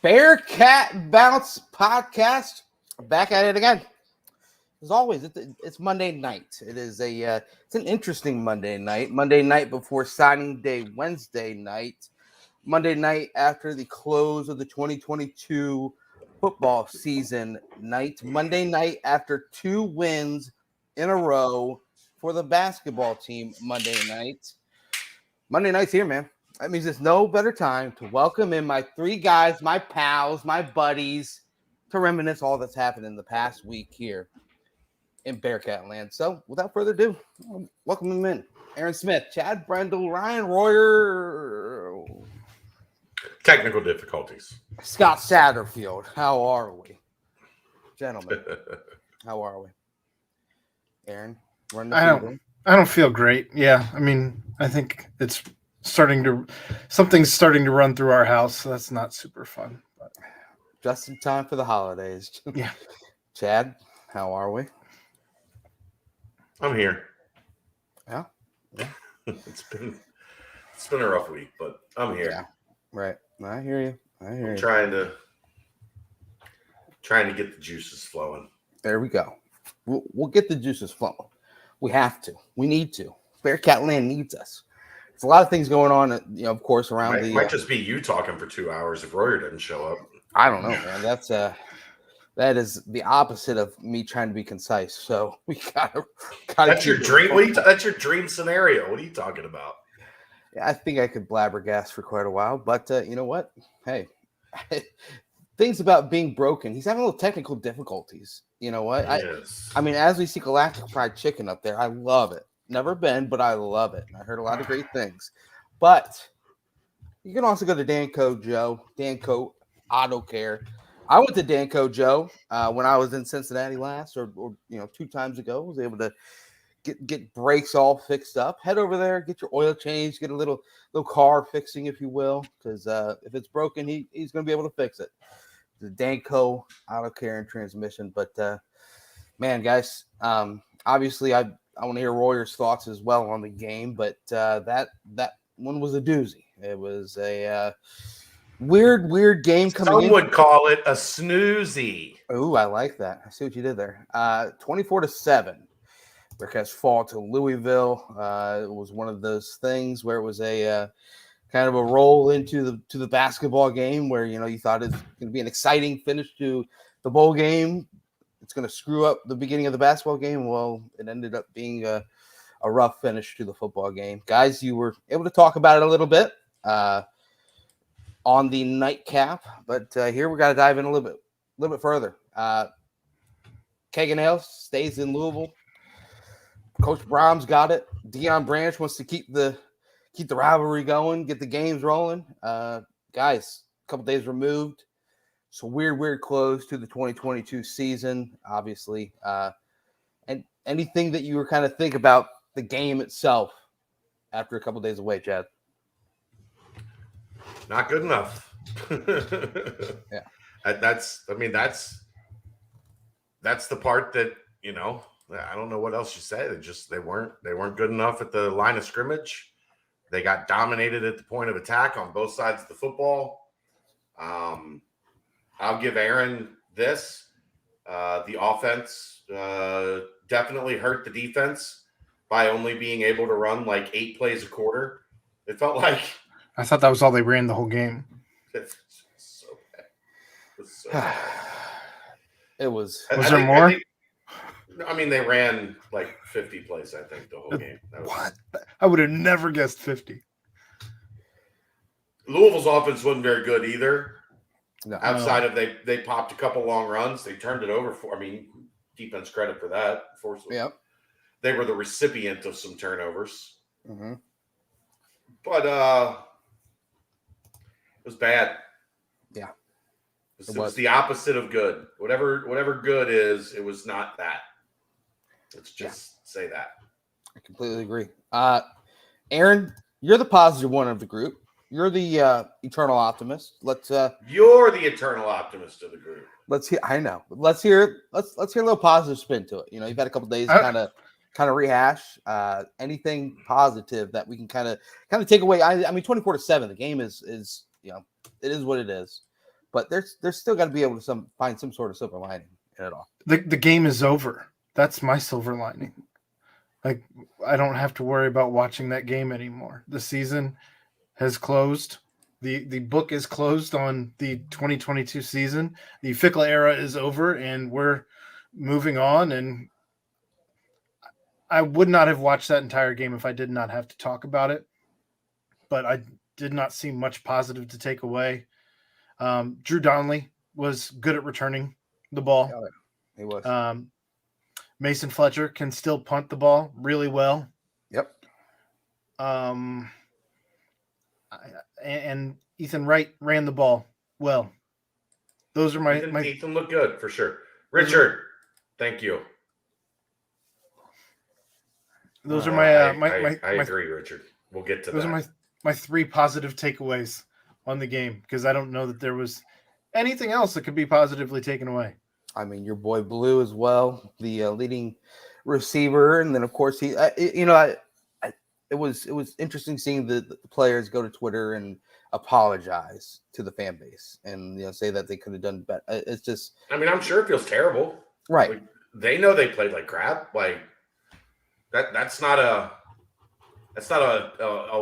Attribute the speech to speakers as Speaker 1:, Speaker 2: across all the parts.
Speaker 1: Bearcat Bounce Podcast. Back at it again. As always, it's Monday night. It's an interesting Monday night. Monday night before signing day, Wednesday night. Monday night after the close of the 2022 football season night. Monday night after 2 wins in a row for the basketball team Monday night. Monday night's here, man. That means there's no better time to welcome in my 3 guys, my pals, my buddies, to reminisce all that's happened in the past week here in Bearcat land. So, without further ado, welcome them in. Aaron Smith, Chad Brendel, Ryan Royer,
Speaker 2: technical difficulties.
Speaker 1: Scott Satterfield. How are we, gentlemen? How are we, Aaron?
Speaker 3: I don't feel great. Yeah, I mean, I think something's starting to run through our house. So that's not super fun. But.
Speaker 1: Just in time for the holidays.
Speaker 3: Yeah.
Speaker 1: Chad, how are we?
Speaker 2: I'm here.
Speaker 1: Yeah.
Speaker 2: It's been a rough week, but I'm here.
Speaker 1: Yeah. Right. I hear you.
Speaker 2: I'm trying to get the juices flowing.
Speaker 1: There we go. We'll get the juices flowing. We have to. We need to. Bearcat land needs us. There's a lot of things going on, of course, around
Speaker 2: It might just be you talking for 2 hours if Royer doesn't show up.
Speaker 1: I don't know, man. That is the opposite of me trying to be concise. So we gotta.
Speaker 2: That's your dream. That's your dream scenario. What are you talking about?
Speaker 1: Yeah, I think I could blabbergast for quite a while, but you know what? Hey, things about being broken. He's having a little technical difficulties. You know what?
Speaker 2: Yes.
Speaker 1: I mean, as we see Galactic Fried Chicken up there, I love it. Never been, but I love it. I heard a lot of great things. But you can also go to Danco Danco Auto Care. I went to Danco Joe when I was in Cincinnati last, or 2 times ago. Was able to get brakes all fixed up. Head over there, get your oil changed, get a little car fixing, if you will, because if it's broken, he's going to be able to fix it. The Danco Auto Care and Transmission. But man, guys, obviously I want to hear Royer's thoughts as well on the game, but that one was a doozy. It was a weird game coming in.
Speaker 2: Some would call it a snoozy.
Speaker 1: Ooh, I like that. I see what you did there. 24-7. Bearcats fall to Louisville. It was one of those things where it was a kind of a roll into the basketball game where you thought it's going to be an exciting finish to the bowl game. It's going to screw up the beginning of the basketball game. Well, it ended up being a rough finish to the football game. Guys, you were able to talk about it a little bit on the nightcap, but here we got to dive in a little bit further. Kagan Hales stays in Louisville. Coach Brahms got it. Deion Branch wants to keep the rivalry going, get the games rolling. Guys, a couple days removed. So weird close to the 2022 season, obviously. And anything that you were kind of think about the game itself after a couple days away, Chad?
Speaker 2: Not good enough.
Speaker 1: Yeah.
Speaker 2: That's the part that, I don't know what else you say. They weren't good enough at the line of scrimmage. They got dominated at the point of attack on both sides of the football. I'll give Aaron this. The offense definitely hurt the defense by only being able to run like 8 plays a quarter. It felt like
Speaker 3: I thought that was all they ran the whole game.
Speaker 2: It's so bad. It was so bad.
Speaker 1: It was.
Speaker 3: Was there more?
Speaker 2: They ran like 50 plays, I think, the whole game.
Speaker 3: What? I would have never guessed 50.
Speaker 2: Louisville's offense wasn't very good either.
Speaker 1: No.
Speaker 2: Outside of they popped a couple long runs. They turned it over defense credit for that.
Speaker 1: Yep.
Speaker 2: They were the recipient of some turnovers.
Speaker 1: Mm-hmm.
Speaker 2: But it was bad.
Speaker 1: Yeah.
Speaker 2: It was the opposite of good. Whatever good is, it was not that. Let's just say that.
Speaker 1: I completely agree. Aaron, you're the positive one of the group. You're the eternal optimist.
Speaker 2: You're the eternal optimist of the group.
Speaker 1: Let's hear. I know. Let's hear a little positive spin to it. You've had a couple days to kind of rehash. Anything positive that we can kind of take away. 24-7. The game is it is what it is. but there's still got to be able to find some sort of silver lining in it all.
Speaker 3: The game is over. That's my silver lining. Like, I don't have to worry about watching that game anymore. The season has closed. The book is closed on the 2022 season. The Fickle era is over, and we're moving on. And I would not have watched that entire game if I did not have to talk about it. But I did not see much positive to take away. Drew Donnelly was good at returning the ball.
Speaker 1: Oh, he was.
Speaker 3: Mason Fletcher can still punt the ball really well.
Speaker 1: Yep.
Speaker 3: And Ethan Wright ran the ball well. Those are my
Speaker 2: Ethan looked good for sure. Richard, thank you.
Speaker 3: Those are my
Speaker 2: I agree, Richard. We'll get to that.
Speaker 3: Those are my 3 positive takeaways on the game, because I don't know that there was anything else that could be positively taken away.
Speaker 1: I mean, your boy Blue as well, the leading receiver, and then of course it was interesting seeing the players go to Twitter and apologize to the fan base and say that they could have done better. It's just,
Speaker 2: I mean, I'm sure it feels terrible,
Speaker 1: right?
Speaker 2: Like, they know they played like crap. Like that's not a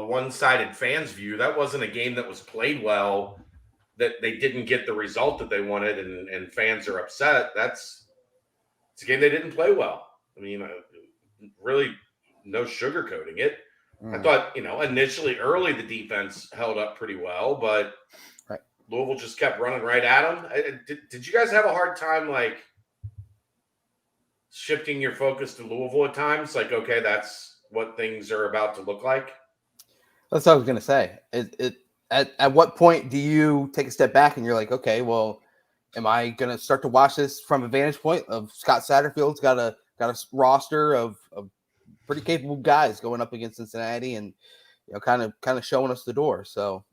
Speaker 2: one-sided fans view. That wasn't a game that was played well, that they didn't get the result that they wanted, and fans are upset. It's a game they didn't play well. I mean, really no sugarcoating it. I thought, initially early the defense held up pretty well, but
Speaker 1: right.
Speaker 2: Louisville just kept running right at them. Did you guys have a hard time, like, shifting your focus to Louisville at times? Like, okay, that's what things are about to look like?
Speaker 1: That's what I was going to say. At what point do you take a step back and you're like, okay, well, am I going to start to watch this from a vantage point of Scott Satterfield's got a roster of pretty capable guys going up against Cincinnati and kind of showing us the door. So,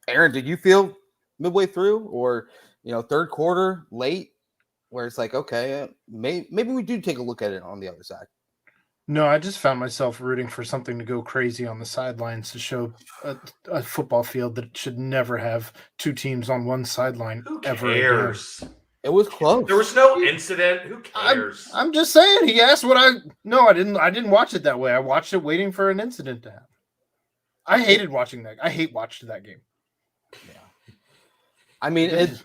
Speaker 1: Aaron, did you feel midway through or third quarter late where it's like, okay, maybe we do take a look at it on the other side?
Speaker 3: No, I just found myself rooting for something to go crazy on the sidelines to show a football field that should never have 2 teams on one sideline.
Speaker 2: Who
Speaker 3: cares?
Speaker 2: Again.
Speaker 1: It was close.
Speaker 2: There was no incident. Who cares?
Speaker 3: I'm just saying. He asked what I didn't watch it that way. I watched it waiting for an incident to happen. I hated watching that. I hate watching that game.
Speaker 1: Yeah. I mean, it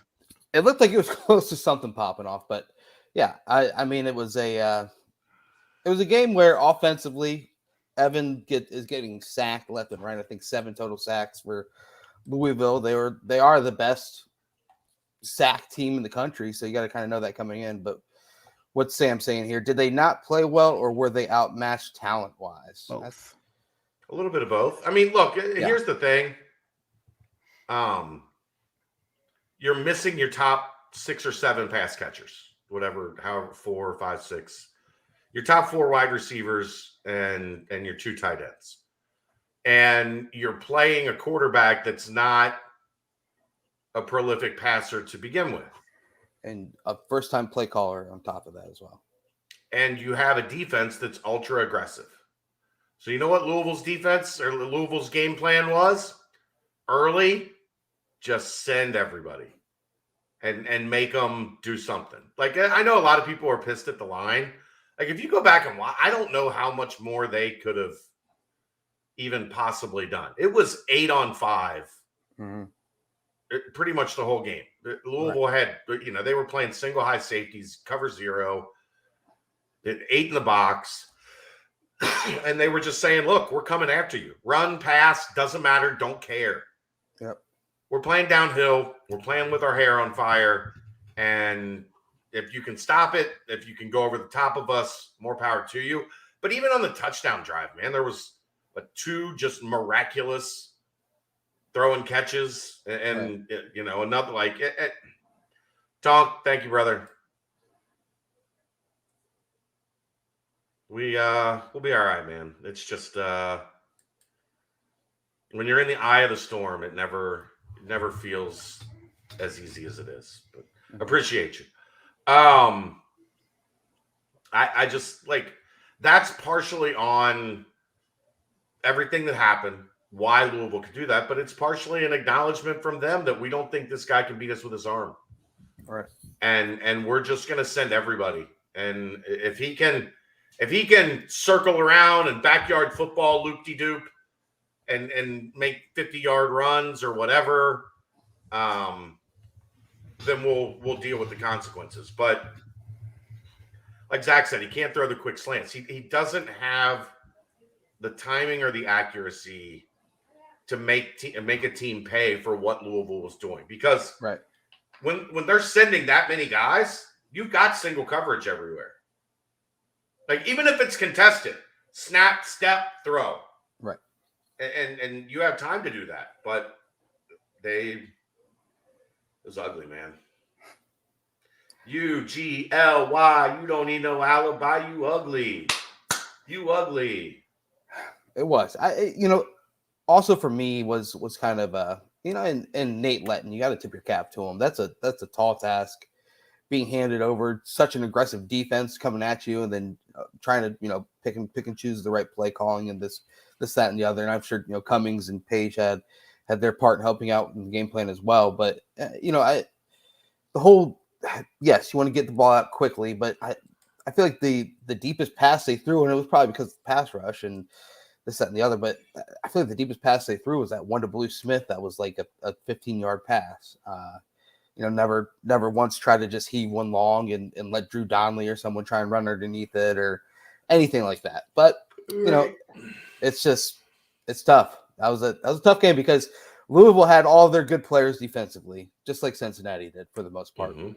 Speaker 1: looked like it was close to something popping off, but yeah, I mean, it was a game where offensively, Evan is getting sacked left and right. I think 7 total sacks for Louisville. They are the best sack team in the country, so you got to kind of know that coming in. But what's Sam saying here? Did they not play well, or were they outmatched talent-wise?
Speaker 3: Both.
Speaker 2: A little bit of both. I mean, look, here's the thing. You're missing your top 6 or 7 pass catchers, however, 4, 5, 6. Your top 4 wide receivers and your 2 tight ends. And you're playing a quarterback that's not a prolific passer to begin with.
Speaker 1: And a first-time play caller on top of that as well.
Speaker 2: And you have a defense that's ultra aggressive. So you know what Louisville's defense or Louisville's game plan was? Early, just send everybody and make them do something. Like, I know a lot of people are pissed at the line. Like, if you go back and watch, I don't know how much more they could have even possibly done. It was 8 on 5.
Speaker 1: Mm-hmm.
Speaker 2: Pretty much the whole game. Louisville had, they were playing single high safeties, cover 0, 8 in the box. And they were just saying, look, we're coming after you. Run, pass, doesn't matter, don't care.
Speaker 1: Yep.
Speaker 2: We're playing downhill. We're playing with our hair on fire. And if you can stop it, if you can go over the top of us, more power to you. But even on the touchdown drive, man, there was 2 just miraculous throwing catches and right. Another Tonk, thank you, brother. We'll be all right, man. It's just when you're in the eye of the storm, it never feels as easy as it is. But appreciate you. I just that's partially on everything that happened. why Louisville could do that, but it's partially an acknowledgement from them that we don't think this guy can beat us with his arm.
Speaker 1: Right.
Speaker 2: And we're just going to send everybody. And if he can circle around and backyard football loop-de-doop and make 50-yard runs or whatever, then we'll deal with the consequences. But like Zach said, he can't throw the quick slants. He doesn't have the timing or the accuracy to make a team pay for what Louisville was doing. Because
Speaker 1: right.
Speaker 2: when they're sending that many guys, you've got single coverage everywhere. Like, even if it's contested, snap, step, throw.
Speaker 1: Right.
Speaker 2: And you have time to do that. But it was ugly, man. UGLY, you don't need no alibi, you ugly. You ugly.
Speaker 1: It was. Also for me was kind of and Nate Letton, you got to tip your cap to him. That's a tall task, being handed over such an aggressive defense coming at you, and then trying to pick and choose the right play calling and this that and the other. And I'm sure Cummings and Page had their part in helping out in the game plan as well. But the whole, yes, you want to get the ball out quickly, but I feel like the deepest pass they threw, and it was probably because of the pass rush and this, that, and the other, but I feel like the deepest pass they threw was that one to Blue Smith that was like a 15-yard pass. Never once tried to just heave one long and let Drew Donnelly or someone try and run underneath it or anything like that. But it's tough. That was a tough game because Louisville had all their good players defensively, just like Cincinnati did for the most part. Mm-hmm.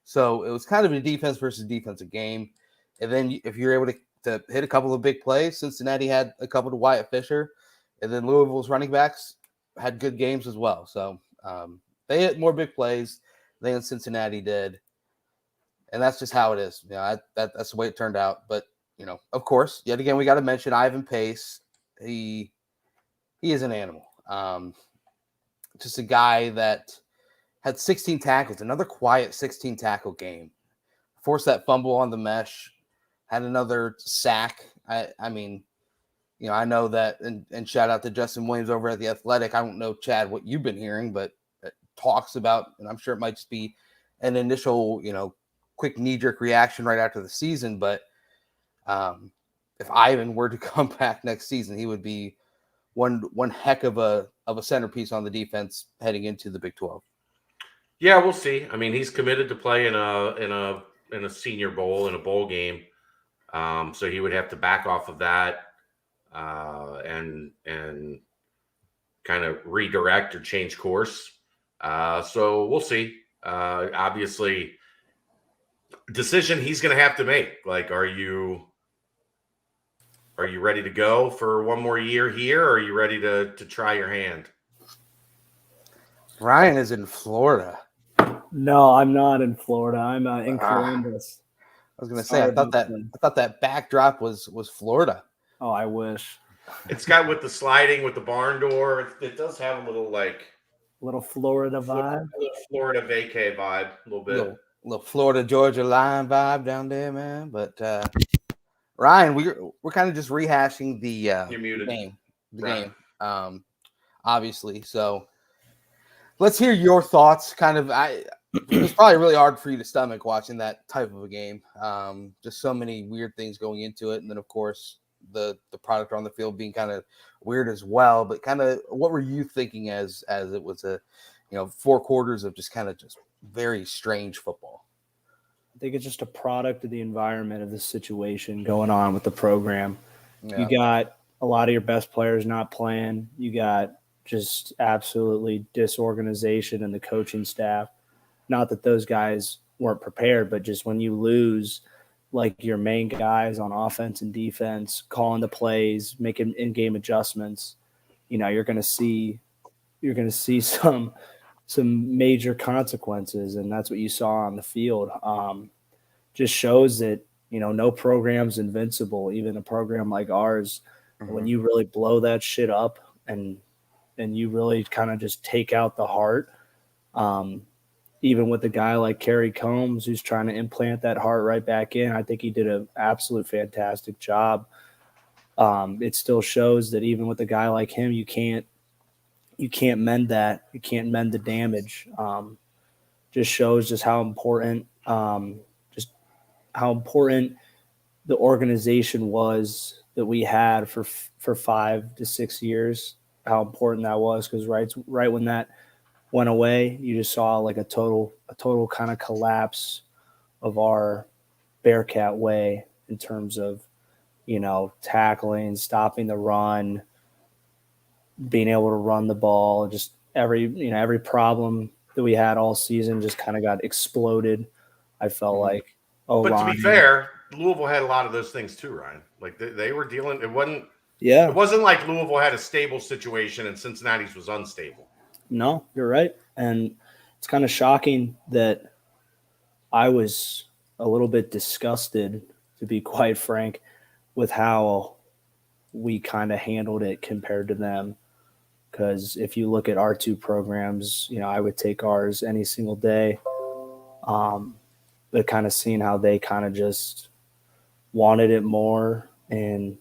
Speaker 1: So it was kind of a defense versus defensive game. And then if you're able to hit a couple of big plays, Cincinnati had a couple to Wyatt Fisher, and then Louisville's running backs had good games as well. So they hit more big plays than Cincinnati did. And that's just how it is. That's the way it turned out. But, of course, yet again, we got to mention Ivan Pace. He is an animal. Just a guy that had 16 tackles, another quiet 16 tackle game. Forced that fumble on the mesh, had another sack. I know that, and shout out to Justin Williams over at The Athletic. I don't know, Chad, what you've been hearing, but it talks about, and I'm sure it might just be an initial, quick knee-jerk reaction right after the season, but if Ivan were to come back next season, he would be one heck of a centerpiece on the defense heading into the Big 12.
Speaker 2: Yeah, we'll see. I mean, he's committed to play in a Senior Bowl, in a bowl game, so he would have to back off of that and kind of redirect or change course. So we'll see. Obviously, decision he's going to have to make. Like, are you ready to go for one more year here, or are you ready to try your hand?
Speaker 1: Ryan is in Florida.
Speaker 4: No, I'm not in Florida. I'm in Columbus.
Speaker 1: I was going to say, I thought that backdrop was Florida.
Speaker 4: Oh, I wish.
Speaker 2: It's got with the barn door. It does have a little
Speaker 4: Florida vibe.
Speaker 2: Florida vacay vibe, a little bit.
Speaker 1: Little Florida Georgia line vibe down there, man. But Ryan, we're kind of just rehashing the game. Game, obviously. So let's hear your thoughts. Kind of, it was probably really hard for you to stomach watching that type of a game. Just so many weird things going into it, and then of course the product on the field being kind of weird as well. But kind of, what were you thinking as it was 4 quarters of just very strange football?
Speaker 4: I think it's just a product of the environment of the situation going on with the program. Yeah. You got a lot of your best players not playing. You got just absolutely disorganization in the coaching staff. Not that those guys weren't prepared, but just when you lose like your main guys on offense and defense, calling the plays, making in-game adjustments, you're going to see some major consequences, and that's what you saw on the field. Just shows that no program's invincible. Even a program like ours, when you really blow that shit up and you really kind of just take out the heart, even with a guy like Kerry Combs who's trying to implant that heart right back in, I think he did an absolute fantastic job. it still shows that even with a guy like him, you can't mend that. You can't mend the damage. Just shows just how important the organization was that we had for 5 to 6 years. How important that was, because right when that went away, you just saw like a total kind of collapse of our Bearcat way in terms of, tackling, stopping the run, being able to run the ball. Just every problem that we had all season just kind of got exploded. I felt like.
Speaker 2: But to be fair, Louisville had a lot of those things too, Ryan. Like they were dealing. It wasn't like Louisville had a stable situation and Cincinnati's was unstable.
Speaker 4: No, you're right. And it's kind of shocking that I was a little bit disgusted, to be quite frank, with how we kind of handled it compared to them. Because if you look at our two programs, I would take ours any single day. But kind of seeing how they kind of just wanted it more and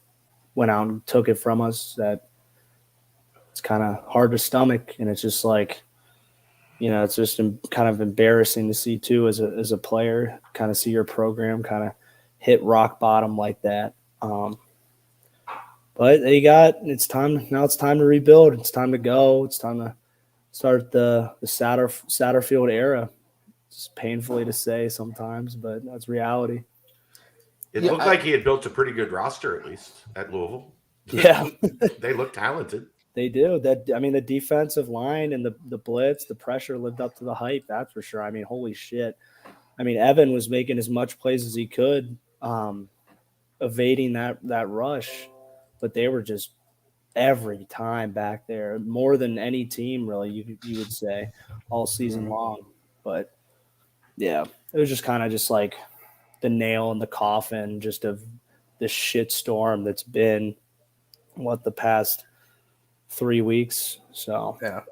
Speaker 4: went out and took it from us, that it's kind of hard to stomach. And it's just like, it's just kind of embarrassing to see too, as a player, kind of see your program kind of hit rock bottom like that. But it's time to rebuild. It's time to go. It's time to start the Satterfield era. It's painfully to say sometimes, but that's reality.
Speaker 2: It looked like he had built a pretty good roster, at least at Louisville.
Speaker 4: Yeah.
Speaker 2: They look talented.
Speaker 4: They do. The defensive line and the blitz, the pressure lived up to the hype, that's for sure. Holy shit. Evan was making as much plays as he could, evading that rush, but they were just every time back there, more than any team really, you would say, all season long. But yeah, it was just kind of just like the nail in the coffin just of this shit storm that's been the past 3 weeks. So
Speaker 1: yeah.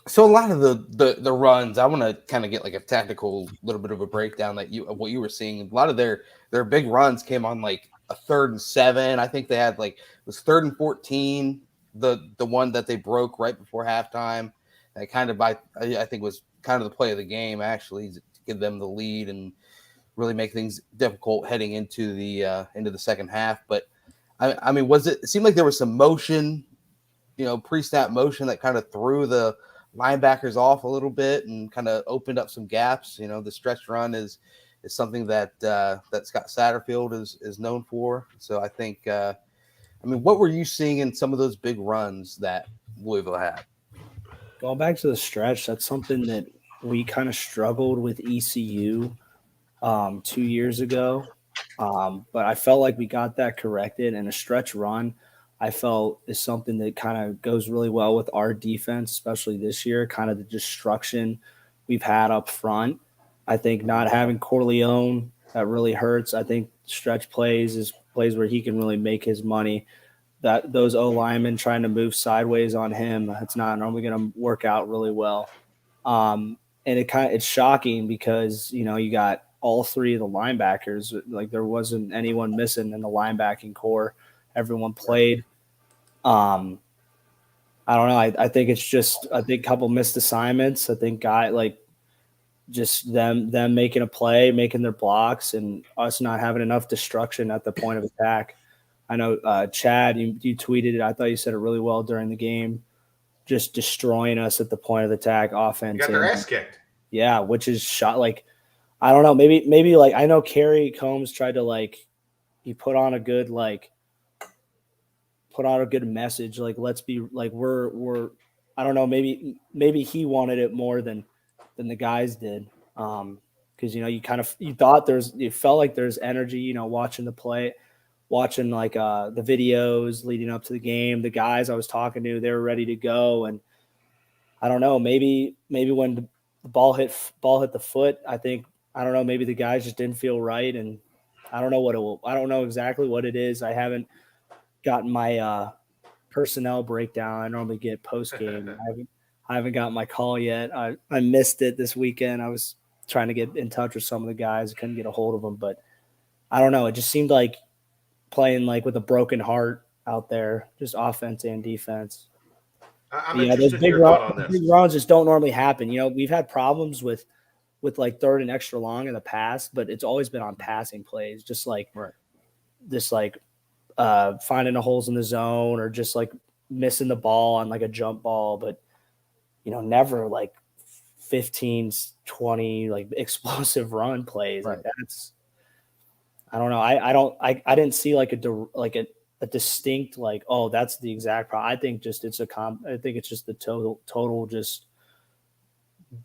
Speaker 1: So a lot of the runs, I want to kind of get like a tactical little bit of a breakdown of what you were seeing. A lot of their big runs came on like a 3rd and 7. I think they had it was 3rd and 14, the one that they broke right before halftime. That kind of I think was kind of the play of the game, actually, to give them the lead and really make things difficult heading into the second half. But it seemed like there was some motion, pre-snap motion that kind of threw the linebackers off a little bit and kind of opened up some gaps. The stretch run is something that Scott Satterfield is known for. So I think, what were you seeing in some of those big runs that Louisville had?
Speaker 4: Going back to the stretch, that's something that we kind of struggled with ECU 2 years ago. But I felt like we got that corrected, and a stretch run I felt is something that kind of goes really well with our defense, especially this year, kind of the destruction we've had up front. I think not having Corleone, that really hurts. I think stretch plays is plays where he can really make his money. That those O linemen trying to move sideways on him, it's not normally going to work out really well. And it's shocking because, you got all 3 of the linebackers, like there wasn't anyone missing in the linebacking core. Everyone played. I don't know. I think it's just, a couple missed assignments. I think just them making a play, making their blocks, and us not having enough destruction at the point of attack. I know, Chad, you tweeted it. I thought you said it really well during the game. Just destroying us at the point of attack offense.
Speaker 2: Got their ass kicked.
Speaker 4: Yeah, which is shot. I don't know. Maybe I know Kerry Combs tried to he put on a good message. Let's be we're I don't know. Maybe he wanted it more than the guys did. Because you thought you felt like there's energy. Watching the play. Watching the videos leading up to the game, the guys I was talking to, they were ready to go. And I don't know, maybe when the ball hit the foot, I don't know, maybe the guys just didn't feel right. And I don't know exactly what it is. I haven't gotten my personnel breakdown. I normally get post game. I haven't got my call yet. I missed it this weekend. I was trying to get in touch with some of the guys. I couldn't get a hold of them, but I don't know. It just seemed like playing like with a broken heart out there, just offense and defense.
Speaker 2: I'm
Speaker 4: Those
Speaker 2: interested in
Speaker 4: big,
Speaker 2: your thought on this.
Speaker 4: big runs just don't normally happen. We've had problems with like third and extra long in the past, but it's always been on passing plays, just like finding the holes in the zone or just like missing the ball on like a jump ball, but never like 15, 20 like explosive run plays.
Speaker 1: Right.
Speaker 4: Like that's, I don't know. I didn't see like a distinct like, oh, that's the exact problem. I think just I think it's just the total just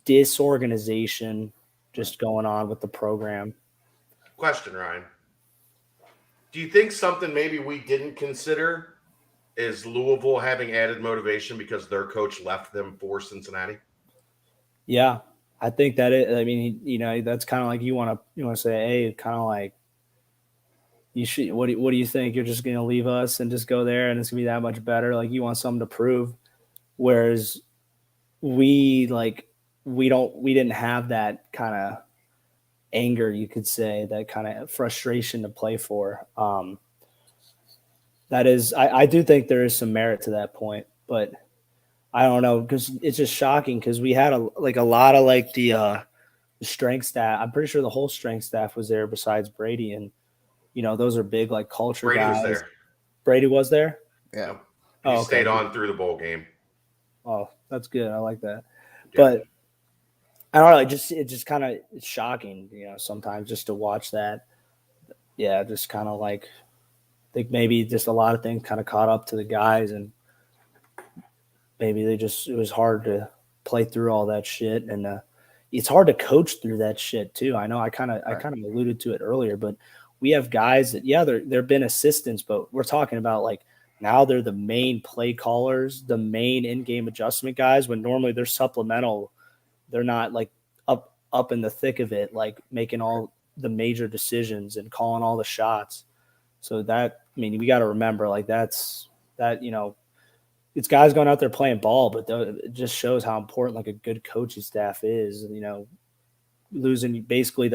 Speaker 4: disorganization just going on with the program.
Speaker 2: Question, Ryan. Do you think something maybe we didn't consider is Louisville having added motivation because their coach left them for Cincinnati?
Speaker 4: Yeah, I think that I mean, that's kind of like you want to say, hey, kind of like you should. What do you think? You're just going to leave us and just go there, and it's going to be that much better. Like you want something to prove, whereas we didn't have that kind of anger, you could say, that kind of frustration to play for. That is, I do think there is some merit to that point, but I don't know, because it's just shocking because we had a lot of like the strength staff. I'm pretty sure the whole strength staff was there besides Brady, and those are big like culture
Speaker 2: Brady
Speaker 4: guys.
Speaker 2: was there.
Speaker 4: Brady was there.
Speaker 1: Yeah.
Speaker 2: He stayed on through the bowl game.
Speaker 4: Oh, that's good. I like that.
Speaker 2: Yeah.
Speaker 4: But I don't know. It's just kind of shocking, sometimes just to watch that. Yeah, just kind of like I think maybe just a lot of things kind of caught up to the guys, and maybe it was hard to play through all that shit, and it's hard to coach through that shit too. I know I kind of alluded to it earlier, but we have guys that they've been assistants, but we're talking about like now they're the main play callers, the main in-game adjustment guys, when normally they're supplemental. They're not like up in the thick of it, like making all the major decisions and calling all the shots. So that, I mean, we got to remember like it's guys going out there playing ball, but it just shows how important like a good coaching staff is. Losing basically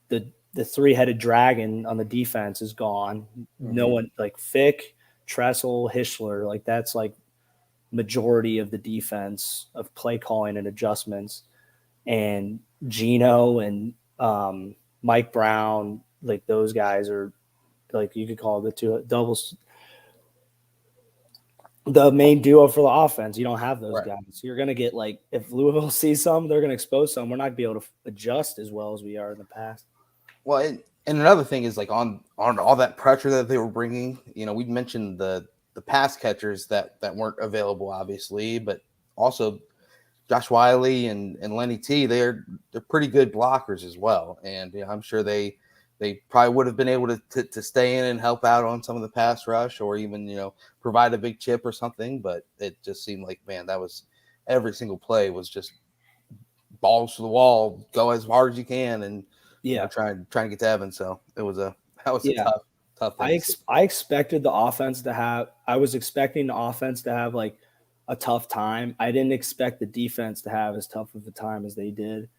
Speaker 4: the three-headed dragon on the defense is gone. Mm-hmm. No one like Fick, Tressel, Hischler, like that's like majority of the defense of play calling and adjustments, and Gino and Mike Brown, like those guys are like you could call the two doubles, the main duo for the offense. You don't have those guys. So you're going to get like, if Louisville sees some, they're going to expose some. We're not going to be able to adjust as well as we are in the past.
Speaker 1: Well, and another thing is like on all that pressure that they were bringing, we mentioned the pass catchers that weren't available, obviously, but also Josh Wiley and Lenny T, they're pretty good blockers as well. And I'm sure they probably would have been able to stay in and help out on some of the pass rush, or even, provide a big chip or something. But it just seemed like, man, that was every single play was just balls to the wall, go as hard as you can, and trying to get to Evan. So it was a tough thing.
Speaker 4: I expected the offense to have. I was expecting the offense to have like a tough time. I didn't expect the defense to have as tough of a time as they did,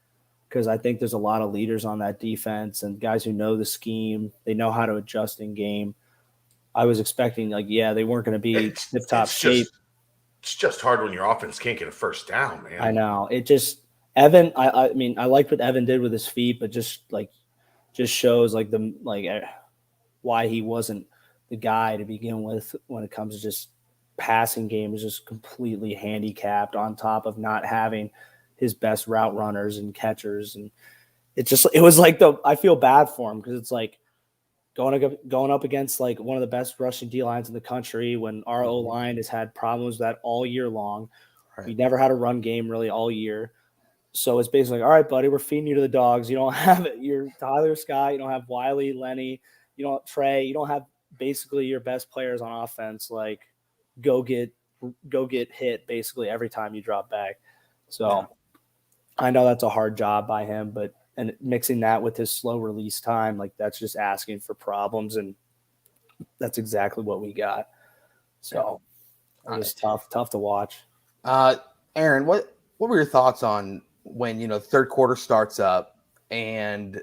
Speaker 4: because I think there's a lot of leaders on that defense and guys who know the scheme. They know how to adjust in game. I was expecting they weren't going to be tip-top shape.
Speaker 2: It's just hard when your offense can't get a first down, man.
Speaker 4: I know. It just Evan. I mean, I liked what Evan did with his feet, but just shows like why he wasn't the guy to begin with when it comes to just passing game. Is just completely handicapped on top of not having his best route runners and catchers. And it was like I feel bad for him, because it's like going up against like one of the best rushing D lines in the country when our O line has had problems with that all year long. Right. We never had a run game really all year. So it's basically like, all right, buddy, we're feeding you to the dogs. You don't have it. You're Tyler Scott. You don't have Wiley, Lenny. You don't have Trey. You don't have basically your best players on offense. Like go get hit basically every time you drop back. So I know that's a hard job by him, and mixing that with his slow release time, like that's just asking for problems, and that's exactly what we got. So it was tough to watch.
Speaker 1: Aaron, what were your thoughts on when third quarter starts up and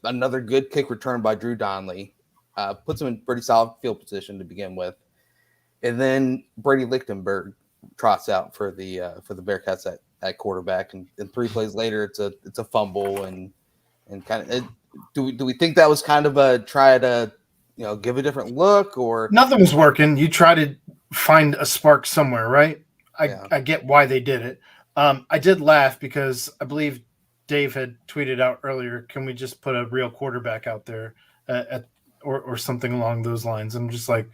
Speaker 1: another good kick return by Drew Donnelly, puts them in pretty solid field position to begin with, and then Brady Lichtenberg trots out for the Bearcats at quarterback, and 3 plays later, it's a fumble, and kind of do we think that was kind of a try to give a different look, or
Speaker 3: nothing was working? You try to find a spark somewhere, right? I get why they did it. I did laugh because I believe Dave had tweeted out earlier, can we just put a real quarterback out there or something along those lines? I'm just like,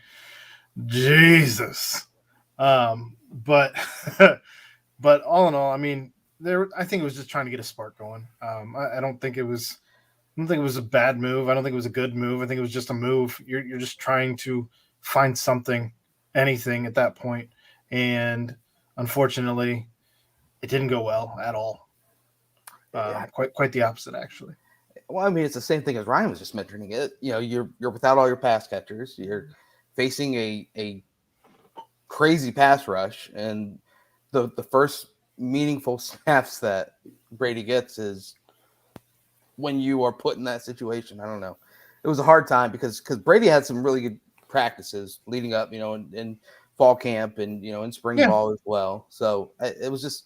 Speaker 3: Jesus. But but all in all, I mean, I think it was just trying to get a spark going. I don't think it was a bad move. I don't think it was a good move. I think it was just a move. You're just trying to find something, anything at that point. And unfortunately, it didn't go well at all. Quite the opposite, actually.
Speaker 1: Well, I mean, it's the same thing as Ryan was just mentioning. It, you're without all your pass catchers. You're facing a crazy pass rush, and the first meaningful snaps that Brady gets is when you are put in that situation. I don't know. It was a hard time because Brady had some really good practices leading up, in fall camp and in spring ball as well. So it was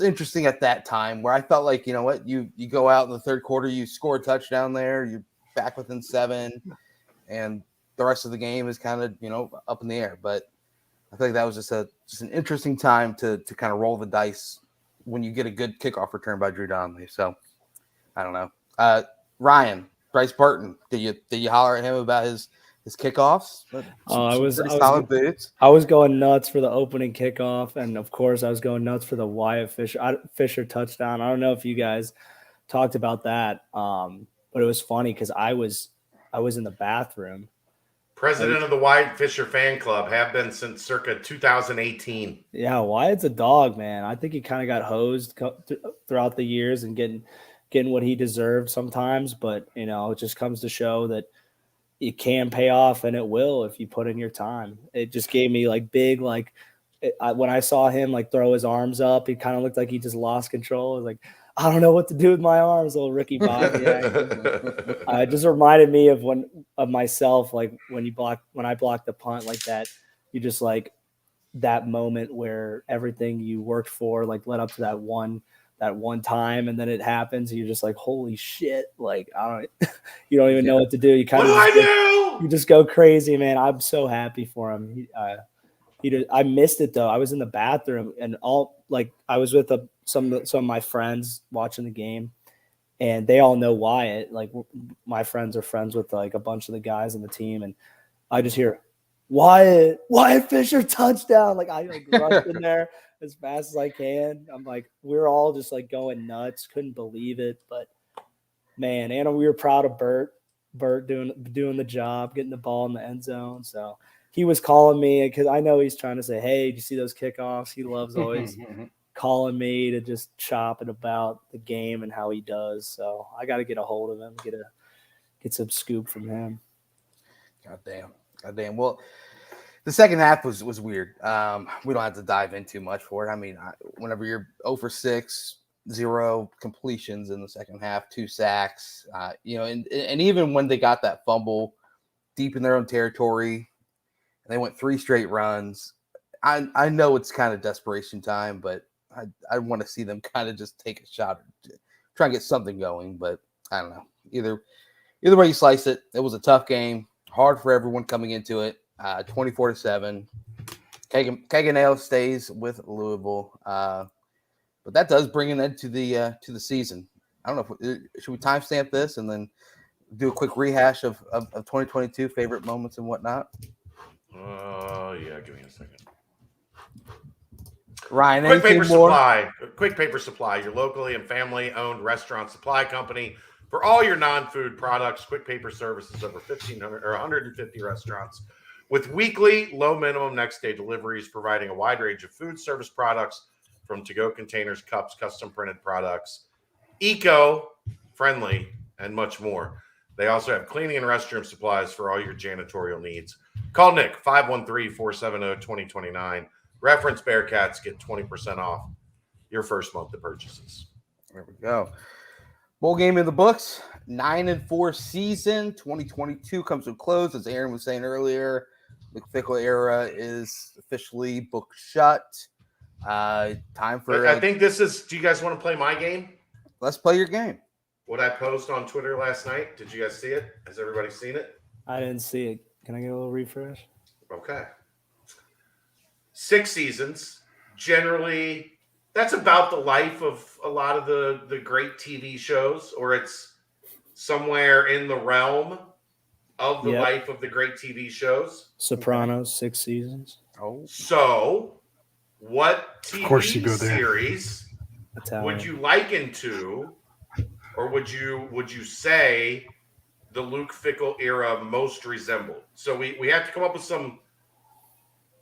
Speaker 1: interesting at that time where I felt like, you go out in the third quarter, you score a touchdown there, you're back within 7, and the rest of the game is kind of, up in the air. But I think that was just an interesting time to kind of roll the dice when you get a good kickoff return by Drew Donnelly. So I don't know. Ryan, Bryce Burton, did you holler at him about his kickoffs?
Speaker 4: I was
Speaker 1: solid boots.
Speaker 4: I was going nuts for the opening kickoff, and of course, I was going nuts for the Wyatt Fisher touchdown. I don't know if you guys talked about that, but it was funny because I was in the bathroom.
Speaker 2: President of the Wyatt Fisher fan club, have been since circa 2018.
Speaker 4: Yeah, Wyatt's a dog, man. I think he kind of got hosed throughout the years and getting what he deserved sometimes, but it just comes to show that it can pay off, and it will if you put in your time. It just gave me when I saw him throw his arms up, he kind of looked like he just lost control. I was like, I don't know what to do with my arms, little Ricky Bobby. It just reminded me of myself, like when I blocked the punt like that. You just that moment where everything you worked for led up to that one time, and then it happens, and you're just like, holy shit, you don't even know what to do. You kind of you just go crazy, man. I'm so happy for him. I missed it though. I was in the bathroom, and I was with some of my friends watching the game, and they all know Wyatt. My friends are friends with a bunch of the guys on the team, and I just hear Wyatt Fisher touchdown. I rushed in there as fast as I can. I'm we're all just going nuts. Couldn't believe it, but man, and we were proud of Bert doing the job, getting the ball in the end zone. So he was calling me because I know he's trying to say, hey, do you see those kickoffs? He loves always calling me to just chop it about the game and how he does. So I got to get a hold of him, get some scoop from him.
Speaker 1: God damn. Well, the second half was weird. We don't have to dive in too much for it. I mean, whenever you're 0 for 6, 0 completions in the second half, 2 sacks, and even when they got that fumble deep in their own territory, and they went 3 straight runs, I know it's kind of desperation time, but I want to see them kind of just take a shot, try and get something going. But I don't know. Either way you slice it, it was a tough game, hard for everyone coming into it. 24-7. Caganeo stays with Louisville, but that does bring an end to the season. I don't know should we timestamp this and then do a quick rehash of 2022 favorite moments and whatnot.
Speaker 2: Yeah, give me a second.
Speaker 1: Ryan,
Speaker 2: Quick Paper
Speaker 1: more?
Speaker 2: Supply. Quick Paper Supply, your locally and family-owned restaurant supply company for all your non-food products. Quick Paper services over 1,500 or 150 restaurants with weekly low minimum next day deliveries, providing a wide range of food service products from to-go containers, cups, custom printed products, eco-friendly, and much more. They also have cleaning and restroom supplies for all your janitorial needs. Call Nick, 513-470-2029. Reference Bearcats, get 20% off your first month of purchases.
Speaker 1: There we go. Bowl game in the books. 9-4 season. 2022 comes to a close, as Aaron was saying earlier. The Fickle era is officially book shut. Time for.
Speaker 2: I think this is. Do you guys want to play my game?
Speaker 1: Let's play your game.
Speaker 2: What I posted on Twitter last night. Did you guys see it? Has everybody seen it?
Speaker 4: I didn't see it. Can I get a little refresh?
Speaker 2: Okay. 6 seasons. Generally, that's about the life of a lot of the great TV shows, or it's somewhere in the realm of the life of the great TV shows.
Speaker 4: Sopranos, 6 seasons.
Speaker 1: Oh,
Speaker 2: So, what TV
Speaker 3: there.
Speaker 2: series
Speaker 4: Italian.
Speaker 2: would you liken to, or would you say the Luke Fickle era most resembled? So we have to come up with some.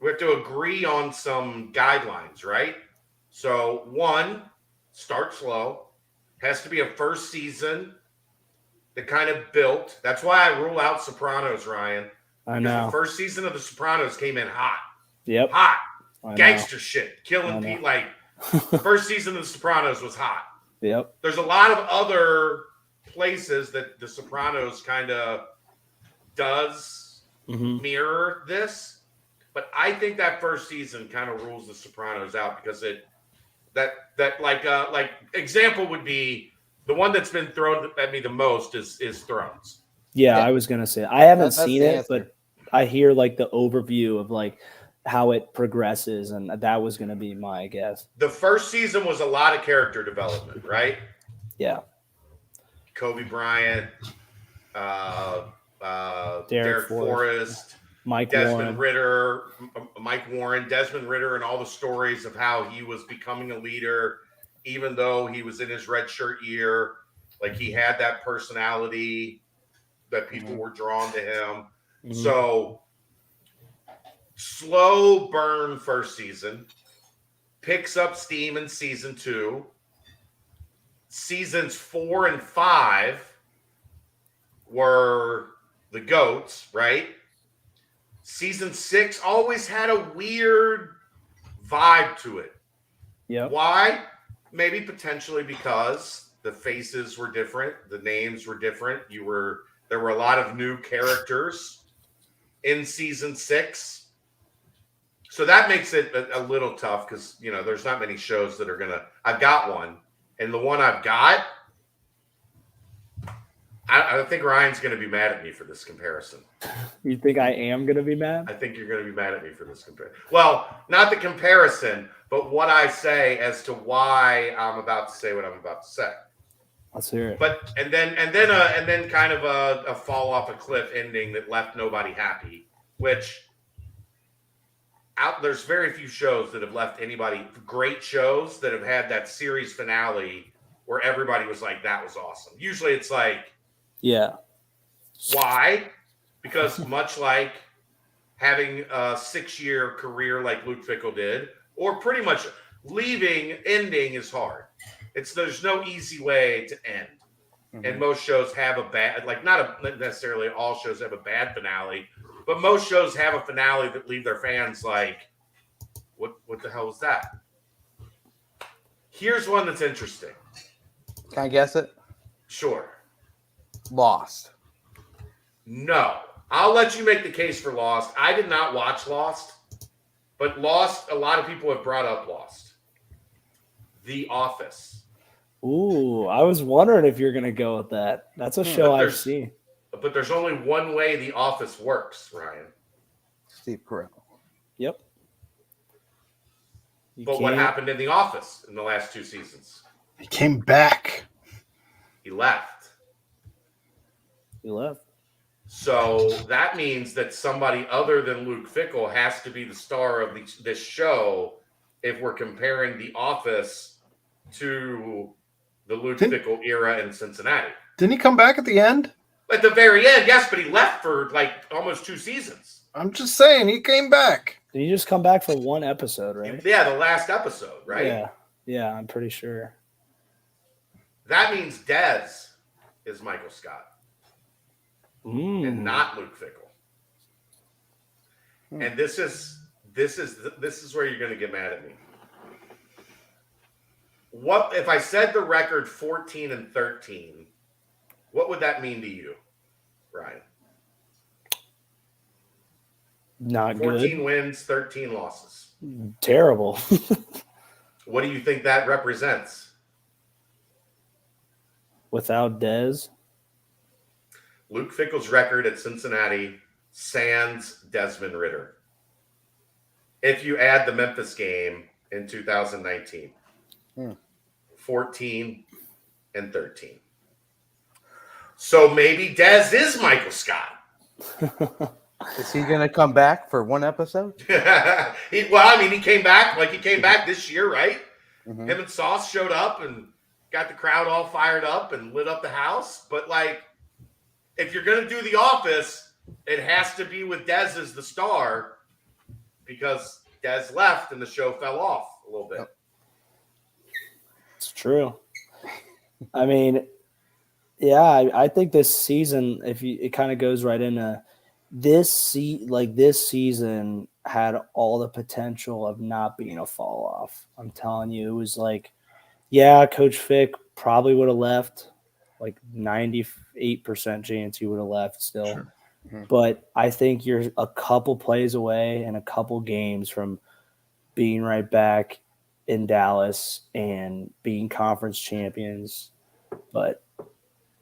Speaker 2: We have to agree on some guidelines, right? So 1, start slow. Has to be a first season that kind of built. That's why I rule out Sopranos, Ryan.
Speaker 4: I
Speaker 2: Because
Speaker 4: know.
Speaker 2: the first season of The Sopranos came in hot.
Speaker 4: Yep.
Speaker 2: Hot.
Speaker 4: I know.
Speaker 2: Gangster shit.
Speaker 4: I
Speaker 2: Killing
Speaker 4: know.
Speaker 2: people. Like, the first season of The Sopranos was hot.
Speaker 4: Yep.
Speaker 2: There's a lot of other places that The Sopranos kind of does mirror this. But I think that first season kind of rules The Sopranos out because like example would be the one that's been thrown at me the most is Thrones.
Speaker 4: Yeah,
Speaker 1: Yeah.
Speaker 4: I was gonna say I haven't
Speaker 1: That's
Speaker 4: seen
Speaker 1: the
Speaker 4: it,
Speaker 1: answer.
Speaker 4: but I hear like the overview of like how it progresses, and that was gonna be my guess.
Speaker 2: The first season was a lot of character development, right?
Speaker 4: Yeah.
Speaker 2: Kobe Bryant, Derek Forrest,
Speaker 4: Mike
Speaker 2: Desmond
Speaker 4: Warren.
Speaker 2: Ritter, Mike Warren, Desmond Ritter, and all the stories of how he was becoming a leader, even though he was in his redshirt year. Like, he had that personality that people were drawn to him.
Speaker 4: Mhm.
Speaker 2: So, slow burn first season, picks up steam in season 2. Seasons 4 and 5 were the GOATs, right? Season 6 always had a weird vibe to it.
Speaker 4: Yep.
Speaker 2: Why? Maybe potentially because the faces were different, the names were different. There were a lot of new characters in season 6. So that makes it a little tough because, there's not many shows that are going to. I've got one. And the one I've got, I think Ryan's going to be mad at me for this comparison.
Speaker 4: You think I am gonna be mad?
Speaker 2: I think you're going to be mad at me for this comparison. Well, not the comparison, but what I say as to why I'm about to say what I'm about to say.
Speaker 4: Let's hear it.
Speaker 2: But and then kind of a fall off a cliff ending that left nobody happy. Which there's very few shows that have left anybody. Great shows that have had that series finale where everybody was like, "That was awesome." Usually, it's like,
Speaker 4: Yeah.
Speaker 2: why? Because much like having a 6-year career like Luke Fickle did, or pretty much ending is hard. There's no easy way to end.
Speaker 1: Mm-hmm.
Speaker 2: And most shows have a bad, not necessarily all shows have a bad finale, but most shows have a finale that leave their fans like, what the hell was that? Here's one that's interesting.
Speaker 1: Can I guess it?
Speaker 2: Sure.
Speaker 1: Lost.
Speaker 2: No. I'll let you make the case for Lost. I did not watch Lost, but Lost, a lot of people have brought up Lost. The Office.
Speaker 4: Ooh, I was wondering if you're gonna go with that. That's a show I've seen.
Speaker 2: But there's only one way The Office works, Ryan.
Speaker 1: Steve Carell.
Speaker 4: Yep.
Speaker 2: But what happened in The Office in the last 2 seasons?
Speaker 3: He came back.
Speaker 2: He left.
Speaker 4: He left.
Speaker 2: So that means that somebody other than Luke Fickle has to be the star of this show if we're comparing The Office to the Luke Fickle era in Cincinnati.
Speaker 3: Didn't he come back at the end?
Speaker 2: At the very end, yes, but he left for almost 2 seasons.
Speaker 3: I'm just saying, he came back.
Speaker 4: Did he just come back for one episode, right?
Speaker 2: Yeah, the last episode, right?
Speaker 4: Yeah. Yeah, I'm pretty sure.
Speaker 2: That means Dez is Michael Scott and not Luke Fickle. And this is where you're going to get mad at me. What if I said the record 14-13? What would that mean to you, Ryan?
Speaker 4: Not
Speaker 2: 14
Speaker 4: good.
Speaker 2: wins, 13 losses.
Speaker 4: Terrible.
Speaker 2: What do you think that represents?
Speaker 4: Without Dez?
Speaker 2: Luke Fickell's record at Cincinnati sans Desmond Ridder. If you add the Memphis game in 2019, 14-13. So maybe Dez is Michael Scott.
Speaker 1: Is he going to come back for one episode?
Speaker 2: He came back. He came back this year, right?
Speaker 1: Mm-hmm.
Speaker 2: Him and Sauce showed up and got the crowd all fired up and lit up the house. But, if you're going to do The Office, it has to be with Dez as the star because Dez left and the show fell off a little bit.
Speaker 4: It's true. I mean, yeah, I think this season, it kind of goes right into this season had all the potential of not being a fall off. I'm telling you, it was Coach Fick probably would have left, 98% chance he would have left still.
Speaker 3: Sure.
Speaker 1: Mm-hmm.
Speaker 4: But I think you're a couple plays away and a couple games from being right back in Dallas and being conference champions, but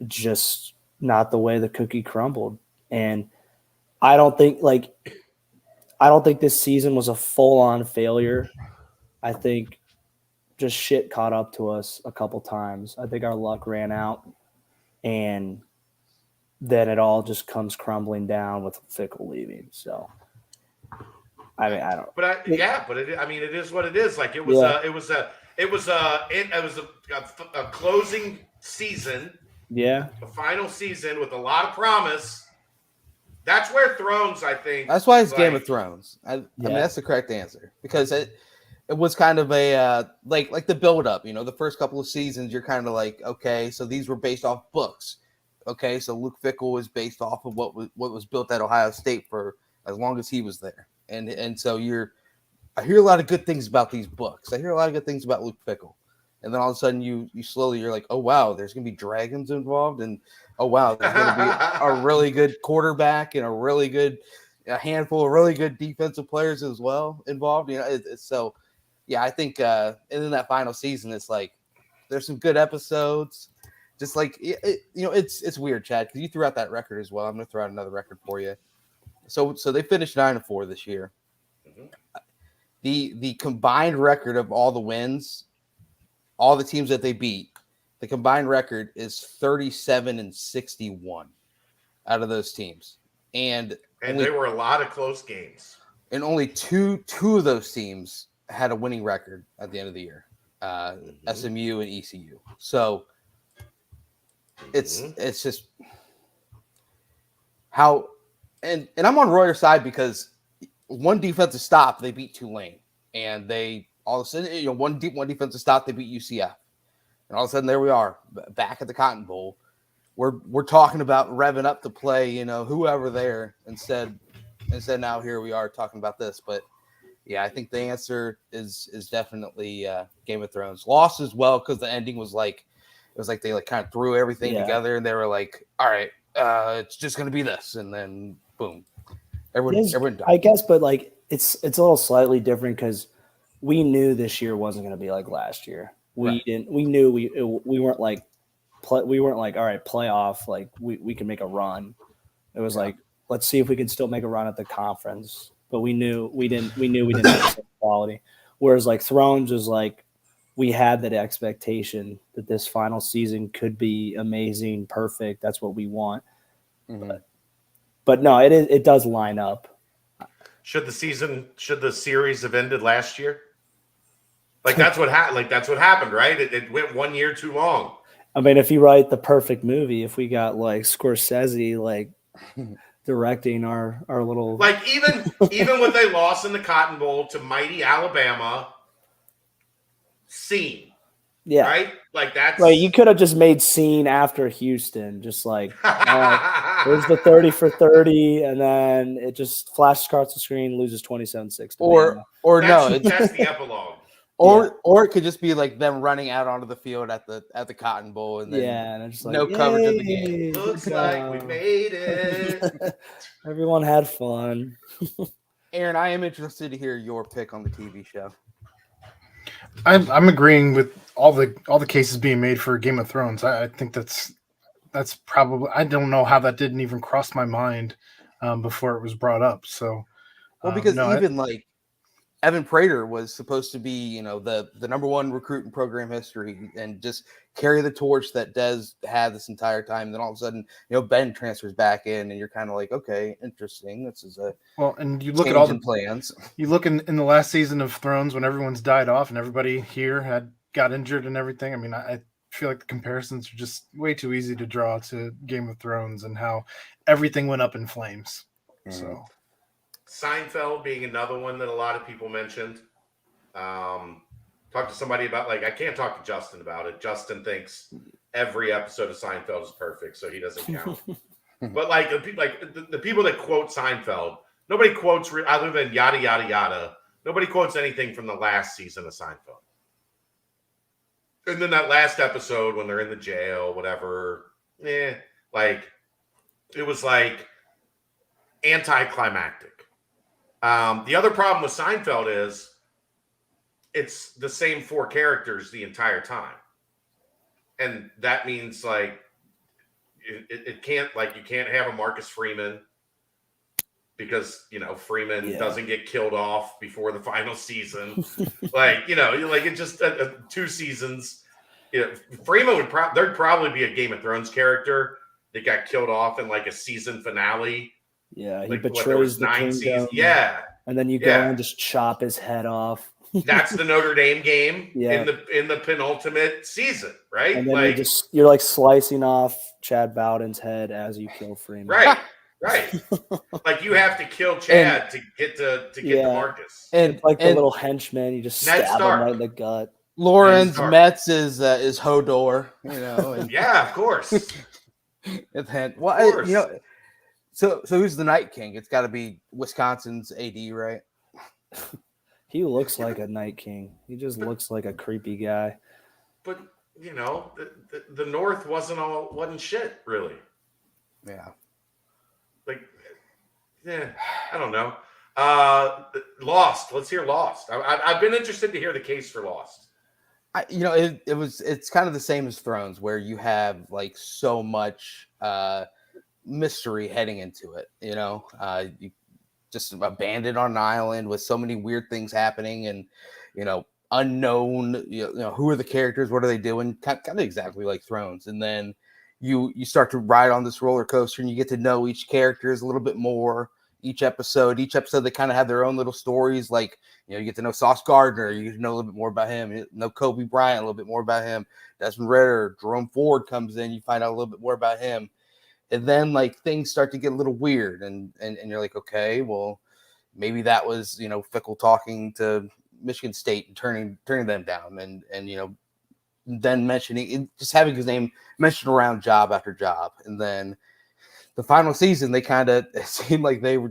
Speaker 4: just not the way the cookie crumbled. And I don't think this season was a full-on failure. I think just shit caught up to us a couple times. I think our luck ran out, and then it all just comes crumbling down with Fickell leaving. So, I mean, I don't.
Speaker 2: But it is what it is. It was a closing season.
Speaker 4: Yeah,
Speaker 2: a final season with a lot of promise. That's where Thrones, I think.
Speaker 1: That's why it's Game of Thrones. I mean, that's the correct answer because it was kind of a like the build up. The first couple of seasons, you're kind of like, okay, so these were based off books. Okay, so Luke Fickell was based off of what was built at Ohio State for as long as he was there, and so I hear a lot of good things about these books. I hear a lot of good things about Luke Fickell. And then all of a sudden you're like, oh, wow, there's going to be dragons involved. And, oh, wow, there's going to be a really good quarterback and a handful of really good defensive players as well involved. So, yeah, I think in that final season, it's there's some good episodes. Just it's weird, Chad, because you threw out that record as well. I'm going to throw out another record for you. So they finished 9-4 this year. Mm-hmm. The combined record of all the wins, all the teams that they beat, the combined record is 37-61 out of those teams. And
Speaker 2: there were a lot of close games. And
Speaker 1: only two of those teams had a winning record at the end of the year, SMU and ECU. So it's just how and I'm on Reuter's side because one defensive stop, they beat Tulane. And they all of a sudden, one defensive stop, they beat UCF. And all of a sudden, there we are, back at the Cotton Bowl. We're talking about revving up to play, whoever there. Instead, now here we are talking about this. But yeah, I think the answer is definitely Game of Thrones. Lost as well because the ending was they kind of threw everything together, and they were like, all right, it's just gonna be this, and then boom, everyone died.
Speaker 4: I guess, but it's a little slightly different because we knew this year wasn't going to be like last year. We knew we weren't like all right, playoff, we can make a run. It was let's see if we can still make a run at the conference. But we knew we didn't have the same quality. Whereas Thrones was we had that expectation that this final season could be amazing, perfect. That's what we want. Mm-hmm. But no, it does line up.
Speaker 2: Should the series have ended last year? That's what happened, right? It went 1 year too long.
Speaker 4: I mean, if you write the perfect movie, if we got Scorsese directing our little
Speaker 2: even when they lost in the Cotton Bowl to mighty Alabama, scene.
Speaker 4: Yeah.
Speaker 2: Right? That's
Speaker 4: right. You could have just made scene after Houston, just there's the 30 for 30, and then it just flashes across the screen, loses 27-6.
Speaker 1: Or
Speaker 2: that's the epilogue.
Speaker 1: Or it could just be like them running out onto the field at the Cotton Bowl, and then
Speaker 4: and I'm just like,
Speaker 1: no coverage of the
Speaker 4: "Yay,
Speaker 1: game.
Speaker 4: good
Speaker 2: Looks like we
Speaker 4: job."
Speaker 2: made it.
Speaker 4: Everyone had fun.
Speaker 1: Aaron, I am interested to hear your pick on the TV show.
Speaker 3: I'm agreeing with all the cases being made for Game of Thrones. I think that's probably, I don't know how that didn't even cross my mind before it was brought up. So,
Speaker 1: Well, because
Speaker 3: no,
Speaker 1: even like Evan Prater was supposed to be, the number one recruit in program history and just carry the torch that Dez had this entire time. And then all of a sudden, Ben transfers back in, and you're kind of like, okay, interesting. This is a
Speaker 3: and you look at all the
Speaker 1: plans.
Speaker 3: You look in the last season of Thrones when everyone's died off and everybody here got injured and everything. I mean, I feel like the comparisons are just way too easy to draw to Game of Thrones and how everything went up in flames.
Speaker 1: Mm-hmm.
Speaker 3: So
Speaker 2: Seinfeld being another one that a lot of people mentioned. Talk to somebody about, I can't talk to Justin about it. Justin thinks every episode of Seinfeld is perfect, so he doesn't count. But the people that quote Seinfeld, nobody quotes other than yada yada yada. Nobody quotes anything from the last season of Seinfeld. And then that last episode when they're in the jail, whatever, it was anticlimactic. The other problem with Seinfeld is it's the same four characters the entire time. And that means it can't, you can't have a Marcus Freeman because, Freeman doesn't get killed off before the final season. It just 2 seasons. Freeman there'd probably be a Game of Thrones character that got killed off in a season finale.
Speaker 4: Yeah, he betrays the kingdom.
Speaker 2: Seasons. Yeah.
Speaker 4: And then you go and just chop his head off.
Speaker 2: That's the Notre Dame game in the penultimate season, right?
Speaker 4: And then you're slicing off Chad Bowden's head as you kill Freeman.
Speaker 2: Right. You have to kill Chad to get to Marcus.
Speaker 1: And
Speaker 4: the little henchman, you just stab him right in the gut.
Speaker 1: Lorenz Metz is Hodor, And
Speaker 2: yeah, of course.
Speaker 1: So who's the Night King? It's got to be Wisconsin's AD, right?
Speaker 4: He looks like a Night King. He just looks like a creepy guy.
Speaker 2: But the North wasn't shit really.
Speaker 1: Yeah.
Speaker 2: I don't know. Lost. Let's hear Lost. I've been interested to hear the case for Lost.
Speaker 1: It's kind of the same as Thrones, where you have so much mystery heading into it. You just abandoned on an island with so many weird things happening, and unknown. Who are the characters? What are they doing? Kind of exactly like Thrones, and then you start to ride on this roller coaster, and you get to know each character a little bit more. Each episode, they kind of have their own little stories. You get to know Sauce Gardner, you get to know a little bit more about him. You know Kobe Bryant, a little bit more about him. Desmond Ritter, Jerome Ford comes in, you find out a little bit more about him. And then things start to get a little weird, and you're like, okay, well, maybe that was Fickle talking to Michigan State and turning them down, and then mentioning just having his name mentioned around job after job, and then the final season, it seemed like they were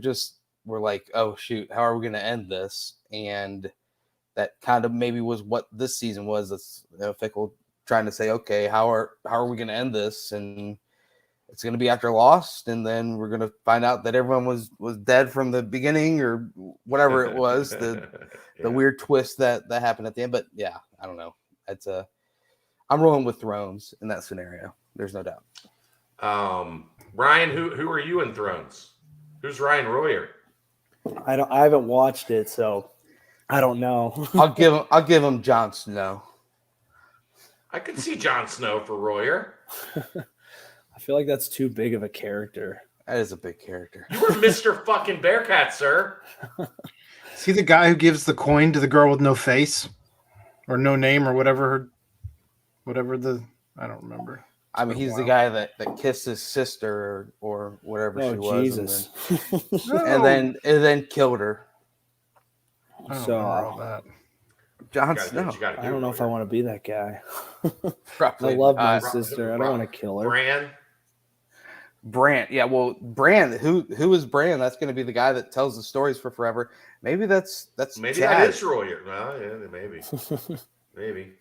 Speaker 1: like, oh shoot, how are we going to end this? And that kind of maybe was what this season was. It's Fickle trying to say, okay, how are we going to end this? And it's going to be after Lost, and then we're going to find out that everyone was dead from the beginning, or whatever it was. The weird twist that happened at the end. But yeah, I don't know. I'm rolling with Thrones in that scenario. There's no doubt.
Speaker 2: Ryan, who are you in Thrones? Who's Ryan Royer?
Speaker 4: I haven't watched it, so I don't know.
Speaker 1: I'll give him Jon Snow.
Speaker 2: I could see Jon Snow for Royer.
Speaker 4: I feel like that's too big of a character.
Speaker 1: That is a big character.
Speaker 2: You were Mr. fucking Bearcat, sir.
Speaker 3: Is he the guy who gives the coin to the girl with no face or no name or whatever I don't remember.
Speaker 1: I mean, he's the guy that kissed his sister or whatever she was.
Speaker 4: Jesus.
Speaker 1: And then killed her.
Speaker 3: I don't remember all that.
Speaker 1: Jon Snow.
Speaker 4: I don't know if I want to be that guy.
Speaker 1: Probably
Speaker 4: I love my sister. I don't want to kill her.
Speaker 2: Bran.
Speaker 1: Brand. Yeah, well, Brand. Who is Brand? That's going to be the guy that tells the stories for forever. Maybe that's
Speaker 2: Maybe
Speaker 1: Chad.
Speaker 2: that is Roy here. Well, yeah, maybe. Maybe.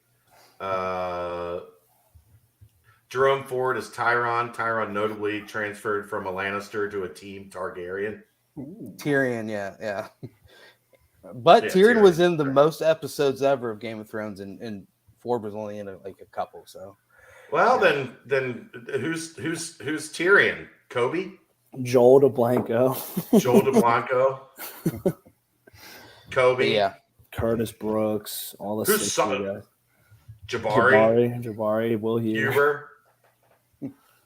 Speaker 2: Jerome Ford is Tyron. Tyron notably transferred from a Lannister to a team Targaryen.
Speaker 1: Tyrion. Yeah. But
Speaker 2: Yeah,
Speaker 1: Tyrion was
Speaker 2: Tyrion,
Speaker 1: in the
Speaker 2: right.
Speaker 1: most episodes ever of Game of Thrones, and Ford was only in a couple. So,
Speaker 2: Well,
Speaker 1: yeah.
Speaker 2: then who's Tyrion? Kobe?
Speaker 4: Joel DeBlanco,
Speaker 2: Joel DeBlanco? Kobe?
Speaker 1: But yeah.
Speaker 4: Curtis Brooks, all the
Speaker 2: Who's
Speaker 4: 60 guys.
Speaker 2: Jabari?
Speaker 4: Jabari, Will Hughes.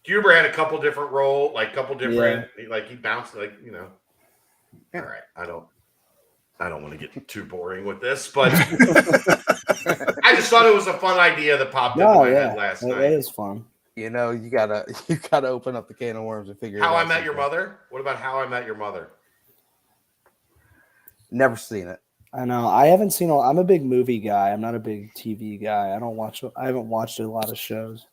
Speaker 2: Huber had a couple different roles, like like he bounced, like, you know.
Speaker 1: Yeah.
Speaker 2: All right, I don't want to get too boring with this, but I just thought it was a fun idea that popped into my head last night.
Speaker 4: That is fun.
Speaker 1: You know, you gotta open up the can of worms and figure
Speaker 2: How
Speaker 1: it out.
Speaker 2: I Met Your Mother? What about How I Met Your Mother?
Speaker 1: Never seen it.
Speaker 4: I know. I haven't seen. I'm a big movie guy. I'm not a big TV guy. I haven't watched a lot of shows.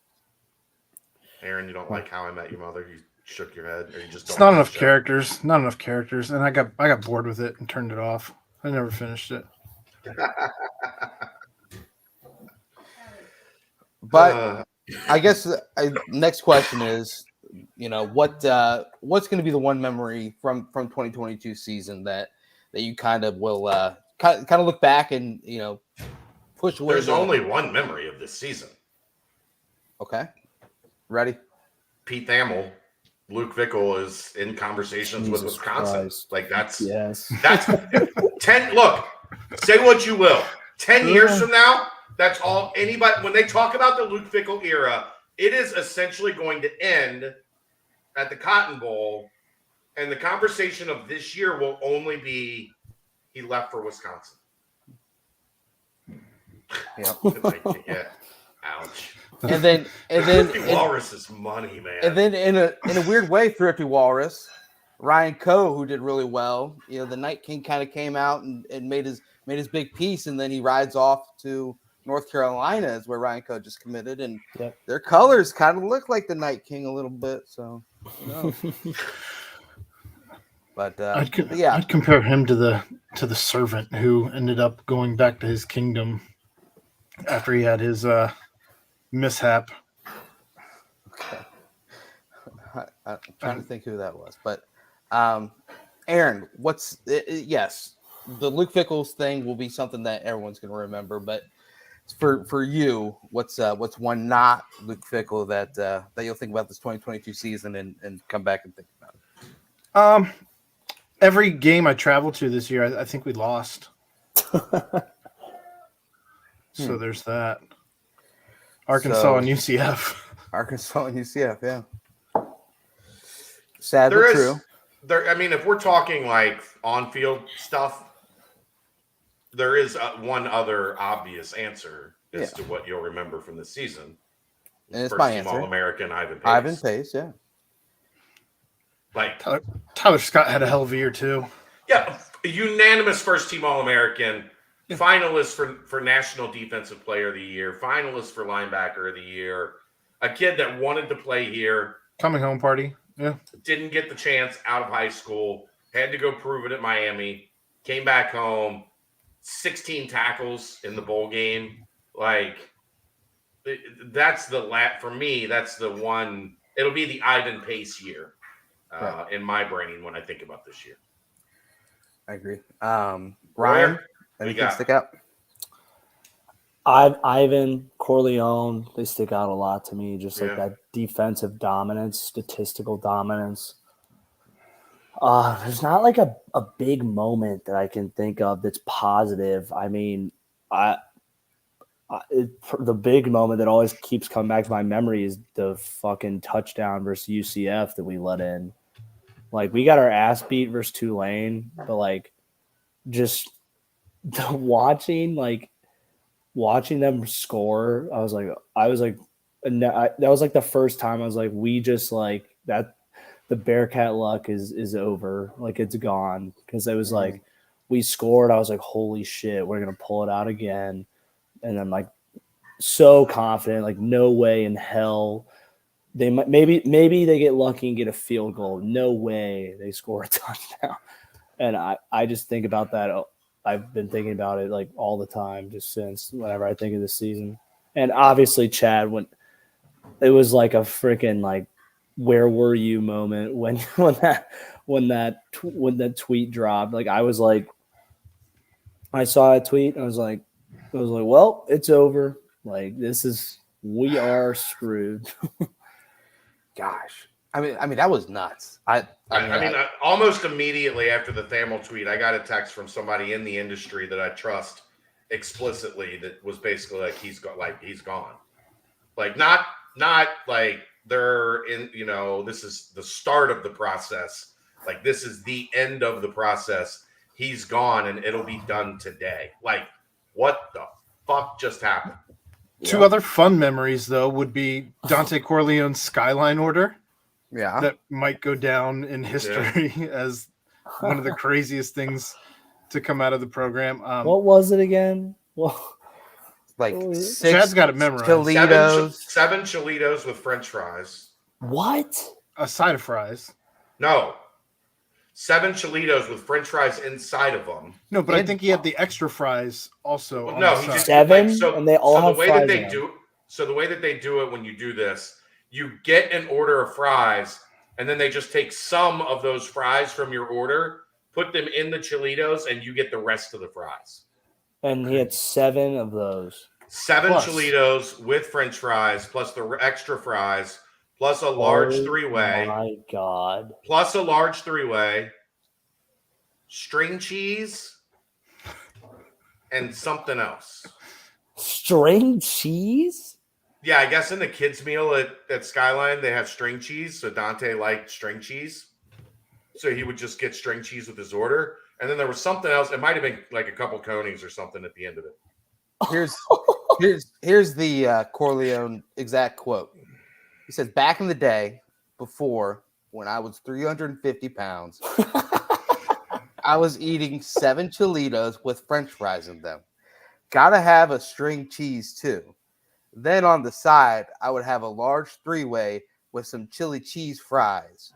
Speaker 2: Aaron, you don't like How I Met Your Mother? You shook your head, or you just don't
Speaker 3: It's not
Speaker 2: like
Speaker 3: enough
Speaker 2: the show?
Speaker 3: characters. Not enough characters, and I got bored with it and turned it off. I never finished it.
Speaker 1: But I guess next question is, you know, what's going to be the one memory from 2022 season that you kind of will kind of look back and, you know, push away.
Speaker 2: There's only one memory of this season.
Speaker 1: Okay. Ready?
Speaker 2: Pete Thamel, Luke Fickell is in conversations with
Speaker 4: Jesus
Speaker 2: Wisconsin.
Speaker 4: Christ.
Speaker 2: Like that's
Speaker 4: 10.
Speaker 2: Look, say what you will. 10 years from now, that's all anybody. When they talk about the Luke Fickell era, it is essentially going to end at the Cotton Bowl, and the conversation of this year will only be he left for Wisconsin.
Speaker 1: Yeah.
Speaker 2: Yeah. Ouch.
Speaker 1: And then
Speaker 2: Walrus is money, man.
Speaker 1: And then in a weird way, Thrifty Walrus, Ryan Coe, who did really well. You know, the Night King kind of came out and made his big piece, and then he rides off to North Carolina, is where Ryan Coe just committed, and their colors kind of look like the Night King a little bit. So, but
Speaker 3: I'd compare him to the servant who ended up going back to his kingdom after he had his mishap.
Speaker 1: Okay. I'm trying to think who that was, but Aaron, yes, the Luke Fickles thing will be something that everyone's going to remember, but for you, what's one not Luke Fickell that you'll think about this 2022 season and come back and think about it?
Speaker 3: Every game I traveled to this year, I think we lost. So there's that. Arkansas and UCF.
Speaker 1: Arkansas and UCF, yeah. Sad
Speaker 2: There
Speaker 1: but
Speaker 2: is,
Speaker 1: true.
Speaker 2: I mean, if we're talking like on-field stuff, there is one other obvious answer as to what you'll remember from the season.
Speaker 1: And it's
Speaker 2: First
Speaker 1: my
Speaker 2: team
Speaker 1: answer.
Speaker 2: All-American Ivan Pace.
Speaker 1: Ivan Pace, yeah.
Speaker 2: Like
Speaker 3: Tyler Scott had a hell of a year too.
Speaker 2: Yeah, unanimous first team All-American, finalist for National Defensive Player of the Year, finalist for Linebacker of the Year, a kid that wanted to play here.
Speaker 3: Coming home party. Yeah.
Speaker 2: Didn't get the chance out of high school, had to go prove it at Miami, came back home, 16 tackles in the bowl game. Like, that's for me, that's the one. It'll be the Ivan Pace year in my brain when I think about this year.
Speaker 1: I agree. Ryan, anything stick out?
Speaker 4: Ivan, Corleone, they stick out a lot to me. Just like that defensive dominance, statistical dominance. There's not like a big moment that I can think of that's positive. I mean, the big moment that always keeps coming back to my memory is the fucking touchdown versus UCF that we let in. Like, we got our ass beat versus Tulane, but like, just watching them score, I was like, that was like the first time I was like, we just like that. The Bearcat luck is over. Like, it's gone. Because it was like, we scored. I was like, holy shit, we're going to pull it out again. And I'm like, so confident, like, no way in hell they might maybe they get lucky and get a field goal. No way they score a touchdown. And I just think about that. I've been thinking about it like all the time, just since whenever I think of this season. And obviously, Chad, when it was like a freaking like, where were you moment when that tweet dropped? Like I was like, I saw a tweet. I was like, well, it's over. Like we are screwed.
Speaker 1: Gosh, I mean that was nuts. I mean,
Speaker 2: almost immediately after the Thamel tweet, I got a text from somebody in the industry that I trust explicitly that was basically like he's gone, like not like they're in, this is the start of the process, like this is the end of the process. He's gone and it'll be done today. Like, what the fuck just happened?
Speaker 3: Two other fun memories, though, would be Dante Corleone's Skyline order.
Speaker 1: Yeah.
Speaker 3: That might go down in history as one of the craziest things to come out of the program.
Speaker 4: What was it again? Well,
Speaker 1: like
Speaker 3: Chad's got it memorized.
Speaker 2: Seven Cholitos with French fries.
Speaker 4: What?
Speaker 3: A side of fries.
Speaker 2: No. 7 Cholitos with French fries inside of them.
Speaker 3: No, but I think he had the extra fries also.
Speaker 2: Well, no, he just
Speaker 4: 7, and they all have
Speaker 2: the way
Speaker 4: fries
Speaker 2: that they do. So the way that they do it when you do this, you get an order of fries, and then they just take some of those fries from your order, put them in the Cholitos, and you get the rest of the fries.
Speaker 4: And he had 7 of those.
Speaker 2: 7 Cholitos with French fries, plus the extra fries, plus a large 3-way.
Speaker 4: My God.
Speaker 2: Plus a large 3-way, string cheese, and something else.
Speaker 4: String cheese?
Speaker 2: Yeah, I guess in the kids' meal at Skyline, they have string cheese. So Dante liked string cheese. So he would just get string cheese with his order. And then there was something else. It might have been like a couple conies or something at the end of it.
Speaker 1: Here's the Corleone exact quote. He says, back in the day, before, when I was 350 pounds, I was eating 7 Cholitos with French fries in them. Gotta have a string cheese, too. Then on the side, I would have a large 3-way with some chili cheese fries.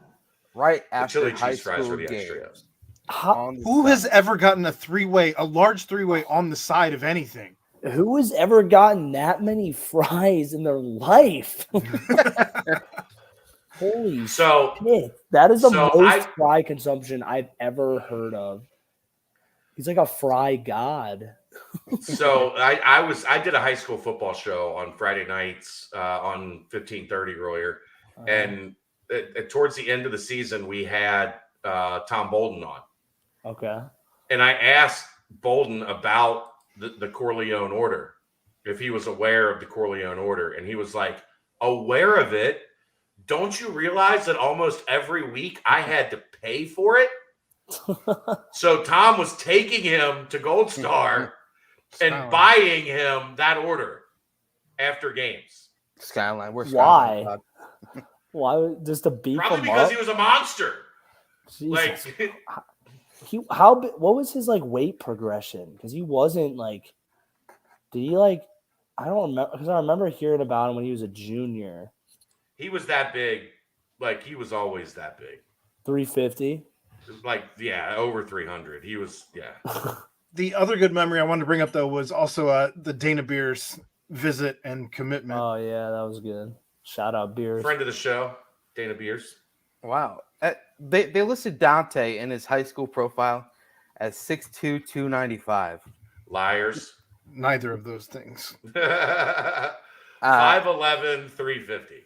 Speaker 1: Right after high school games.
Speaker 3: Who has ever gotten a large 3-way on the side of anything?
Speaker 4: Who has ever gotten that many fries in their life? Holy shit. That is the most fry consumption I've ever heard of. He's like a fry god.
Speaker 2: So I did a high school football show on Friday nights on 1530 earlier. And towards the end of the season, we had Tom Bolden on.
Speaker 4: Okay.
Speaker 2: And I asked Bolden about the Corleone order, if he was aware of the Corleone order. And he was like, aware of it? Don't you realize that almost every week I had to pay for it? So Tom was taking him to Gold Star and buying him that order after games.
Speaker 1: Skyline.
Speaker 4: Why? Why? Just to beat him up?
Speaker 2: Probably because he was a monster.
Speaker 4: Jesus. What was his like weight progression? Because he wasn't like, did he like? I don't remember, because I remember hearing about him when he was a junior.
Speaker 2: He was that big, like he was always that big.
Speaker 4: 350.
Speaker 2: Like over 300. He was
Speaker 3: The other good memory I wanted to bring up though was also the Dana Beers visit and commitment.
Speaker 4: Oh yeah, that was good. Shout out Beers,
Speaker 2: friend of the show, Dana Beers.
Speaker 1: Wow. They listed Dante in his high school profile as 6'2", 295.
Speaker 2: Liars.
Speaker 3: Neither of those things.
Speaker 2: 5'11", 350.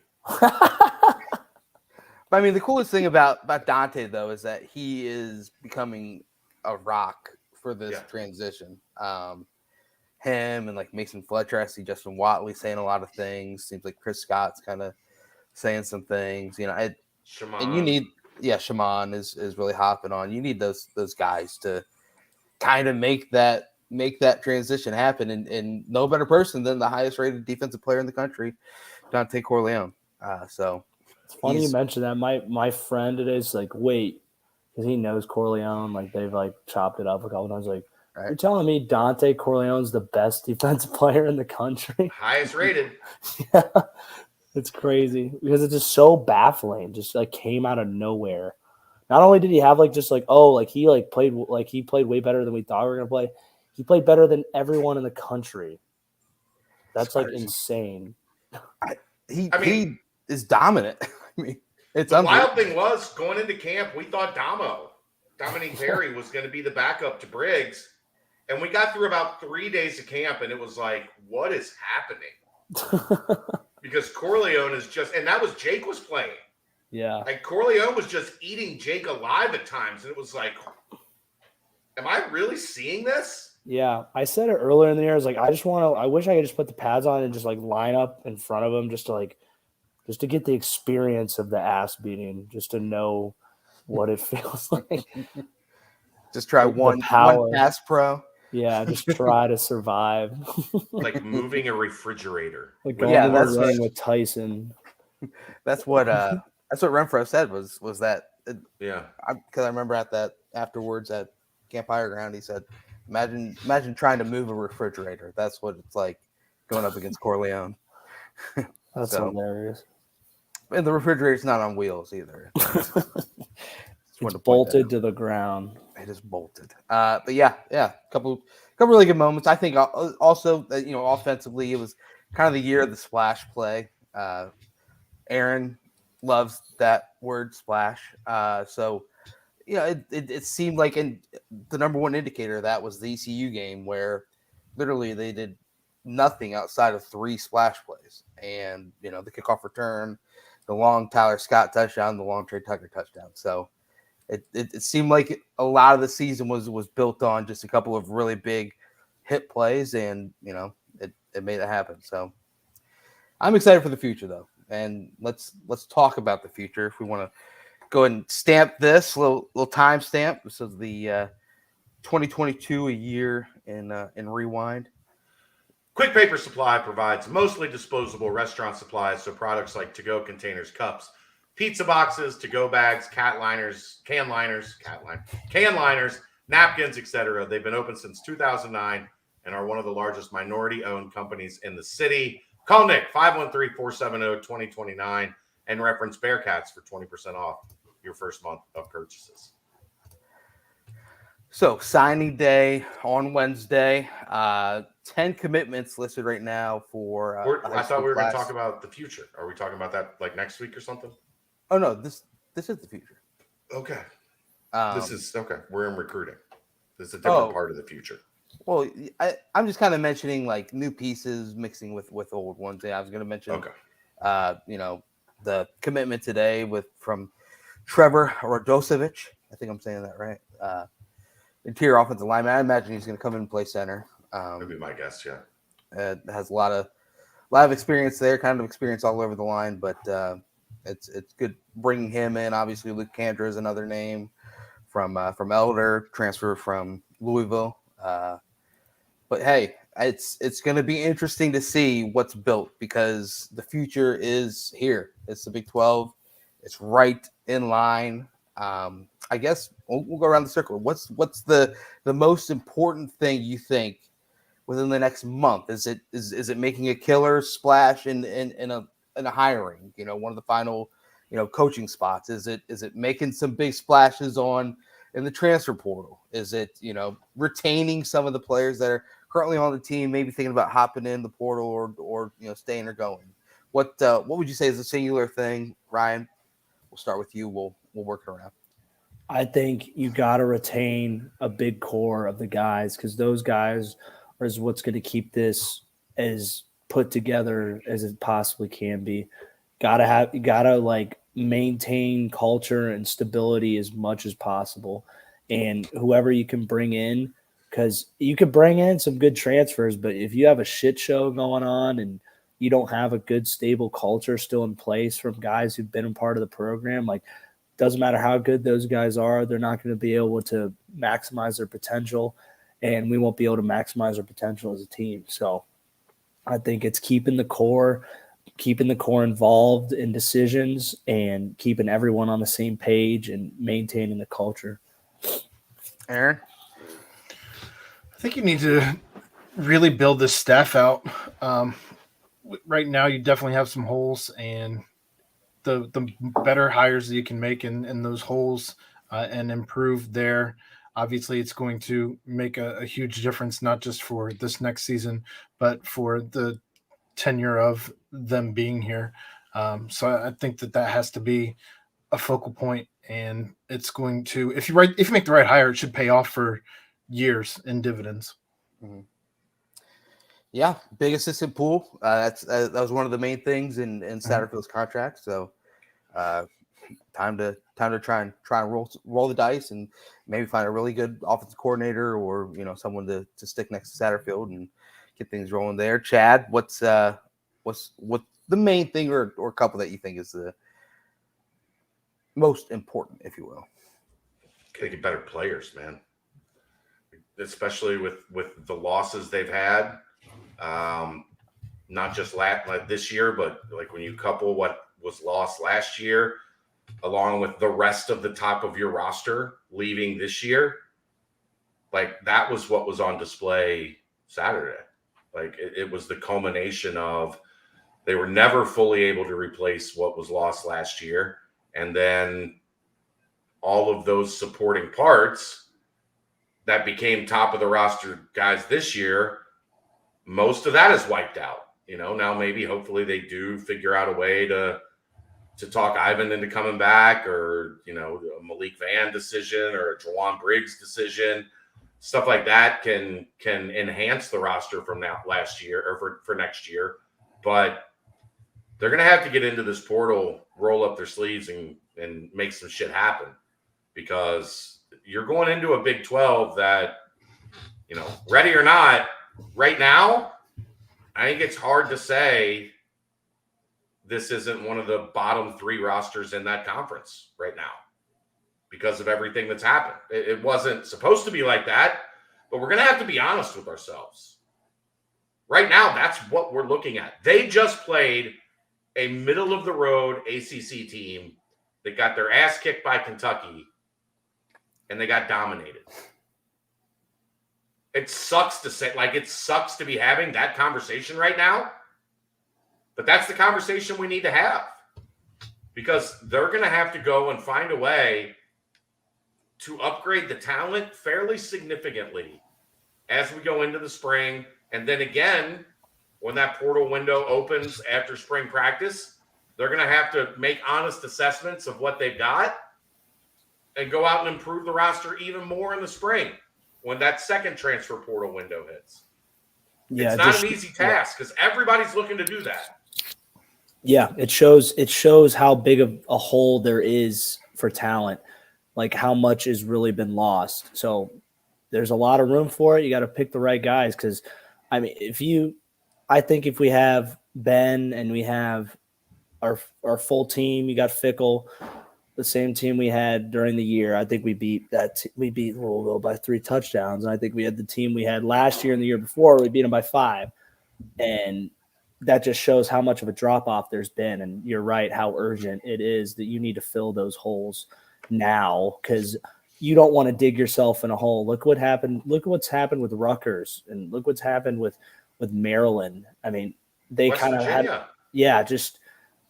Speaker 1: I mean, the coolest thing about Dante, though, is that he is becoming a rock for this transition. Him and like Mason Fletcher, I see Justin Watley saying a lot of things. Seems like Chris Scott's kind of saying some things. And you need, Shaman is really hopping on. You need those guys to kind of make that transition happen. And no better person than the highest rated defensive player in the country, Dante Corleone. So
Speaker 4: it's funny you mentioned that. My friend today is like, wait, because he knows Corleone. Like they've like chopped it up a couple times. Like, you're telling me Dante Corleone's the best defensive player in the country?
Speaker 2: Highest rated.
Speaker 4: Yeah. It's crazy because it's just so baffling. Just like came out of nowhere. Not only did he have he played way better than we thought we were gonna play. He played better than everyone in the country. That's like insane.
Speaker 1: He is dominant. I mean, it's
Speaker 2: the wild thing was going into camp, we thought Dominique Perry was going to be the backup to Briggs. And we got through about 3 days of camp, and it was like, what is happening? Because Corleone is just, and that was Jake was playing.
Speaker 4: Yeah.
Speaker 2: Like Corleone was just eating Jake alive at times. And it was like, am I really seeing this?
Speaker 4: Yeah. I said it earlier in the year. I was like, I wish I could just put the pads on and just like line up in front of him just to get the experience of the ass beating, just to know what it feels like.
Speaker 1: Just try one pass pro.
Speaker 4: Yeah, just try to survive.
Speaker 2: Like moving a refrigerator.
Speaker 4: Like going to the ring with Tyson.
Speaker 1: That's what Renfro said was that.
Speaker 2: Yeah.
Speaker 1: Because I remember at that afterwards at Camp Higher Ground, he said, imagine trying to move a refrigerator. That's what it's like going up against Corleone.
Speaker 4: That's hilarious.
Speaker 1: And the refrigerator's not on wheels either.
Speaker 4: It's bolted to the ground.
Speaker 1: It is bolted. But yeah, couple really good moments. I think also that offensively, it was kind of the year of the splash play. Aaron loves that word splash. So it seemed like the number one indicator of that was the ECU game, where literally they did nothing outside of 3 splash plays, and the kickoff return, the long Tyler Scott touchdown, the long Trey Tucker touchdown. So it seemed like a lot of the season was built on just a couple of really big hit plays, and it made it happen. So I'm excited for the future, though, and let's talk about the future. If we want to go ahead and stamp this little time stamp, this is the 2022 a year in rewind.
Speaker 2: Quick Paper Supply provides mostly disposable restaurant supplies, so products like to-go containers, cups, pizza boxes, to-go bags, can liners, napkins, etc. They've been open since 2009 and are one of the largest minority-owned companies in the city. Call Nick, 513-470-2029, and reference Bearcats for 20% off your first month of purchases.
Speaker 1: So signing day on Wednesday, 10 commitments listed right now for.
Speaker 2: I thought we were going to talk about the future. Are we talking about that like next week or something?
Speaker 1: Oh no, this is the future.
Speaker 2: Okay. This is okay. We're in recruiting. This is a different part of the future.
Speaker 1: Well, I'm just kind of mentioning like new pieces mixing with old ones. Yeah, I was going to mention. Okay. The commitment today from Trevor Radosevic. I think I'm saying that right. Interior offensive lineman. I imagine he's going to come in and play center.
Speaker 2: That'd be my guess. Yeah.
Speaker 1: Has a lot of experience there. Kind of experience all over the line, but it's good bringing him in. Obviously, Luke Kandra is another name from Elder, transfer from Louisville. But hey, it's going to be interesting to see what's built, because the future is here. It's the Big 12. It's right in line. I guess we'll go around the circle. What's the most important thing you think within the next month? Is it making a killer splash in a hiring? One of the final coaching spots. Is it making some big splashes in the transfer portal? Is it retaining some of the players that are currently on the team, maybe thinking about hopping in the portal or staying or going? What would you say is a singular thing, Ryan? We'll start with you. We'll work it around.
Speaker 4: I think you got to retain a big core of the guys, because those guys are what's going to keep this as put together as it possibly can be. You gotta like maintain culture and stability as much as possible, and whoever you can bring in, because you could bring in some good transfers, but if you have a shit show going on and you don't have a good stable culture still in place from guys who've been a part of the program, like, doesn't matter how good those guys are, they're not going to be able to maximize their potential, and we won't be able to maximize our potential as a team. So I think it's keeping the core involved in decisions and keeping everyone on the same page and maintaining the culture.
Speaker 1: Aaron?
Speaker 3: I think you need to really build this staff out. right now you definitely have some holes, and the better hires that you can make in those holes and improve there. Obviously, it's going to make a huge difference, not just for this next season, but for the tenure of them being here. So I think that has to be a focal point, and it's going to, if you make the right hire, it should pay off for years in dividends.
Speaker 1: Mm-hmm. Yeah, big assistant pool. That was one of the main things in Satterfield's contract. So, time to try and roll the dice and maybe find a really good offensive coordinator or someone to stick next to Satterfield and get things rolling there. Chad, what's the main thing or a couple that you think is the most important, if you will?
Speaker 2: Gotta get better players, man. Especially with the losses they've had. Not just like this year, but like when you couple what was lost last year, along with the rest of the top of your roster leaving this year, like that was what was on display Saturday. Like it was the culmination of they were never fully able to replace what was lost last year. And then all of those supporting parts that became top of the roster guys this year, most of that is wiped out. Now maybe hopefully they do figure out a way to talk Ivan into coming back, or a Malik Van decision or a Jawan Briggs decision, stuff like that can enhance the roster from last year or for next year. But they're gonna have to get into this portal, roll up their sleeves, and make some shit happen, because you're going into a Big 12 that, ready or not, right now, I think it's hard to say this isn't one of the bottom 3 rosters in that conference right now because of everything that's happened. It wasn't supposed to be like that, but we're going to have to be honest with ourselves. Right now, that's what we're looking at. They just played a middle-of-the-road ACC team that got their ass kicked by Kentucky, and they got dominated. It sucks to say, it sucks to be having that conversation right now, but that's the conversation we need to have, because they're going to have to go and find a way to upgrade the talent fairly significantly as we go into the spring. And then again, when that portal window opens after spring practice, they're going to have to make honest assessments of what they've got and go out and improve the roster even more in the spring when that second transfer portal window hits. Yeah, it's not an easy task because everybody's looking to do that.
Speaker 4: Yeah, it shows how big of a hole there is for talent, like how much has really been lost. So there's a lot of room for it. You got to pick the right guys, because I mean, I think if we have Ben and we have our full team, you got Fickle, the same team we had during the year, I think we beat Louisville by 3 touchdowns. And I think we had the team we had last year and the year before, we beat them by 5. And that just shows how much of a drop-off there's been. And you're right, how urgent it is that you need to fill those holes now, because you don't want to dig yourself in a hole. Look what happened. Look what's happened with Rutgers, and look what's happened with Maryland. I mean, they kind of had, just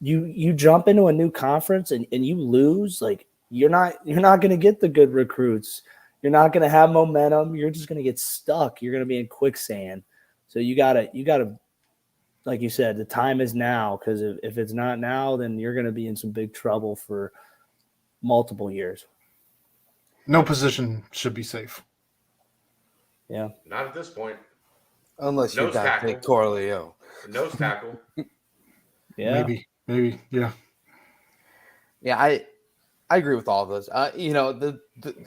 Speaker 4: you jump into a new conference and you lose. Like you're not going to get the good recruits. You're not going to have momentum. You're just going to get stuck. You're going to be in quicksand. So you gotta, like you said, the time is now, because if it's not now, then you're going to be in some big trouble for multiple years.
Speaker 3: No position should be safe.
Speaker 4: Yeah.
Speaker 2: Not at this point.
Speaker 1: Unless you got Nick Corleo.
Speaker 2: Nose tackle.
Speaker 4: Yeah.
Speaker 3: Maybe. Yeah.
Speaker 1: Yeah, I agree with all of those. The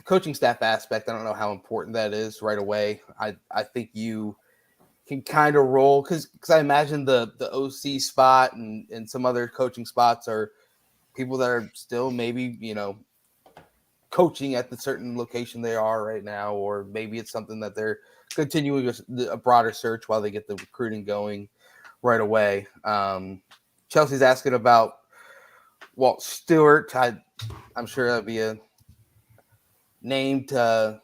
Speaker 1: coaching staff aspect, I don't know how important that is right away. I think you can kind of roll, because I imagine the OC spot and some other coaching spots are people that are still maybe, coaching at the certain location they are right now, or maybe it's something that they're continuing a broader search while they get the recruiting going right away. Chelsea's asking about Walt Stewart. I'm sure that'd be a name to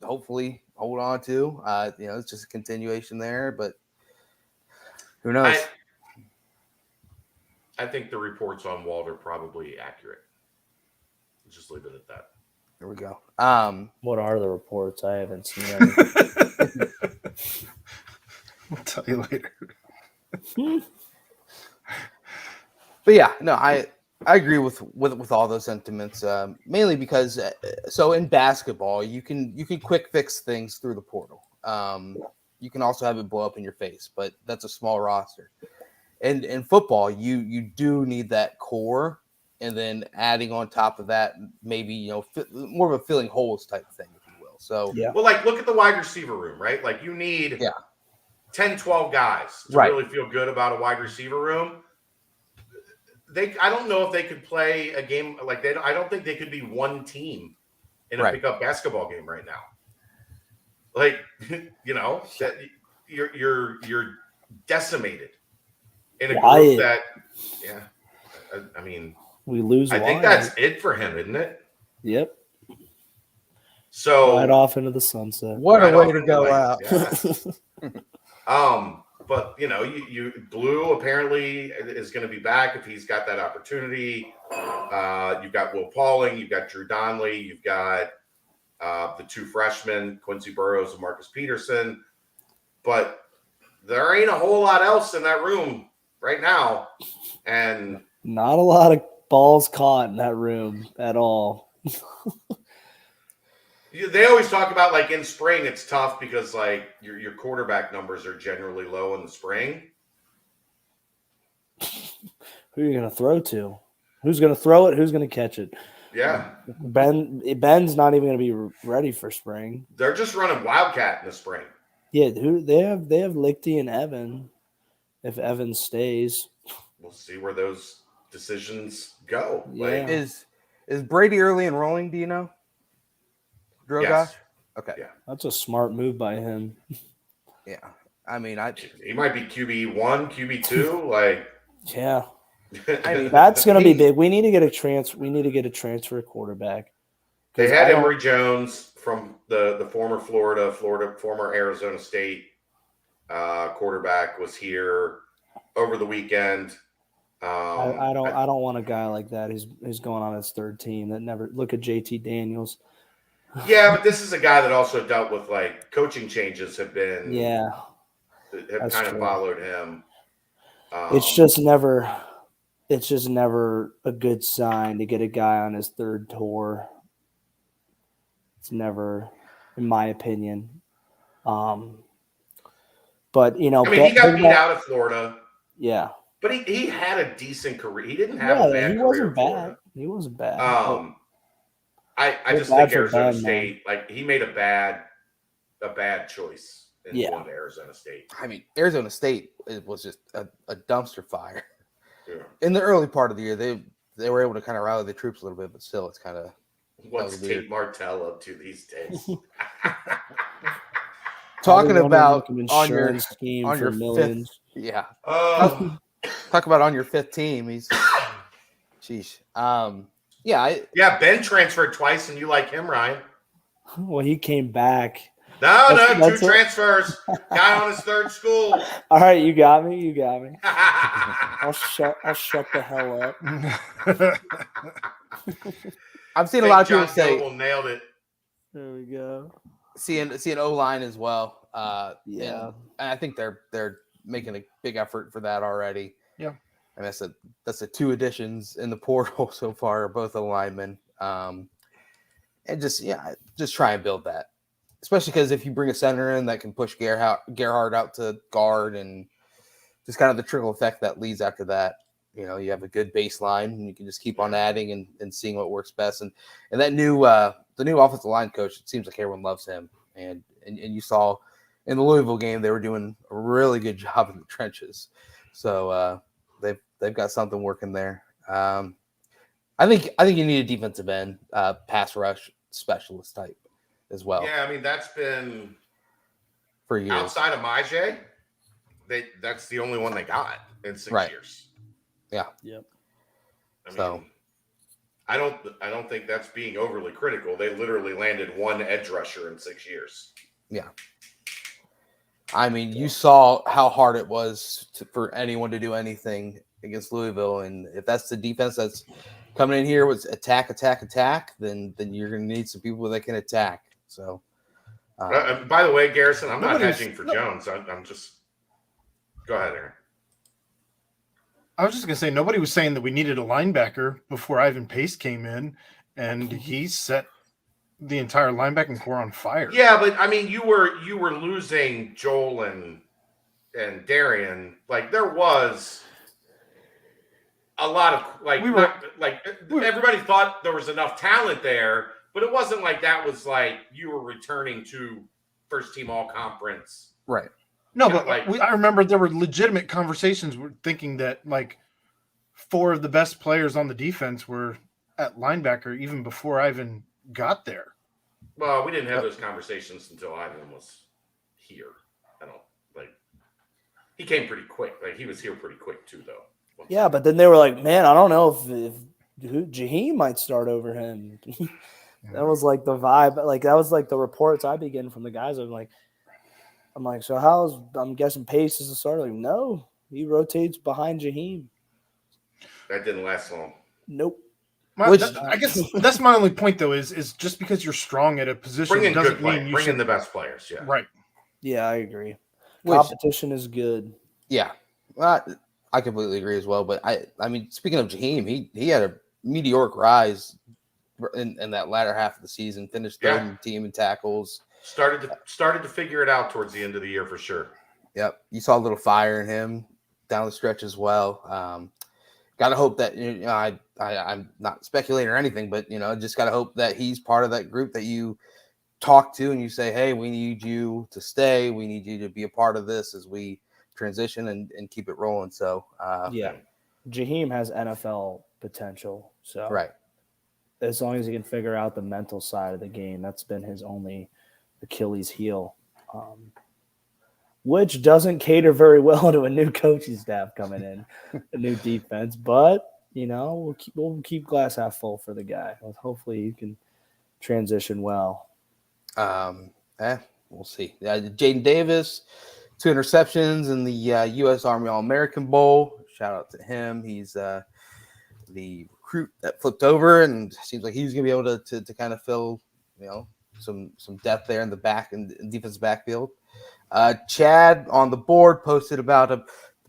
Speaker 1: hopefully hold on to. It's just a continuation there, but who knows?
Speaker 2: I think the reports on Walt are probably accurate. Let's just leave it at that.
Speaker 1: Here we go.
Speaker 4: What are the reports? I haven't seen any.
Speaker 3: I'll tell you later.
Speaker 1: But yeah, no, I agree with all those sentiments. Mainly because so in basketball, you can quick fix things through the portal. You can also have it blow up in your face, but that's a small roster. And in football, you do need that core, and then adding on top of that, maybe more of a filling holes type thing, if you will. So
Speaker 4: Yeah.
Speaker 2: Well, like look at the wide receiver room, right? Like you need 10, 12 guys to really feel good about a wide receiver room. I don't know if they could play a game like I don't think they could be one team in a pickup basketball game right now. Like, that you're decimated in a group that, I mean,
Speaker 4: we lose.
Speaker 2: I think that's it for him, isn't it?
Speaker 4: Yep.
Speaker 2: So
Speaker 4: right off into the sunset.
Speaker 1: What a way to go out.
Speaker 2: Yeah. But you Blue apparently is going to be back if he's got that opportunity. You've got Will Pauling, you've got Drew Donnelly, you've got the two freshmen, Quincy Burrows and Marcus Peterson. But there ain't a whole lot else in that room right now. And
Speaker 4: not a lot of balls caught in that room at all.
Speaker 2: They always talk about like in spring, it's tough because like your quarterback numbers are generally low in the spring.
Speaker 4: Who are you going to throw to? Who's going to throw it? Who's going to catch it?
Speaker 2: Yeah.
Speaker 4: Ben's not even going to be ready for spring.
Speaker 2: They're just running Wildcat in the spring.
Speaker 4: Yeah, they have Lichty and Evan. If Evan stays,
Speaker 2: we'll see where those decisions go.
Speaker 4: Yeah.
Speaker 1: Is Brady early enrolling? Do you know? Drogosh?
Speaker 2: Yes.
Speaker 1: Okay.
Speaker 2: Yeah.
Speaker 4: That's a smart move by him.
Speaker 1: Yeah. I mean,
Speaker 2: he might be QB1, QB2. Like,
Speaker 4: yeah.
Speaker 1: I mean,
Speaker 4: that's going to be big. We need to get a transfer quarterback.
Speaker 2: They had Emory Jones from the former Florida, former Arizona State quarterback was here over the weekend.
Speaker 4: I don't want a guy like that. He's going on his third team. That never look at JT Daniels.
Speaker 2: Yeah, but this is a guy that also dealt with like coaching changes have kind of followed him.
Speaker 4: It's just never a good sign to get a guy on his third tour. It's never, in my opinion. But
Speaker 2: he got beat out of Florida.
Speaker 4: Yeah.
Speaker 2: But he had a decent career. He didn't have a bad career.
Speaker 4: He wasn't bad.
Speaker 2: I just think Arizona State, like he made a bad choice in going to Arizona State.
Speaker 1: I mean, Arizona State was just a dumpster fire.
Speaker 2: Yeah.
Speaker 1: In the early part of the year, they were able to kind of rally the troops a little bit, but still, it's kind of
Speaker 2: what's Tate Martell up to these days?
Speaker 1: Talking about on your
Speaker 4: millions.
Speaker 1: fifth, yeah. Talk about on your fifth team. He's, sheesh. Ben
Speaker 2: transferred twice, and you like him, Ryan?
Speaker 4: Well, he came back.
Speaker 2: Two transfers. Guy on his third school.
Speaker 4: All right, you got me. I'll shut the hell up.
Speaker 1: I've seen a lot of people say
Speaker 2: nailed it.
Speaker 4: There we go.
Speaker 1: Seeing O-line as well.
Speaker 4: Yeah,
Speaker 1: and I think they're making a big effort for that already.
Speaker 3: Yeah,
Speaker 1: and that's the two additions in the portal so far, both O-linemen. And just try and build that, especially because if you bring a center in that can push Gerhard out to guard and just kind of the trickle effect that leads after that. You have a good baseline and you can just keep on adding and seeing what works best. And that the new offensive line coach, it seems like everyone loves him. And you saw in the Louisville game, they were doing a really good job in the trenches. So they've got something working there. I think you need a defensive end, pass rush specialist type as well.
Speaker 2: Yeah, I mean that's been
Speaker 1: for years.
Speaker 2: Outside of Majay, that's the only one they got in 6 years.
Speaker 1: Yeah.
Speaker 4: Yep.
Speaker 2: I mean, I don't think that's being overly critical. They literally landed one edge rusher in 6 years.
Speaker 1: Yeah. I mean, you saw how hard it was for anyone to do anything against Louisville, and if that's the defense that's coming in here with attack, then you're going to need some people that can attack. So,
Speaker 2: by the way, Garrison, I'm not hedging for Jones. I'm just go ahead, Aaron.
Speaker 3: I was just going to say, nobody was saying that we needed a linebacker before Ivan Pace came in, and he set the entire linebacking core on fire.
Speaker 2: Yeah, but I mean, you were losing Joel and Darian. Like there was a lot of everybody thought there was enough talent there, but it wasn't like that was like you were returning to first team all conference.
Speaker 1: Right.
Speaker 3: No, but I remember there were legitimate conversations thinking that like 4 of the best players on the defense were at linebacker even before Ivan got there.
Speaker 2: Well, we didn't have those conversations until Ivan was here. He came pretty quick. Like he was here pretty quick too, though.
Speaker 4: Yeah, but then they were like, man, I don't know if Jaheim might start over him. That was like the vibe. Like that was like the reports I began from the guys. I'm like, so I'm guessing Pace is the starter? Like, no, he rotates behind Jaheim.
Speaker 2: That didn't last long.
Speaker 4: Nope.
Speaker 3: I guess that's my only point, though, is just because you're strong at a position doesn't mean you
Speaker 2: bring
Speaker 3: should
Speaker 2: in the best players. Yeah,
Speaker 3: right.
Speaker 4: Yeah, I agree. Competition is good.
Speaker 1: Yeah, I completely agree as well. But I mean, speaking of Jaheim, he had a meteoric rise in that latter half of the season. Finished third in the team in tackles.
Speaker 2: Started to figure it out towards the end of the year for sure.
Speaker 1: Yep, you saw a little fire in him down the stretch as well. Gotta hope that I'm not speculating or anything, but just gotta hope that he's part of that group that you talk to and you say, hey, we need you to stay. We need you to be a part of this as we transition and keep it rolling. So
Speaker 4: Jaheim has NFL potential. So
Speaker 1: right.
Speaker 4: As long as he can figure out the mental side of the game, that's been his only Achilles heel, which doesn't cater very well to a new coaching staff coming in, a new defense. But we'll keep glass half full for the guy. Hopefully, he can transition well.
Speaker 1: We'll see. Jaden Davis, 2 interceptions in the U.S. Army All-American Bowl. Shout out to him. He's the recruit that flipped over, and seems like he's going to be able to kind of fill some depth there in the back and defensive backfield. Chad on the board posted about a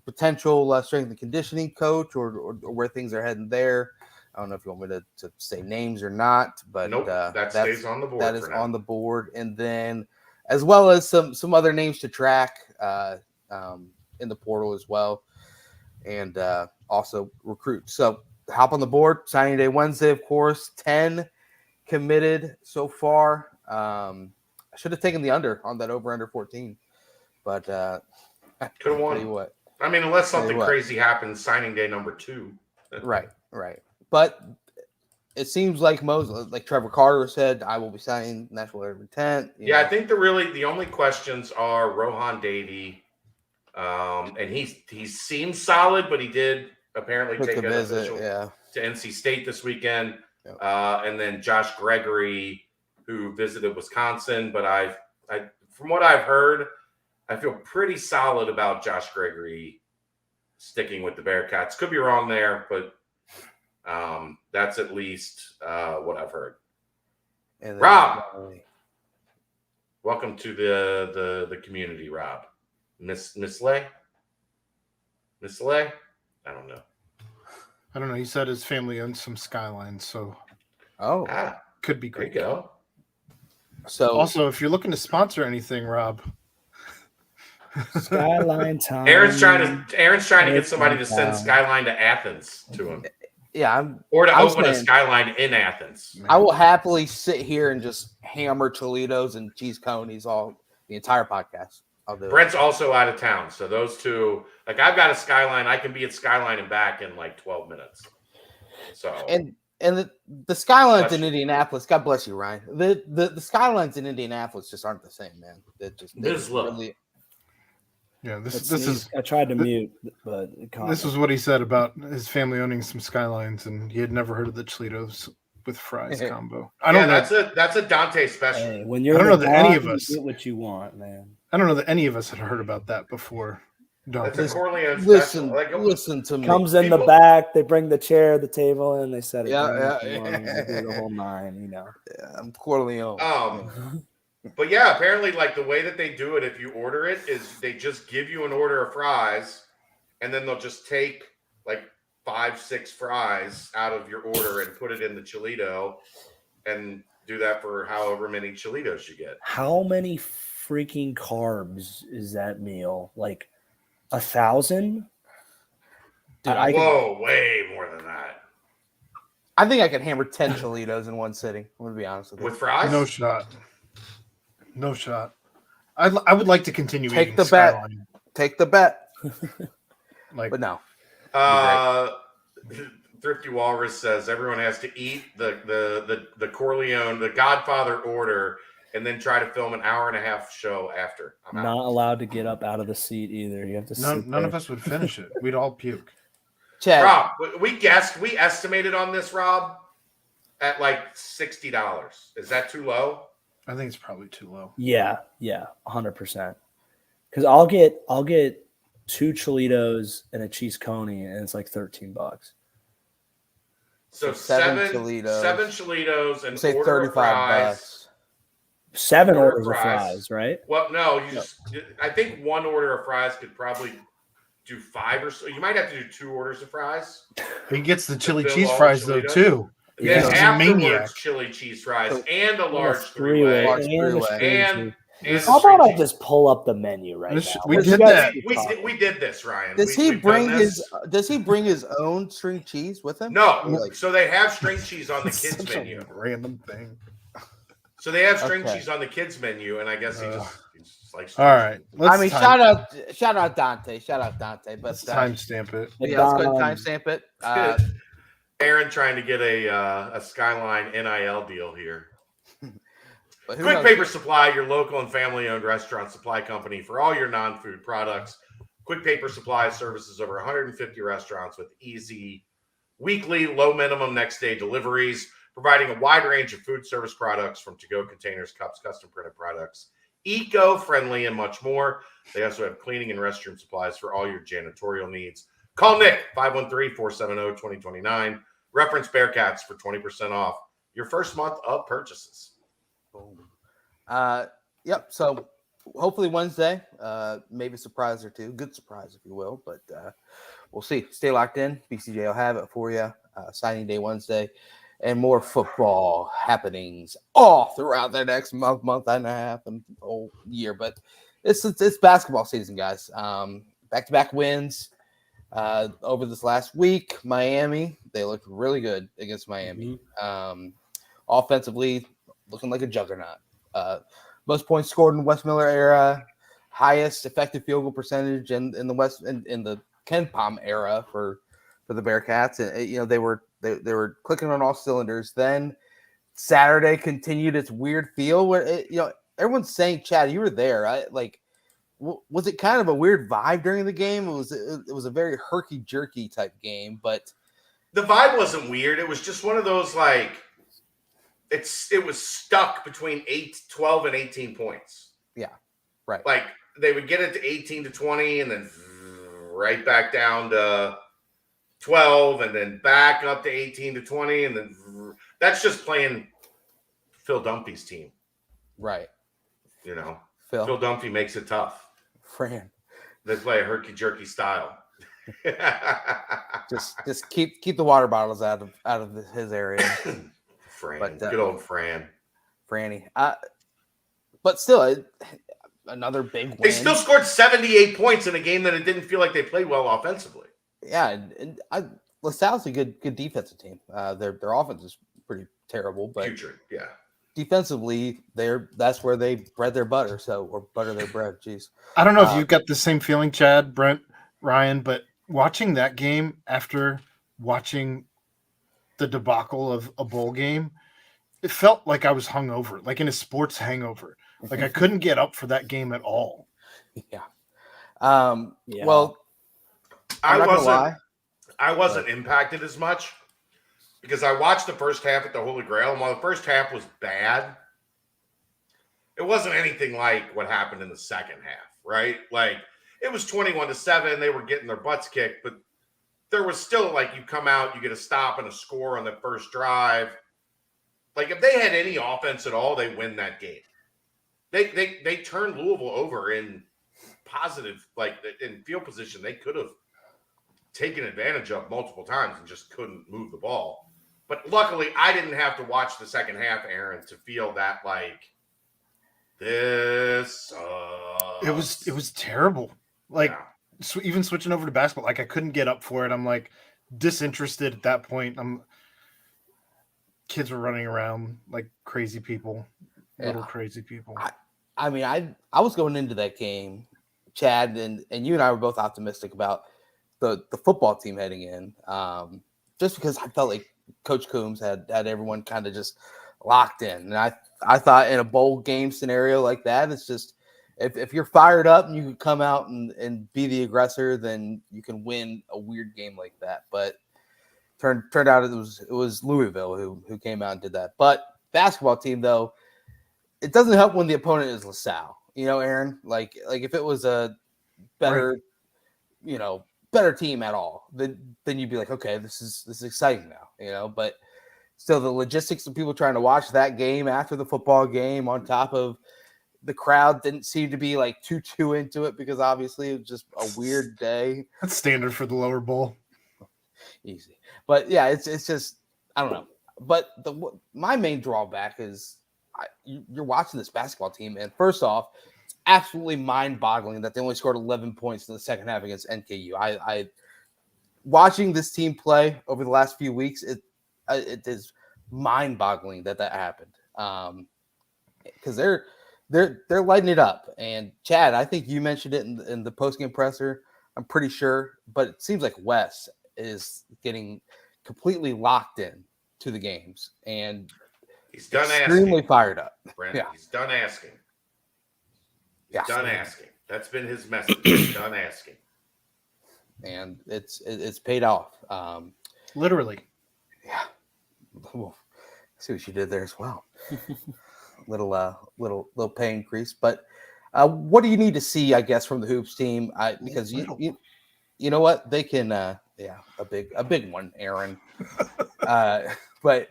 Speaker 1: potential strength and conditioning coach or where things are heading there. I don't know if you want me to say names or not, but
Speaker 2: nope, that stays on the board.
Speaker 1: That is on the board, and then as well as some other names to track in the portal as well, and also recruit. So hop on the board. Signing day Wednesday, of course. 10 committed so far. I should have taken the under on that over 14, but
Speaker 2: could have won.
Speaker 1: Tell you what.
Speaker 2: I mean, unless something crazy happens, signing day number 2.
Speaker 1: Right. But it seems like like Trevor Carter said, I will be signing national letter of intent.
Speaker 2: Yeah, I think the only questions are Rohan Davey, and he seems solid, but he did apparently take a visit to NC State this weekend, and then Josh Gregory, who visited Wisconsin. But I from what I've heard, I feel pretty solid about Josh Gregory sticking with the Bearcats. Could be wrong there, but that's at least what I've heard. And Rob, welcome to the community, Rob. Miss Lay? Miss Lay? I don't know.
Speaker 3: He said his family owns some skylines, so could be great.
Speaker 2: There you go.
Speaker 3: So also, if you're looking to sponsor anything, Rob.
Speaker 4: Skyline time.
Speaker 2: Aaron's trying to get somebody to send Skyline to Athens to him.
Speaker 1: Yeah,
Speaker 2: open a Skyline in Athens.
Speaker 1: I will happily sit here and just hammer Toledos and cheese conies the entire podcast. I'll do
Speaker 2: Brent's also out of town, so those two, like I've got a Skyline, I can be at Skyline and back in like 12 minutes. So
Speaker 1: and the Skylines in Indianapolis, God bless you, Ryan. The Skylines in Indianapolis just aren't the same, man.
Speaker 3: This is.
Speaker 4: I tried to mute, but
Speaker 3: this is what he said about his family owning some Skylines, and he had never heard of the Toledos with fries combo. I don't know.
Speaker 2: That's a Dante special.
Speaker 4: Hey, when you're
Speaker 3: I don't know that any of us
Speaker 4: get what you want, man.
Speaker 3: I don't know that any of us had heard about that before.
Speaker 2: That's
Speaker 3: Danco.
Speaker 2: a Corleone
Speaker 1: Listen,
Speaker 2: special. Like,
Speaker 1: listen to me.
Speaker 4: Comes in the
Speaker 2: People-
Speaker 4: back. They bring the chair, the table, and they set it
Speaker 1: Yeah,
Speaker 4: down.
Speaker 1: yeah.
Speaker 4: They do the whole 9.
Speaker 1: Yeah, I'm Corleone.
Speaker 2: But yeah, apparently, like the way that they do it, if you order it, is they just give you an order of fries, and then they'll just take like 5-6 fries out of your order and put it in the Chilito, and do that for however many Chilitos you get.
Speaker 4: How many freaking carbs is that meal? Like 1,000?
Speaker 1: Dude,
Speaker 2: Whoa, way more than that.
Speaker 1: I think I could hammer 10 Cholitos in one sitting. I'm gonna be honest with you.
Speaker 2: With fries?
Speaker 3: No shot. No shot. I would like to continue
Speaker 1: Take
Speaker 3: eating
Speaker 1: the bet.
Speaker 3: Skyline.
Speaker 1: Take the bet.
Speaker 3: Like,
Speaker 1: But no.
Speaker 2: Thrifty Walrus says everyone has to eat the Corleone, the Godfather order, and then try to film an hour and a half show after. I'm
Speaker 4: Not
Speaker 2: out.
Speaker 4: allowed to get up out of the seat either. You have to sit
Speaker 3: none
Speaker 4: there.
Speaker 3: of us would finish it. We'd all puke.
Speaker 1: Chad,
Speaker 2: Rob, we estimated on this, Rob, at like $60. Is that too low?
Speaker 3: I think it's probably too low.
Speaker 4: Yeah, 100%. Because I'll get 2 Cholitos and a cheese coney, and it's like $13.
Speaker 2: So
Speaker 1: seven
Speaker 2: seven Cholitos and
Speaker 1: say
Speaker 2: order of
Speaker 1: 35
Speaker 2: fries.
Speaker 1: bucks.
Speaker 4: 7
Speaker 2: Order
Speaker 4: orders of fries, right?
Speaker 2: Well, no, I think one order of fries could probably do 5 or so. You might have to do 2 orders of fries.
Speaker 3: He gets the chili
Speaker 2: Bill
Speaker 3: cheese
Speaker 2: Walsh
Speaker 3: fries though
Speaker 2: Cholitos?
Speaker 3: too.
Speaker 2: Then
Speaker 3: He's a
Speaker 2: afterwards,
Speaker 3: maniac.
Speaker 2: chili cheese fries and a
Speaker 4: And a
Speaker 2: large
Speaker 4: three-way,
Speaker 2: three-way.
Speaker 1: Large
Speaker 4: and the
Speaker 1: three-way.
Speaker 4: string
Speaker 2: And
Speaker 4: cheese.
Speaker 2: the
Speaker 4: How about I
Speaker 2: string
Speaker 4: just pull up the menu right
Speaker 3: This-
Speaker 4: now?
Speaker 3: we
Speaker 4: Let's
Speaker 3: did
Speaker 4: get
Speaker 3: that.
Speaker 4: to talking.
Speaker 2: We did this, Ryan.
Speaker 1: Does
Speaker 2: We've done this.
Speaker 1: Does he bring his own string cheese with him?
Speaker 2: No.
Speaker 1: Like,
Speaker 2: So they have string cheese on the kids
Speaker 3: Such
Speaker 2: menu.
Speaker 3: a random thing.
Speaker 2: So they have string
Speaker 1: Okay.
Speaker 2: cheese on the kids menu, and I guess he just likes.
Speaker 3: All right.
Speaker 1: I mean, shout out Dante. Shout out Dante. But
Speaker 3: Let's timestamp it.
Speaker 1: yeah, let's go and timestamp it.
Speaker 2: Aaron trying to get a Skyline NIL deal here.
Speaker 1: But who
Speaker 2: Quick
Speaker 1: knows?
Speaker 2: Paper Supply, your local and family-owned restaurant supply company for all your non-food products. Quick Paper Supply services over 150 restaurants with easy weekly, low minimum next day deliveries, providing a wide range of food service products from to-go containers, cups, custom printed products, eco-friendly, and much more. They also have cleaning and restroom supplies for all your janitorial needs. Call Nick, 513-470-2029. Reference Bearcats for 20% off your first month of purchases.
Speaker 1: Boom. Yep. So hopefully Wednesday, maybe a surprise or two. Good surprise, if you will. But we'll see. Stay locked in. BCJ will have it for you. Signing day Wednesday. And more football happenings all throughout the next month and a half, and whole year. But it's basketball season, guys. Back-to-back wins over this last week. Miami, they looked really good against Miami. Offensively, looking like a juggernaut. Most points scored in the Wes Miller era, highest effective field goal percentage in the West in the Ken Pom era for the Bearcats, and they were clicking on all cylinders. Then Saturday continued its weird feel where everyone's saying, Chad, you were there. Was it kind of a weird vibe during the game? It was a very herky jerky type game, but
Speaker 2: the vibe wasn't weird. It was just one of those it was stuck between 12 and 18 points.
Speaker 1: Yeah, right.
Speaker 2: Like they would get it to 18 to 20 and then right back down to 12 and then back up to 18 to 20. And then that's just playing Phil Dunphy's team.
Speaker 1: Right.
Speaker 2: Phil Dunphy makes it tough.
Speaker 1: Fran.
Speaker 2: They play a herky-jerky style.
Speaker 1: just keep the water bottles out of his area.
Speaker 2: Fran,
Speaker 1: But,
Speaker 2: good old Fran.
Speaker 1: Franny. But still, another big win.
Speaker 2: They still scored 78 points in a game that it didn't feel like they played well offensively.
Speaker 1: Yeah, and LaSalle's a good defensive team. Their offense is pretty terrible, but
Speaker 2: Putrid, yeah.
Speaker 1: Defensively, that's where they bread their butter. Or butter their bread. Jeez.
Speaker 3: I don't know if you've got the same feeling, Chad, Brent, Ryan, but watching that game after watching the debacle of a bowl game, it felt like I was hungover, like in a sports hangover. Like I couldn't get up for that game at all.
Speaker 1: Yeah.
Speaker 4: Yeah.
Speaker 1: Well,
Speaker 2: I wasn't impacted as much because I watched the first half at the Holy Grail, and while the first half was bad, It wasn't anything like what happened in the second half, right? Like it was 21-7. They were getting their butts kicked, but there was still like you come out, you get a stop and a score on the first drive. Like if they had any offense at all, they win that game. They turned Louisville over in positive, like in field position. They could have taken advantage of multiple times and just couldn't move the ball. But luckily, I didn't have to watch the second half, Aaron, to feel that like this sucks.
Speaker 3: It was terrible. Like
Speaker 2: Yeah.
Speaker 3: even switching over to basketball, like I couldn't get up for it. I'm like disinterested at that point. Kids were running around like crazy people, little crazy people.
Speaker 1: I mean, I was going into that game, Chad, and you and I were both optimistic about the football team heading in, just because I felt like Coach Coombs had everyone kind of just locked in. And I thought in a bowl game scenario like that, it's just if you're fired up and you can come out and be the aggressor, then you can win a weird game like that. But turned out it was Louisville who came out and did that. But basketball team, though, it doesn't help when the opponent is LaSalle. You know, Aaron, like if it was a better,
Speaker 3: right.
Speaker 1: Better team at all, then you'd be like, okay, this is exciting now, but still the logistics of people trying to watch that game after the football game on top of the crowd didn't seem to be like too into it because obviously it was just a weird day.
Speaker 3: That's standard for the lower bowl.
Speaker 1: Easy. But yeah, it's just, I don't know. But my main drawback is you're watching this basketball team, and first off, it's absolutely mind-boggling that they only scored 11 points in the second half against NKU. I watching this team play over the last few weeks, it is mind-boggling that happened. Because they're lighting it up. And Chad, I think you mentioned it in the postgame presser. I'm pretty sure, but it seems like Wes is getting completely locked in to the games, and
Speaker 2: he's done
Speaker 1: extremely
Speaker 2: asking.
Speaker 1: fired up.
Speaker 2: Brandon,
Speaker 1: yeah,
Speaker 2: he's done asking. He's
Speaker 1: yeah,
Speaker 2: done asking. That's been his message. He's done asking,
Speaker 1: and it's paid off.
Speaker 3: Literally.
Speaker 1: Yeah. Well, see what you did there as well. little pay increase, but what do you need to see, I guess, from the hoops team? Because you know what, they can a big one, Aaron. But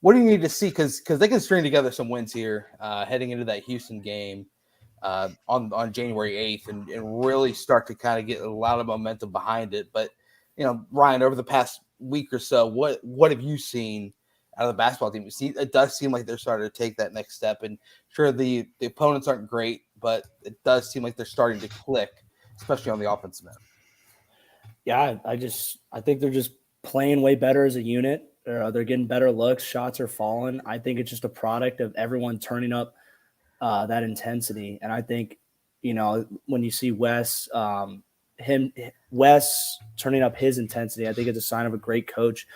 Speaker 1: what do you need to see? Because they can string together some wins here heading into that Houston game on January 8th and really start to kind of get a lot of momentum behind it. But Ryan, over the past week or so, what have you seen out of the basketball team? It does seem like they're starting to take that next step. And sure, the opponents aren't great, but it does seem like they're starting to click, especially on the offensive end.
Speaker 4: Yeah, I think they're just playing way better as a unit. They're getting better looks. Shots are falling. I think it's just a product of everyone turning up that intensity. And I think, when you see Wes turning up his intensity, I think it's a sign of a great coach,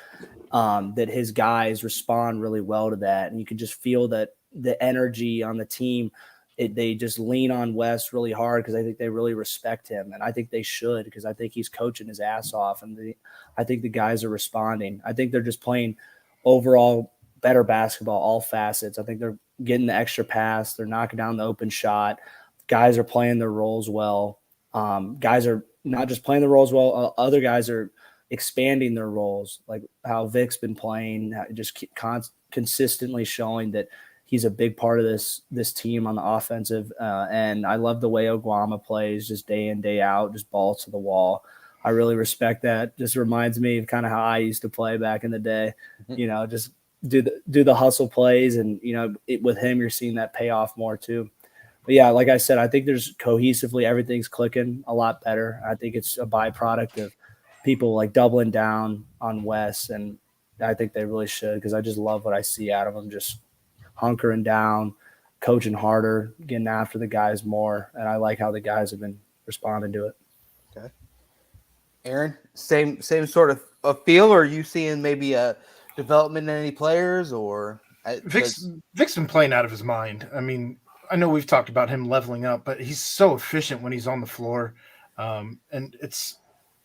Speaker 4: that his guys respond really well to that. And you can just feel that the energy on the team, they just lean on Wes really hard because I think they really respect him. And I think they should, because I think he's coaching his ass off. And I think the guys are responding. I think they're just playing overall better basketball, all facets. I think they're getting the extra pass. They're knocking down the open shot. Guys are playing their roles well. Guys are not just playing the roles well. Other guys are expanding their roles, like how Vic's been playing, just consistently showing that he's a big part of this team on the offensive. And I love the way Oguama plays, just day in, day out, just balls to the wall. I really respect that. Just reminds me of kind of how I used to play back in the day, just do the hustle plays. And, with him, you're seeing that pay off more too. But yeah, like I said, I think there's cohesively, everything's clicking a lot better. I think it's a byproduct of people like doubling down on Wes. And I think they really should, because I just love what I see out of them. Just hunkering down, coaching harder, getting after the guys more. And I like how the guys have been responding to it.
Speaker 1: Okay. Aaron, same sort of feel, or are you seeing maybe a development in any players? Or
Speaker 3: Vic's been playing out of his mind. I mean, I know we've talked about him leveling up, but he's so efficient when he's on the floor. And it's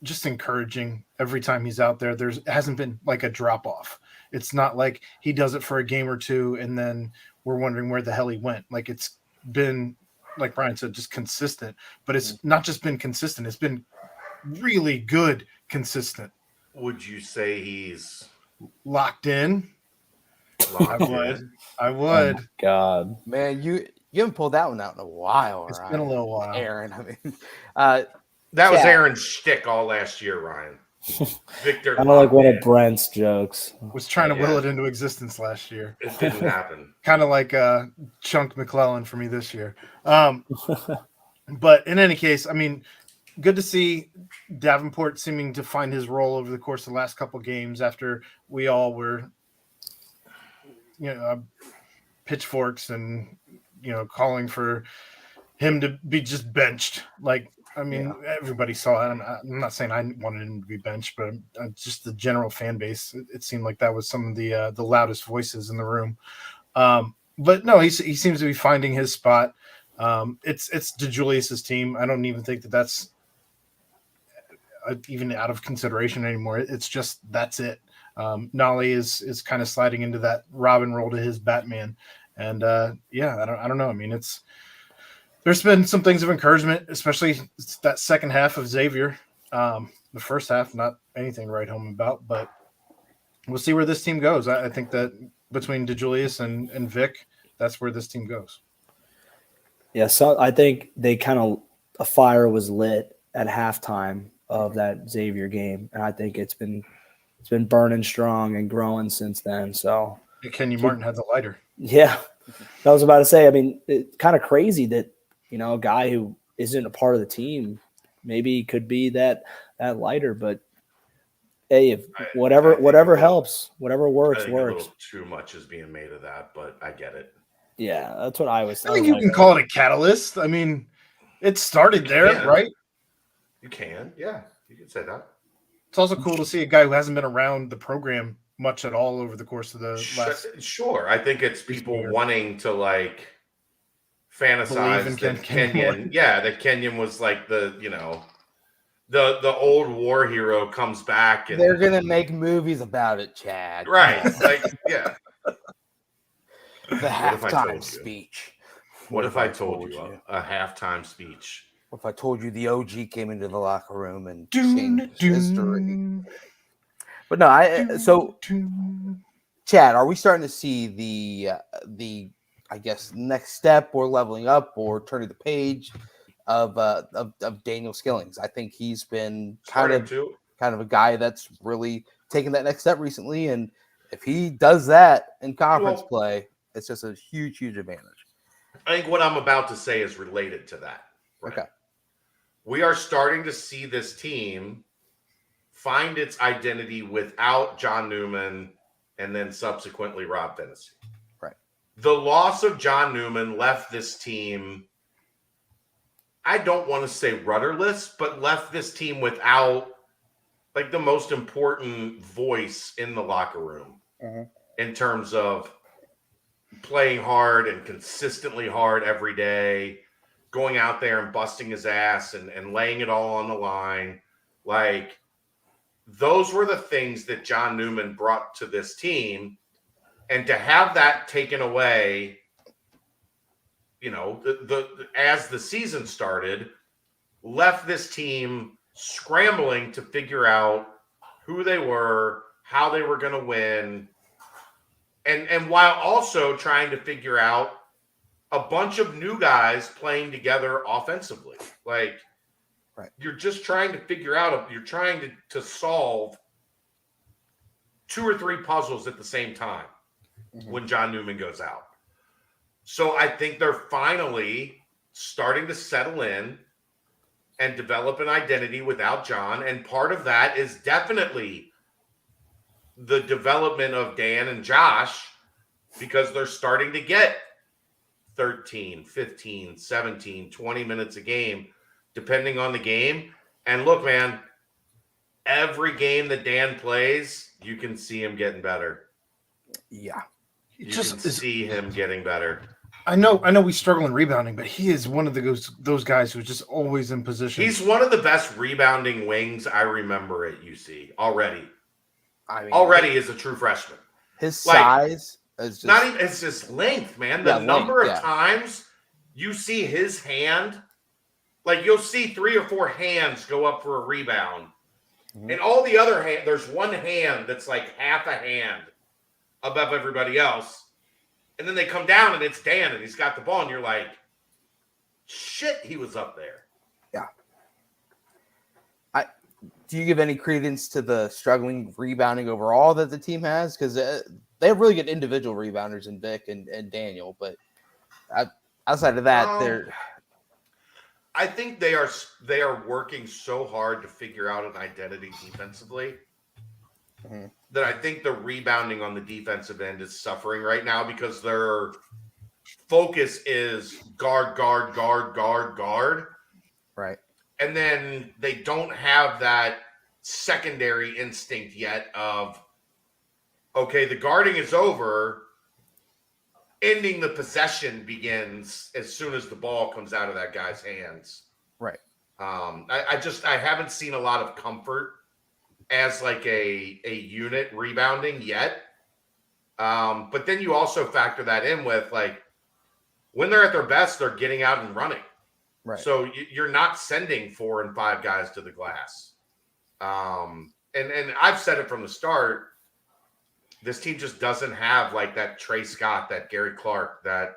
Speaker 3: just encouraging every time he's out there. It hasn't been like a drop off. It's not like he does it for a game or two and then we're wondering where the hell he went. Like, it's been, like Brian said, just consistent. But it's not just been consistent; it's been really good, consistent.
Speaker 2: Would you say he's
Speaker 3: Locked in.
Speaker 2: locked
Speaker 3: would.
Speaker 2: in?
Speaker 3: I
Speaker 4: Oh
Speaker 3: would.
Speaker 4: my God.
Speaker 1: Man, you haven't pulled that one out in a while,
Speaker 3: It's
Speaker 1: Ryan.
Speaker 3: been a little while.
Speaker 1: Aaron, I mean,
Speaker 2: That was
Speaker 1: Chad.
Speaker 2: Aaron's shtick all last year, Ryan. Victor
Speaker 4: Kind of like one
Speaker 2: locked
Speaker 4: of Brent's jokes.
Speaker 3: Was trying to will
Speaker 2: Yeah.
Speaker 3: it into existence last year.
Speaker 2: in. It didn't happen.
Speaker 3: Kind of like Chunk McClellan for me this year. But in any case, I mean, good to see Davenport seeming to find his role over the course of the last couple games after we all were, pitchforks and, calling for him to be just benched. Like, I mean, everybody saw it. I'm not saying I wanted him to be benched, but just the general fan base. It seemed like that was some of the loudest voices in the room. But no, he seems to be finding his spot. It's DeJulius's team. I don't even think that's even out of consideration anymore. It's just that's it. Nolly is kind of sliding into that Robin role to his Batman, and I don't know. I mean, there's been some things of encouragement, especially that second half of Xavier. The first half, not anything to write home about, but we'll see where this team goes. I think that between DeJulius and Vic, that's where this team goes.
Speaker 4: Yeah, so I think a fire was lit at halftime of that Xavier game, and I think it's been burning strong and growing since then. So
Speaker 3: Kenyon Martin had the lighter.
Speaker 4: Yeah, I was about to say. I mean, it's kind of crazy that a guy who isn't a part of the team maybe could be that lighter, but hey, if whatever helps, whatever works.
Speaker 2: A little too much is being made of that, but I get it.
Speaker 4: Yeah, that's what I was.
Speaker 3: I think you can call it a catalyst. I mean, it started there, right?
Speaker 2: You can, yeah, you can say that.
Speaker 3: It's also cool to see a guy who hasn't been around the program much at all over the course of the last.
Speaker 2: Sure, I think it's people wanting to like fantasize that Kenyon. Yeah, that Kenyon was like the old war hero comes back, and
Speaker 1: they're gonna make movies about it, Chad.
Speaker 2: Right? Like, yeah.
Speaker 1: The halftime speech.
Speaker 2: What if I told you a halftime speech?
Speaker 1: What if I told you the OG came into the locker room and changed history? But no, so Chad, are we starting to see the I guess next step or leveling up or turning the page of Daniel Skillings? I think he's been kind of a guy that's really taken that next step recently, and if he does that in conference play, it's just a huge advantage.
Speaker 2: I think what I'm about to say is related to that. Right?
Speaker 1: Okay.
Speaker 2: We are starting to see this team find its identity without John Newman and then subsequently Rob Fennessy.
Speaker 1: Right.
Speaker 2: The loss of John Newman left this team, I don't want to say rudderless, but left this team without like the most important voice in the locker room in terms of playing hard and consistently hard every day, going out there and busting his ass and laying it all on the line. Like, those were the things that John Newman brought to this team. And to have that taken away, as the season started, left this team scrambling to figure out who they were, how they were going to win, and while also trying to figure out a bunch of new guys playing together offensively. Like, you're just trying to figure out, you're trying to solve 2 or 3 puzzles at the same time when John Newman goes out. So I think they're finally starting to settle in and develop an identity without John. And part of that is definitely the development of Dan and Josh, because they're starting to get 13, 15, 17, 20 minutes a game, depending on the game. And look, man, every game that Dan plays, you can see him getting better.
Speaker 1: Yeah.
Speaker 2: You can see him getting better.
Speaker 3: I know we struggle in rebounding, but he is one of those guys who's just always in position.
Speaker 2: He's one of the best rebounding wings I remember at UC already.
Speaker 1: I mean,
Speaker 2: already as a true freshman.
Speaker 1: His size is just
Speaker 2: not even, it's just length, man. The number of times you see his hand, like you'll see 3 or 4 hands go up for a rebound. And all the other hand, there's one hand that's like half a hand above everybody else. And then they come down and it's Dan and he's got the ball and you're like, shit, he was up there.
Speaker 1: Yeah. Do you give any credence to the struggling rebounding overall that the team has? Because they have really good individual rebounders in Vic and Daniel, but outside of that, they're.
Speaker 2: I think they are working so hard to figure out an identity defensively that I think the rebounding on the defensive end is suffering right now because their focus is guard.
Speaker 1: Right.
Speaker 2: And then they don't have that secondary instinct yet of, okay, the guarding is over. Ending the possession begins as soon as the ball comes out of that guy's hands.
Speaker 1: Right.
Speaker 2: I haven't seen a lot of comfort as like a unit rebounding yet. But then you also factor that in with like when they're at their best, they're getting out and running.
Speaker 1: Right.
Speaker 2: So you're not sending 4 and 5 guys to the glass. And I've said it from the start. This team just doesn't have like that Trey Scott, that Gary Clark, that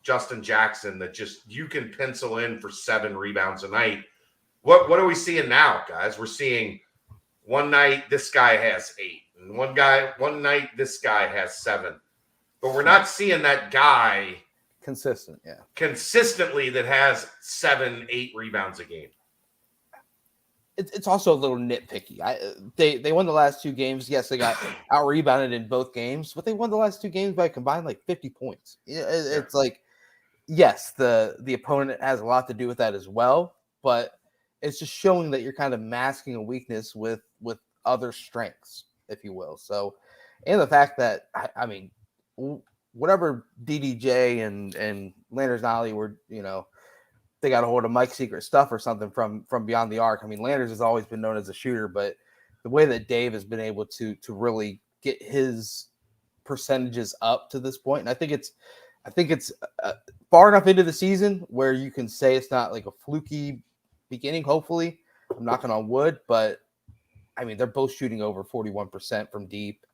Speaker 2: Justin Jackson that just you can pencil in for 7 rebounds a night. What are we seeing now, guys? We're seeing one night this guy has 8, and one night this guy has 7. But we're not seeing that guy consistently that has 7, 8 rebounds a game.
Speaker 1: It's also a little nitpicky. They won the last 2 games. Yes, they got out rebounded in both games, but they won the last 2 games by combined like 50 points. It's like, yes, the opponent has a lot to do with that as well, but it's just showing that you're kind of masking a weakness with other strengths, if you will. So, and the fact that I mean, whatever DDJ and Landers Nolly were, they got a hold of Mike's secret stuff or something from beyond the arc. I mean, Landers has always been known as a shooter, but the way that Dave has been able to really get his percentages up to this point, and I think it's far enough into the season where you can say it's not like a fluky beginning. Hopefully, I'm knocking on wood, but I mean, they're both shooting over 41% from deep.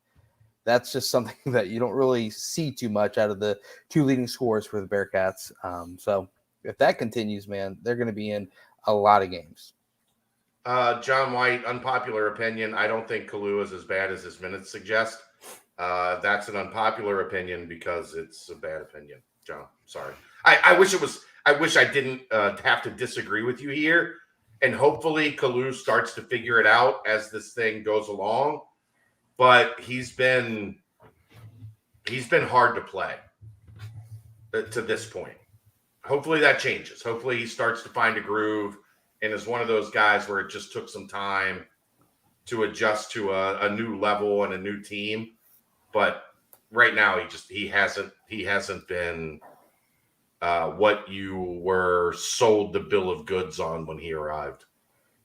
Speaker 1: That's just something that you don't really see too much out of the 2 leading scorers for the Bearcats. So if that continues, man, they're going to be in a lot of games.
Speaker 2: John White, unpopular opinion. I don't think Kalu is as bad as his minutes suggest. That's an unpopular opinion because it's a bad opinion, John. Sorry. I wish it was. I wish I didn't have to disagree with you here. And hopefully Kalu starts to figure it out as this thing goes along. But he's been hard to play to this point. Hopefully that changes. Hopefully he starts to find a groove and is one of those guys where it just took some time to adjust to a new level and a new team. But right now he hasn't been what you were sold the bill of goods on when he arrived.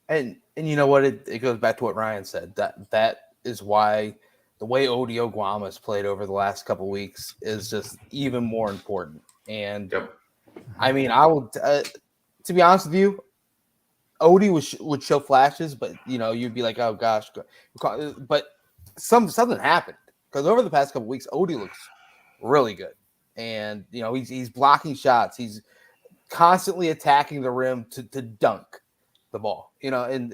Speaker 1: And you know what? It goes back to what Ryan said. That is why the way Odio Guam has played over the last couple of weeks is just even more important. And I mean, I would, to be honest with you, Odie would show flashes, but you'd be like, oh gosh, but something happened because over the past couple of weeks, Odie looks really good, and he's blocking shots, he's constantly attacking the rim to dunk the ball, and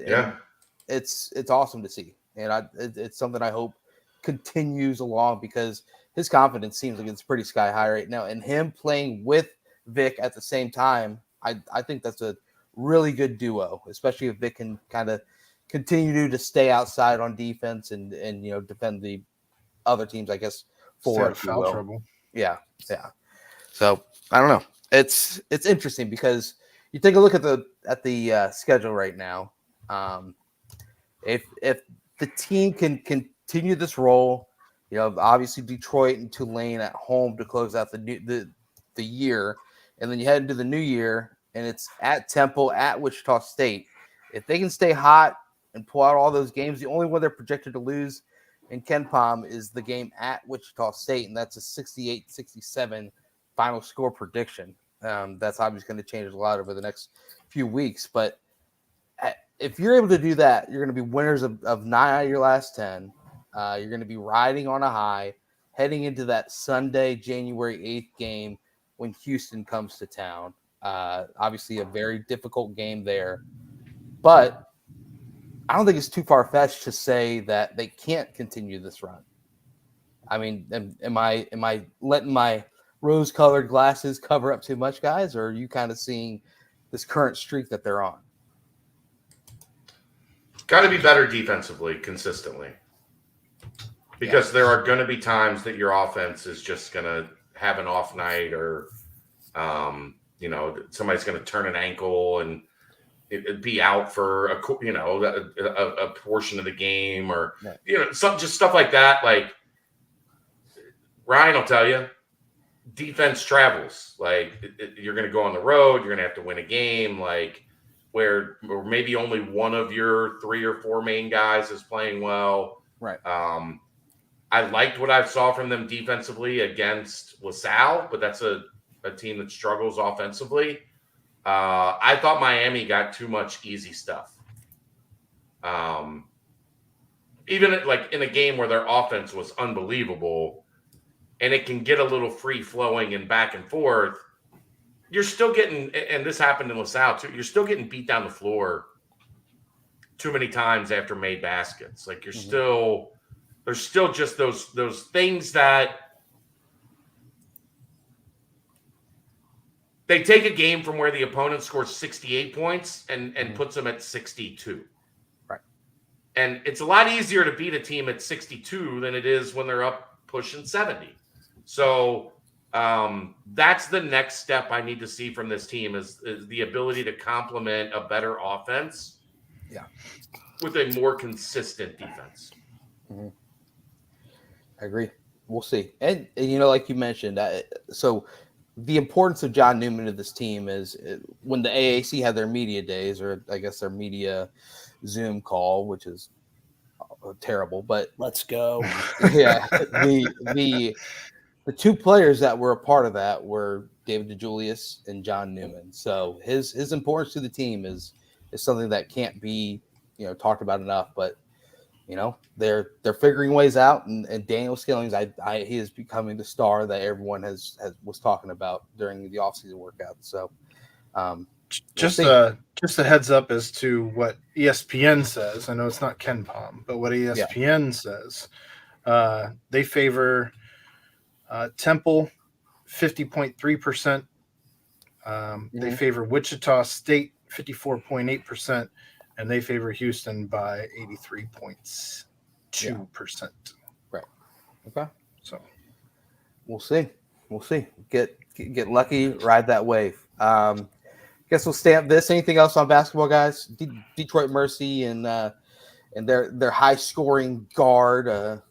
Speaker 1: it's awesome to see, and it's something I hope continues along because his confidence seems like it's pretty sky high right now, and him playing with Vic at the same time, I think that's a really good duo, especially if Vic can kind of continue to stay outside on defense and defend the other teams, I guess, for foul trouble. Yeah. So I don't know. It's interesting because you take a look at the schedule right now. If the team can continue this role, obviously Detroit and Tulane at home to close out the year, and then you head into the new year, and it's at Temple, at Wichita State. If they can stay hot and pull out all those games, the only one they're projected to lose in KenPom is the game at Wichita State, and that's a 68-67 final score prediction. That's obviously going to change a lot over the next few weeks. But if you're able to do that, you're going to be winners of 9 out of your last 10. You're going to be riding on a high, heading into that Sunday, January 8th game when Houston comes to town. Obviously, a very difficult game there. But I don't think it's too far-fetched to say that they can't continue this run. I mean, am I letting my rose-colored glasses cover up too much, guys, or are you kind of seeing this current streak that they're on?
Speaker 2: Got to be better defensively consistently, because there are going to be times that your offense is just going to have an off night, or somebody's going to turn an ankle and it'd be out for a portion of the game, or just stuff like that. Like Ryan will tell you, defense travels. Like you're going to go on the road, you're going to have to win a game, like where maybe only one of your 3 or 4 main guys is playing well.
Speaker 1: Right.
Speaker 2: I liked what I saw from them defensively against LaSalle, but that's a team that struggles offensively. I thought Miami got too much easy stuff. Even like in a game where their offense was unbelievable and it can get a little free flowing and back and forth, you're still getting, and this happened in LaSalle too, you're still getting beat down the floor too many times after made baskets. Like there's still just those things that they take a game from where the opponent scores 68 points and puts them at 62.
Speaker 1: Right.
Speaker 2: And it's a lot easier to beat a team at 62 than it is when they're up pushing 70. So that's the next step I need to see from this team is the ability to complement a better offense with a more consistent defense.
Speaker 1: Mm-hmm. I agree. We'll see. And like you mentioned, so the importance of John Newman to this team is when the AAC had their media days, or I guess their media Zoom call, which is terrible, but
Speaker 4: let's go.
Speaker 1: Yeah. The 2 players that were a part of that were David DeJulius and John Newman. So his importance to the team is something that can't be, talked about enough, but they're figuring ways out, and Daniel Skillings, he is becoming the star that everyone was talking about during the offseason workout. So
Speaker 3: just a heads up as to what ESPN says. I know it's not Ken Palm, but what ESPN says, they favor Temple 50.3%. They favor Wichita State 54.8%, and they favor Houston by 83.2%.
Speaker 1: Right. Okay.
Speaker 3: So
Speaker 1: we'll see. Get lucky, ride that wave. Guess we'll stamp this. Anything else on basketball, guys? Detroit Mercy and their high scoring guard.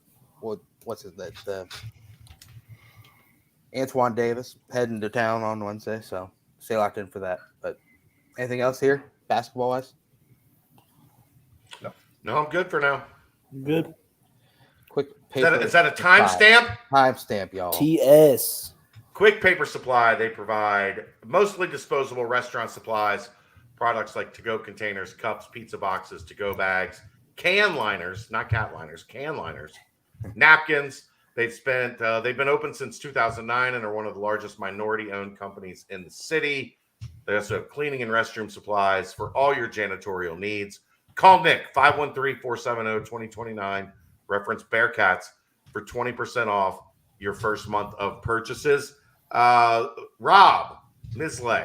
Speaker 1: What's it that? Antoine Davis heading to town on Wednesday, so stay locked in for that. But anything else here, basketball wise?
Speaker 2: No, I'm good for now.
Speaker 4: Good.
Speaker 1: Quick paper.
Speaker 2: Is that a timestamp?
Speaker 1: Timestamp, y'all.
Speaker 4: TS.
Speaker 2: Quick Paper Supply. They provide mostly disposable restaurant supplies, products like to-go containers, cups, pizza boxes, to-go bags, can liners, not cat liners, can liners, napkins. They've been open since 2009 and are one of the largest minority-owned companies in the city. They also have cleaning and restroom supplies for all your janitorial needs. Call Nick, 513-470-2029. Reference Bearcats for 20% off your first month of purchases. Rob, Misley,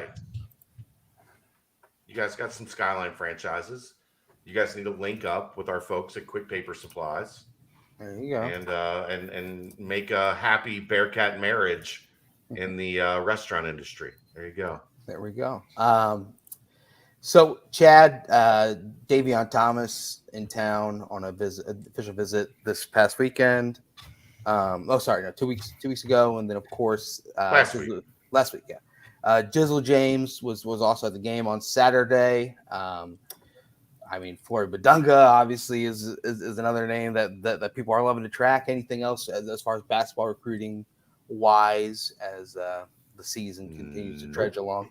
Speaker 2: you guys got some Skyline franchises. You guys need to link up with our folks at Quick Paper Supplies.
Speaker 1: There you go.
Speaker 2: And make a happy Bearcat marriage in the restaurant industry. There you go.
Speaker 1: There we go. So Chad, Davion Thomas in town on official visit this past weekend. 2 weeks ago, and then of course last week. Yeah. Jizzle James was also at the game on Saturday. Floyd Badunga obviously is another name that people are loving to track. Anything else as far as basketball recruiting wise as the season continues to trudge along.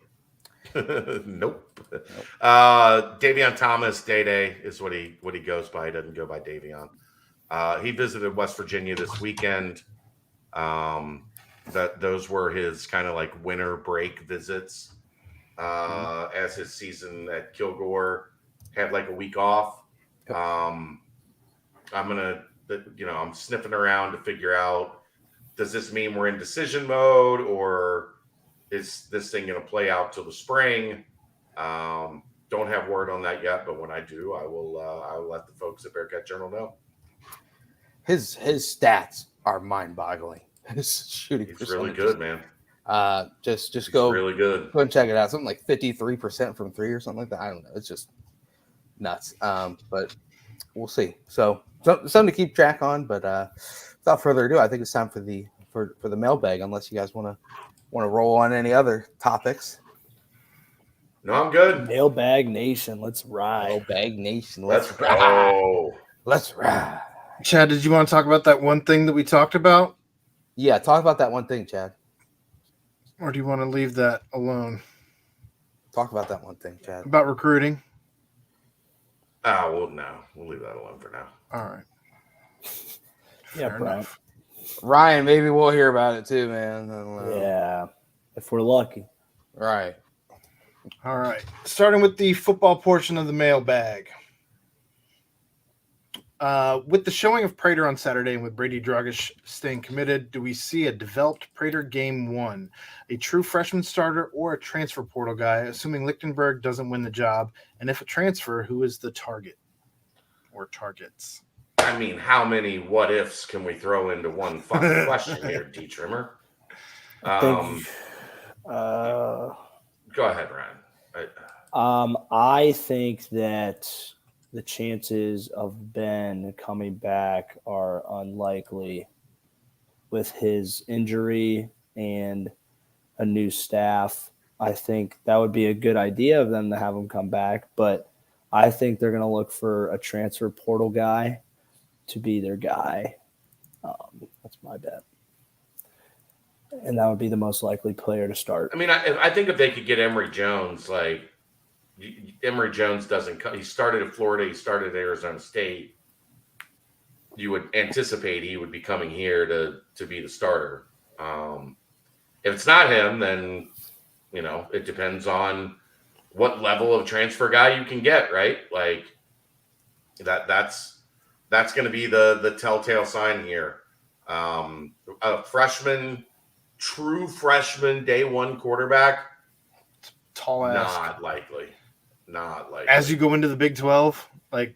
Speaker 2: Nope. Davion Thomas, Day is what he goes by. He doesn't go by Davion. He visited West Virginia this weekend. Those were his kind of like winter break visits. As his season at Kilgore had like a week off. I'm sniffing around to figure out, does this mean we're in decision mode, or is this thing going to play out till the spring? Don't have word on that yet, but when I do, I will let the folks at Bearcat Journal know.
Speaker 1: His stats are mind-boggling. His shooting
Speaker 2: He's really good, man.
Speaker 1: Just go
Speaker 2: really good.
Speaker 1: Go and check it out. Something like 53% from three or something like that. I don't know. It's just nuts. But we'll see. So something to keep track on. But without further ado, I think it's time for the mailbag. Unless you guys want to roll on any other topics.
Speaker 2: No, I'm good.
Speaker 4: Mailbag Nation, let's ride.
Speaker 1: Mailbag Nation,
Speaker 2: let's go.
Speaker 1: Let's ride.
Speaker 3: Chad, did you want to talk about that one thing that we talked about?
Speaker 1: Yeah, talk about that one thing, Chad.
Speaker 3: Or do you want to leave that alone?
Speaker 1: Talk about that one thing, Chad.
Speaker 3: About recruiting?
Speaker 2: Well, no. We'll leave that alone for now.
Speaker 3: All right.
Speaker 4: Yeah,
Speaker 3: Fair
Speaker 4: Brian.
Speaker 3: enough.
Speaker 1: Ryan, maybe we'll hear about it too, man.
Speaker 4: Yeah, if we're lucky.
Speaker 1: Right.
Speaker 3: All right. Starting with the football portion of the mailbag. With the showing of Prater on Saturday and with Brady Dragish staying committed, do we see a developed Prater game one, a true freshman starter or a transfer portal guy, assuming Lichtenberg doesn't win the job? And if a transfer, who is the target or targets?
Speaker 2: I mean, how many what ifs can we throw into one fucking question here, D Trimmer? Go ahead, Ryan.
Speaker 4: I think that the chances of Ben coming back are unlikely with his injury and a new staff. I think that would be a good idea of them to have him come back, but I think they're going to look for a transfer portal guy to be their guy. That's my bet. And that would be the most likely player to start.
Speaker 2: I mean, I think if they could get Emory Jones, like Emory Jones doesn't – he started at Florida. He started at Arizona State. You would anticipate he would be coming here to be the starter. If it's not him, then, it depends on what level of transfer guy you can get, right? Like that's going to be the telltale sign here. A true freshman, day one quarterback,
Speaker 3: Tall ass.
Speaker 2: Not likely.
Speaker 3: As you go into the Big 12, like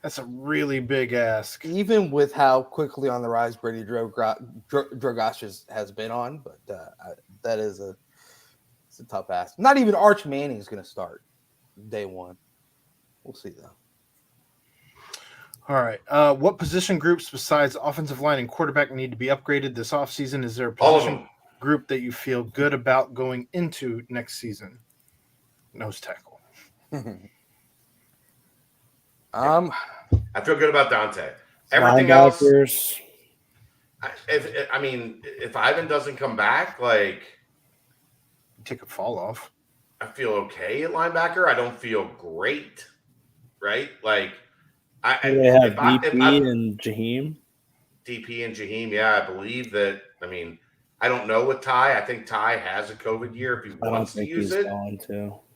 Speaker 3: that's a really big ask.
Speaker 1: Even with how quickly on the rise Brady Dragish has been on, but that is it's a tough ask. Not even Arch Manning is going to start day one. We'll see though.
Speaker 3: All right. What position groups besides offensive line and quarterback need to be upgraded this offseason? Is there a position group that you feel good about going into next season? Nose tackle.
Speaker 2: I feel good about Dante. Everything else. If Ivan doesn't come back, like
Speaker 3: take a fall off.
Speaker 2: I feel okay at linebacker. I don't feel great, right? Like
Speaker 4: they have DP and Jaheim.
Speaker 2: DP and Jaheim, yeah, I believe that. I mean, I don't know with Ty. I think Ty has a COVID year if he wants to use it.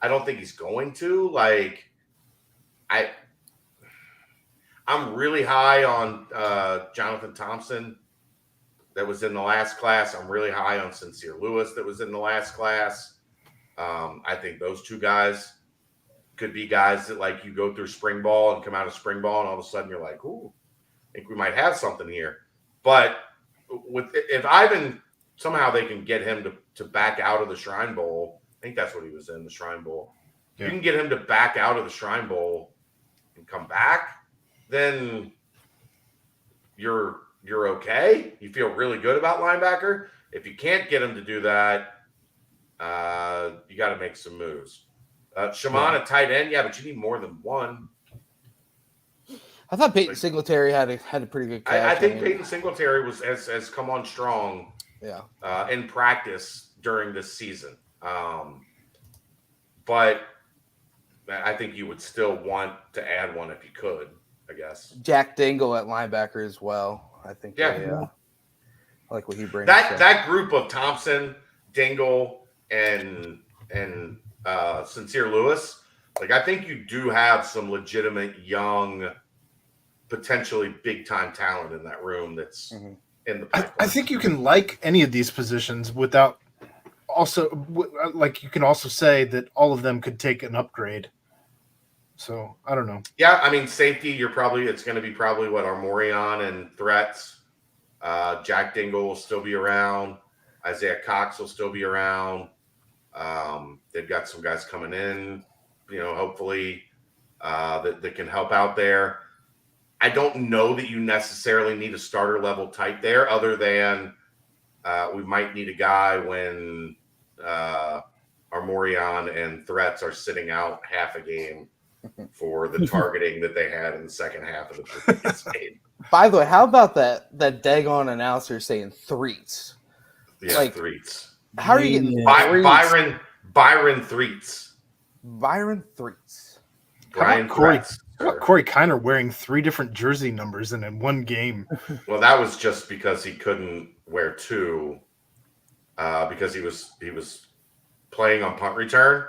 Speaker 2: I don't think he's going to. Like, I'm really high on Jonathan Thompson that was in the last class. I'm really high on Sincere Lewis that was in the last class. I think those two guys could be guys that, like, you go through spring ball and come out of spring ball and all of a sudden you're like, ooh, I think we might have something here. But if Ivan – somehow they can get him to back out of the Shrine Bowl. I think that's what he was in, the Shrine Bowl. Yeah. You can get him to back out of the Shrine Bowl and come back, then you're okay. You feel really good about linebacker. If you can't get him to do that, you got to make some moves. Shaman at tight end, yeah, but you need more than one.
Speaker 1: I thought Peyton Singletary had a pretty good catch.
Speaker 2: I think Peyton Singletary has come on strong.
Speaker 1: Yeah.
Speaker 2: In practice during this season. But I think you would still want to add one if you could, I guess.
Speaker 1: Jack Dingle at linebacker as well. I think.
Speaker 2: Yeah.
Speaker 1: I like what he brings.
Speaker 2: That group of Thompson, Dingle, and Sincere Lewis, like I think you do have some legitimate young, potentially big time talent in that room that's in the pipeline.
Speaker 3: I think you can like any of these positions without also like you can also say that all of them could take an upgrade. So I don't know.
Speaker 2: Yeah, I mean safety. It's going to be probably what Armorion and threats. Jack Dingle will still be around. Isaiah Cox will still be around. They've got some guys coming in, hopefully that can help out there. I don't know that you necessarily need a starter level type there, other than we might need a guy when Armorion and threats are sitting out half a game for the targeting that they had in the second half of the previous game.
Speaker 1: By the way, how about that daggone announcer saying threats?
Speaker 2: Yeah, like, threats.
Speaker 1: How are you getting
Speaker 2: Byron Threats?
Speaker 1: Byron Threats.
Speaker 2: Brian
Speaker 3: Corey Kiner wearing 3 different jersey numbers in one game.
Speaker 2: Well, that was just because he couldn't wear 2 because he was playing on punt return,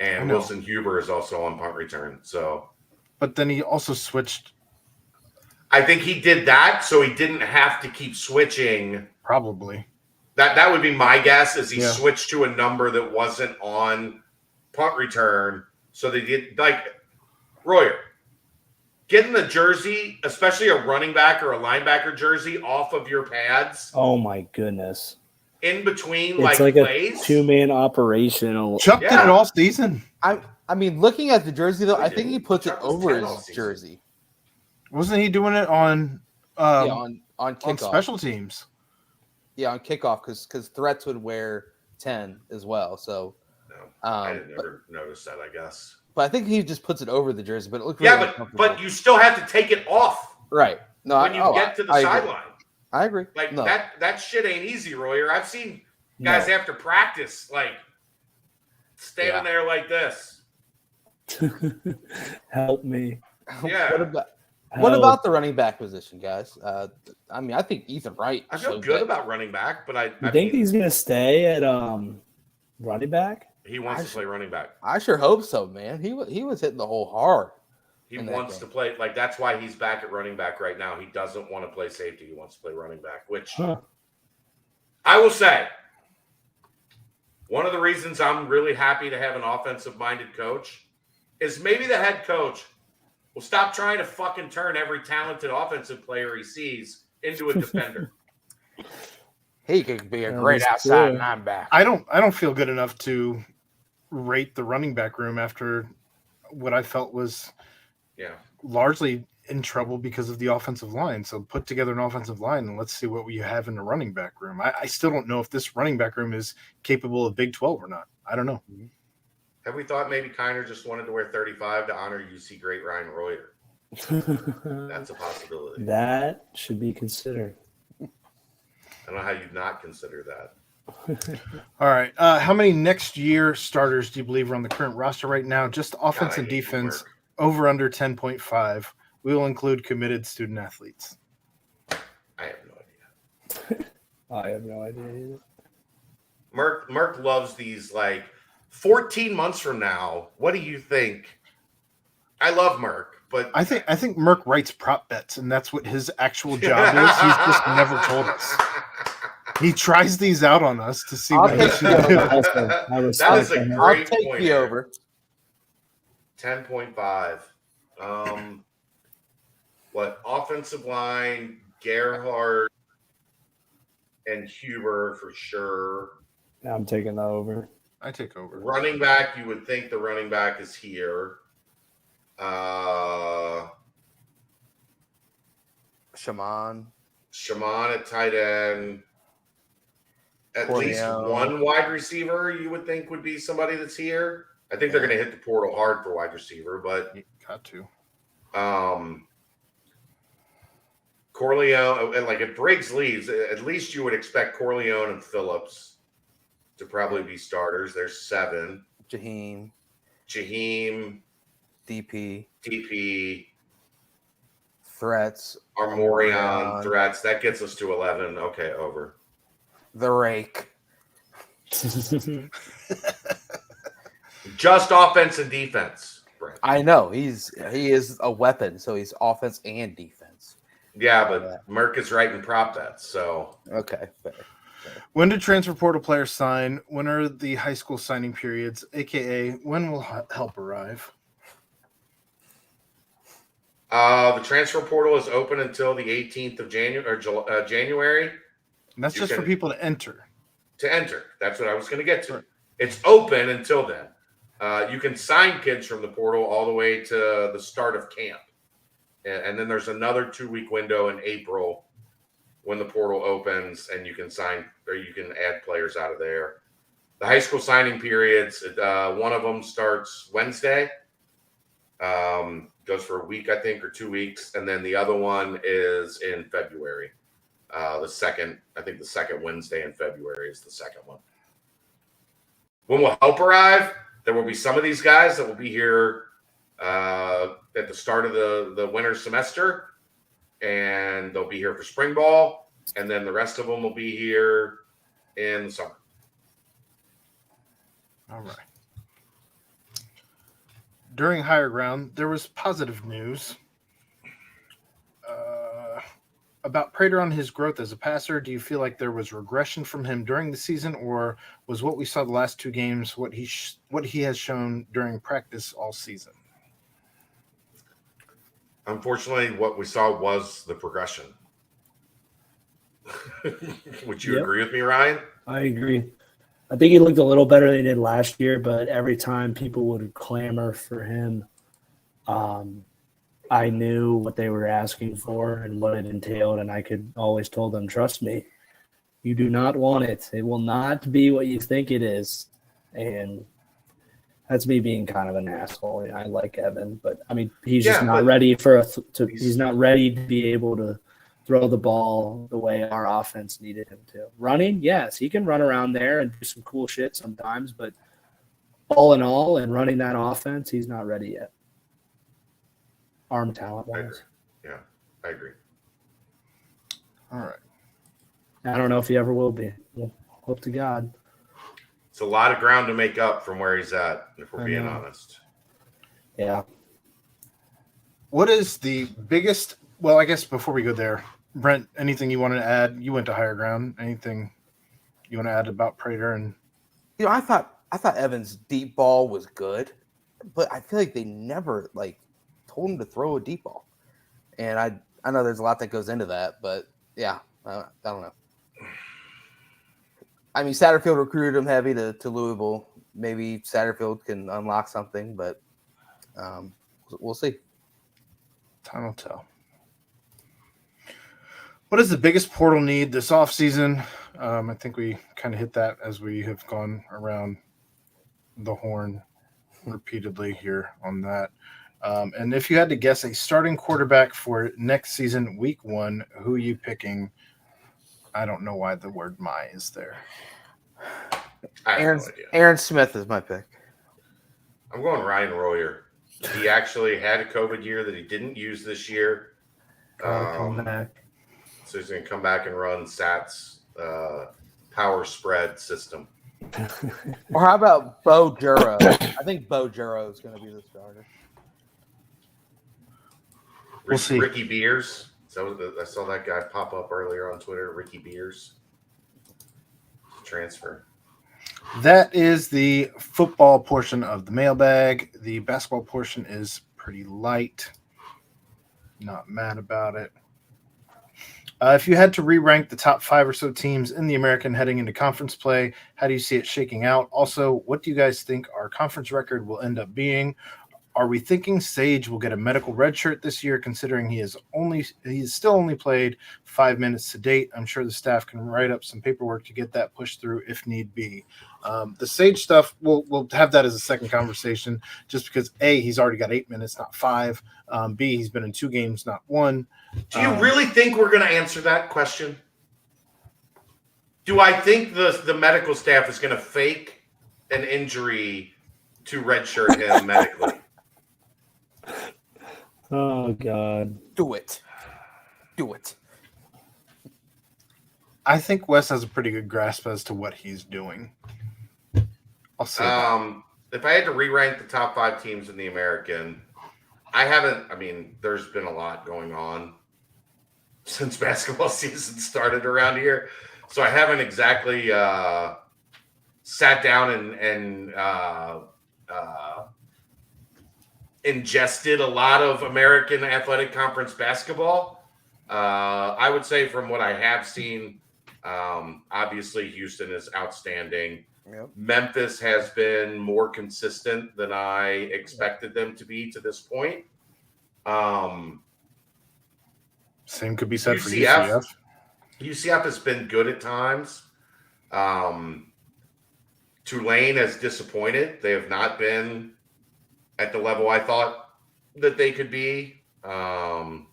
Speaker 2: and Wilson Huber is also on punt return. So,
Speaker 3: but then he also switched.
Speaker 2: I think he did that so he didn't have to keep switching.
Speaker 3: Probably.
Speaker 2: That would be my guess, is he switched to a number that wasn't on punt return, so they did like Royer. Getting the jersey, especially a running back or a linebacker jersey, off of your pads.
Speaker 4: Oh my goodness!
Speaker 2: In between,
Speaker 4: it's like plays. A 2-man operation.
Speaker 3: Chuck did it all season.
Speaker 1: I mean, looking at the jersey though, I think he puts it over his jersey.
Speaker 3: Wasn't he doing it on
Speaker 1: on kickoff.
Speaker 3: On special teams?
Speaker 1: Yeah, on kickoff because threats would wear 10 as well. So
Speaker 2: I didn't ever notice that, I guess.
Speaker 1: But I think he just puts it over the jersey. But it looks really
Speaker 2: but you still have to take it off,
Speaker 1: right? No,
Speaker 2: when you get to the sideline.
Speaker 1: I agree.
Speaker 2: Like that shit ain't easy, Royer. I've seen guys after practice like standing there like this.
Speaker 4: Help me.
Speaker 2: Yeah.
Speaker 1: What about the running back position, guys? I mean, I think Ethan Wright.
Speaker 2: I feel good about running back, but I
Speaker 4: think he's going to stay at running back.
Speaker 2: He wants to play running back.
Speaker 1: I sure hope so, man. He was hitting the hole hard.
Speaker 2: He wants to play. Like, that's why he's back at running back right now. He doesn't want to play safety. He wants to play running back, which I will say, one of the reasons I'm really happy to have an offensive-minded coach is maybe the head coach will stop trying to fucking turn every talented offensive player he sees into a defender.
Speaker 1: He could be a great outside linebacker.
Speaker 3: I don't feel good enough to rate the running back room after what I felt was largely in trouble because of the offensive line. So put together an offensive line and let's see what we have in the running back room. I still don't know if this running back room is capable of Big 12 or not. I don't know.
Speaker 2: Have we thought maybe Kiner just wanted to wear 35 to honor UC great Ryan Royer? That's a possibility.
Speaker 4: That should be considered.
Speaker 2: I don't know how you'd not consider that.
Speaker 3: All right. How many next year starters do you believe are on the current roster right now? Just offense and defense, over under 10.5. We will include committed student athletes.
Speaker 2: I have no idea.
Speaker 4: I have no idea either.
Speaker 2: Merck loves these, like, 14 months from now, what do you think? I love Merck, but
Speaker 3: I think Merck writes prop bets, and that's what his actual job is. He's just never told us. He tries these out on us to see what he should do.
Speaker 2: That is a great
Speaker 1: I'll take
Speaker 2: point.
Speaker 1: the over.
Speaker 2: 10.5. What offensive line? Gerhardt and Huber for sure.
Speaker 4: I'm taking the over.
Speaker 3: I take over.
Speaker 2: Running back, you would think the running back is here.
Speaker 1: Shaman
Speaker 2: at tight end. At least one wide receiver you would think would be somebody that's here. I think they're going to hit the portal hard for wide receiver, but
Speaker 3: you got to.
Speaker 2: Corleone, and like if Briggs leaves, at least you would expect Corleone and Phillips. to probably be starters. There's 7.
Speaker 1: Jaheim,
Speaker 2: DP,
Speaker 1: Threats,
Speaker 2: Armorion, Threats. That gets us to 11. Okay, over.
Speaker 1: the Rake.
Speaker 2: Just offense and defense, Brent.
Speaker 1: I know he is a weapon, so he's offense and defense.
Speaker 2: Yeah, but Merck is writing prop bets, so
Speaker 1: okay. Fair.
Speaker 3: When do transfer portal players sign? When are the high school signing periods? AKA, when will help arrive?
Speaker 2: The transfer portal is open until the 18th of January.
Speaker 3: And that's just for people to enter.
Speaker 2: To enter. That's what I was going to get to.
Speaker 3: Right.
Speaker 2: It's open until then. You can sign kids from the portal all the way to the start of camp. And then there's another 2-week window in April when the portal opens and you can sign or you can add players out of there. The high school signing periods, one of them starts Wednesday. Goes for a week, I think, or 2 weeks. And then the other one is in February. The second Wednesday in February is the second one. When will help arrive? There will be some of these guys that will be here at the start of the winter semester, and they'll be here for spring ball, and then the rest of them will be here in the summer.
Speaker 3: All right. During Higher Ground, there was positive news about Prater on his growth as a passer. Do you feel like there was regression from him during the season, or was what we saw the last 2 games what he has shown during practice all season?
Speaker 2: Unfortunately, what we saw was the progression. Would you agree with me, Ryan?
Speaker 4: I agree. I think he looked a little better than he did last year, but every time people would clamor for him, I knew what they were asking for and what it entailed, and I could always tell them, trust me, you do not want it. It will not be what you think it is. And that's me being kind of an asshole. I like Evan, but I mean, he's just not ready he's not ready to be able to throw the ball the way our offense needed him to. Running, yes, he can run around there and do some cool shit sometimes, but all in all, and running that offense, he's not ready yet. Arm talent wise.
Speaker 2: Yeah, I agree.
Speaker 3: All right.
Speaker 4: I don't know if he ever will be. Well, hope to God.
Speaker 2: It's a lot of ground to make up from where he's at, if we're being honest.
Speaker 4: Yeah.
Speaker 3: What is the biggest? Well, I guess before we go there, Brent, anything you wanted to add? You went to Higher Ground. Anything you want to add about Prater? And
Speaker 1: I thought Evan's deep ball was good, but I feel like they never told him to throw a deep ball. And I know there's a lot that goes into that, but yeah, I don't know. I mean, Satterfield recruited him heavy to Louisville. Maybe Satterfield can unlock something, but we'll see.
Speaker 3: Time will tell. What is the biggest portal need this offseason? I think we kind of hit that as we have gone around the horn repeatedly here on that. And if you had to guess a starting quarterback for next season, week 1, who are you picking? I don't know why the word "my" is there.
Speaker 1: Aaron Smith is my pick.
Speaker 2: I'm going Ryan Royer. He actually had a COVID year that he didn't use this year.
Speaker 4: Come back.
Speaker 2: So he's going to come back and run Sat's power spread system.
Speaker 1: Or how about Bo Juro? I think Bo Juro is going to be the starter.
Speaker 3: We'll see.
Speaker 2: Ricky Beers. So I saw that guy pop up earlier on Twitter. Ricky Beers. Transfer.
Speaker 3: That is the football portion of the mailbag. The basketball portion is pretty light. Not mad about it. If you had to re-rank the top 5 or so teams in the American heading into conference play, how do you see it shaking out? Also, what do you guys think our conference record will end up being? Are we thinking Sage will get a medical red shirt this year, considering he's still only played 5 minutes to date? I'm sure the staff can write up some paperwork to get that pushed through if need be. The Sage stuff, we'll have that as a second conversation, just because A, he's already got 8 minutes, not 5. B, he's been in 2 games, not 1.
Speaker 2: Do you really think we're going to answer that question? Do I think the medical staff is going to fake an injury to redshirt him medically?
Speaker 4: Oh God.
Speaker 1: Do it. Do it.
Speaker 3: I think Wes has a pretty good grasp as to what he's doing. I'll say that.
Speaker 2: If I had to re-rank the top 5 teams in the American, there's been a lot going on since basketball season started around here. So I haven't exactly sat down and ingested a lot of American Athletic Conference basketball. I would say from what I have seen, obviously Houston is outstanding.
Speaker 1: Yep.
Speaker 2: Memphis has been more consistent than I expected them to be to this point.
Speaker 3: Same could be said for
Speaker 2: UCF.
Speaker 3: UCF.
Speaker 2: UCF has been good at times. Tulane has disappointed. They have not been at the level I thought that they could be.
Speaker 3: Temple.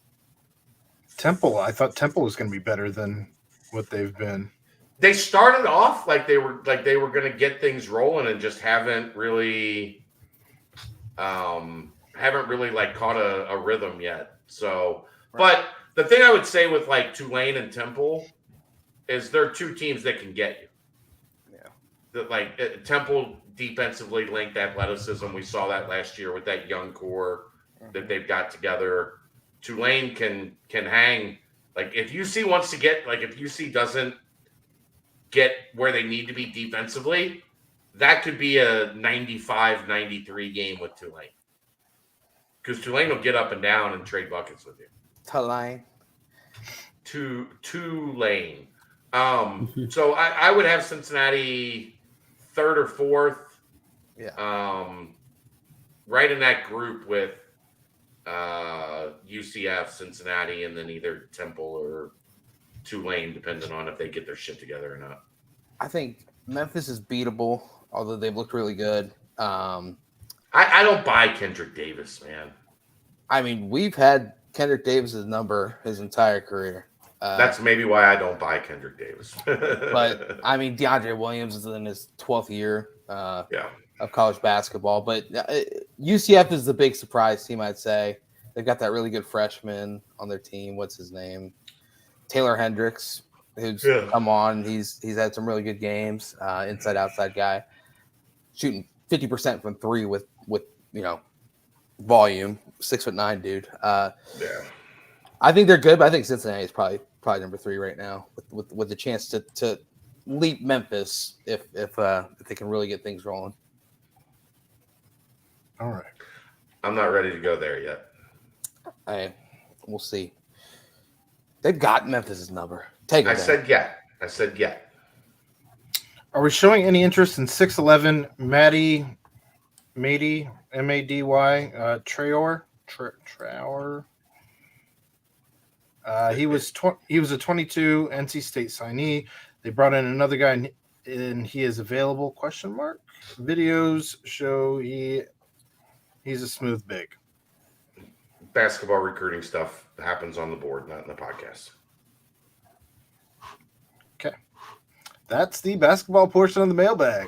Speaker 3: I thought Temple was going to be better than what they've been.
Speaker 2: They started off like they were going to get things rolling and just haven't really like caught a rhythm yet. So, but the thing I would say with like Tulane and Temple is they're 2 teams that can get you.
Speaker 1: Yeah.
Speaker 2: That like Temple defensively linked athleticism. We saw that last year with that young core that they've got together. Tulane can hang. Like if UC wants to get, like if UC doesn't get where they need to be defensively, that could be a 95-93 game with Tulane. Because Tulane will get up and down and trade buckets with you.
Speaker 1: Tulane.
Speaker 2: Tulane. So I would have Cincinnati 3rd or 4th.
Speaker 1: Yeah.
Speaker 2: Right in that group with UCF, Cincinnati, and then either Temple or Tulane, depending on if they get their shit together or not.
Speaker 1: I think Memphis is beatable, although they've looked really good.
Speaker 2: I don't buy Kendrick Davis, man.
Speaker 1: I mean, we've had Kendrick Davis's number his entire career.
Speaker 2: That's maybe why I don't buy Kendrick Davis.
Speaker 1: But I mean, DeAndre Williams is in his 12th year of college basketball. But UCF is the big surprise team, I'd say. They've got that really good freshman on their team. What's his name? Taylor Hendricks, who's come on. He's had some really good games. Inside outside guy, shooting 50% from 3 with volume. 6'9" dude. I think they're good, but I think Cincinnati is probably number 3 right now with the chance to leap Memphis if they can really get things rolling.
Speaker 3: All right.
Speaker 2: I'm not ready to go there yet.
Speaker 1: We'll see. They've got Memphis's number. Take it.
Speaker 2: I said yet.
Speaker 3: Are we showing any interest in 6'11" Mady, Mady, Traore? Traore. He was a 22 NC State signee. They brought in another guy, and he is available? ? Videos show he's a smooth big.
Speaker 2: Basketball recruiting stuff happens on the board, not in the podcast.
Speaker 3: Okay, that's the basketball portion of the mailbag.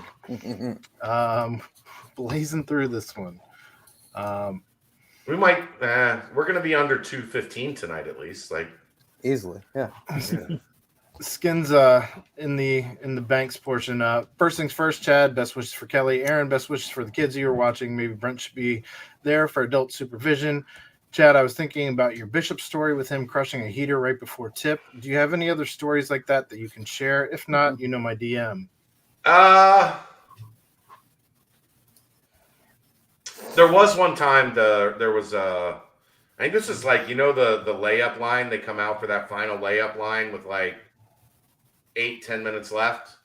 Speaker 3: Blazing through this one.
Speaker 2: We might. We're going to be under 215 tonight, at least. Like
Speaker 1: easily, yeah.
Speaker 3: Skins in the Banks portion. First things first, Chad, best wishes for Kelly. Aaron, best wishes for the kids you are watching. Maybe Brent should be there for adult supervision. Chad, I was thinking about your Bishop story with him crushing a heater right before tip. Do you have any other stories like that you can share? If not, you know my DM.
Speaker 2: There was one time there was I think this is like, the layup line. They come out for that final layup line with like 8-10 minutes left.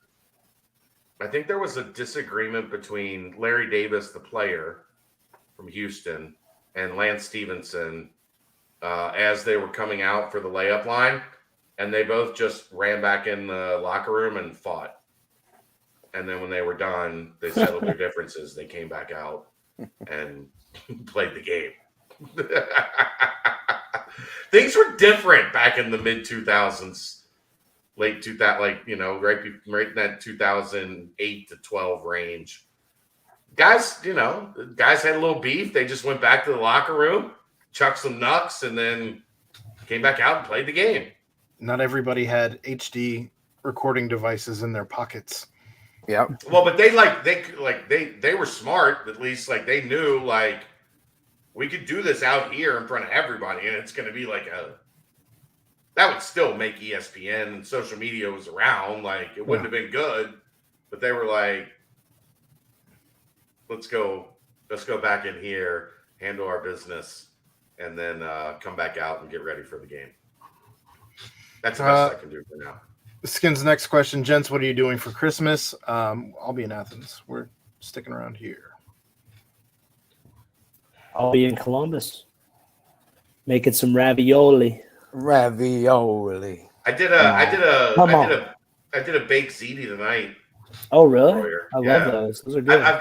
Speaker 2: I think there was a disagreement between Larry Davis, the player from Houston, and Lance Stevenson as they were coming out for the layup line, and they both just ran back in the locker room and fought. And then when they were done, they settled their differences. They came back out and played the game. Things were different back in the mid-2000s. late 2000, right in that 2008 to 12 range. Guys, guys had a little beef. They just went back to the locker room, chucked some knucks, and then came back out and played the game.
Speaker 3: Not everybody had HD recording devices in their pockets.
Speaker 1: Yeah.
Speaker 2: Well, but they were smart. At least they knew we could do this out here in front of everybody, and it's going to be that would still make ESPN and social media was around. It wouldn't have been good, but they were like, let's go back in here, handle our business, and then come back out and get ready for the game. That's the best I can do for now.
Speaker 3: Skins, next question. Gents, what are you doing for Christmas? I'll be in Athens. We're sticking around here.
Speaker 4: I'll be in Columbus making some ravioli.
Speaker 2: I did a baked ziti tonight.
Speaker 4: Oh, really?
Speaker 2: Earlier.
Speaker 4: I love those. Those are good.
Speaker 2: I've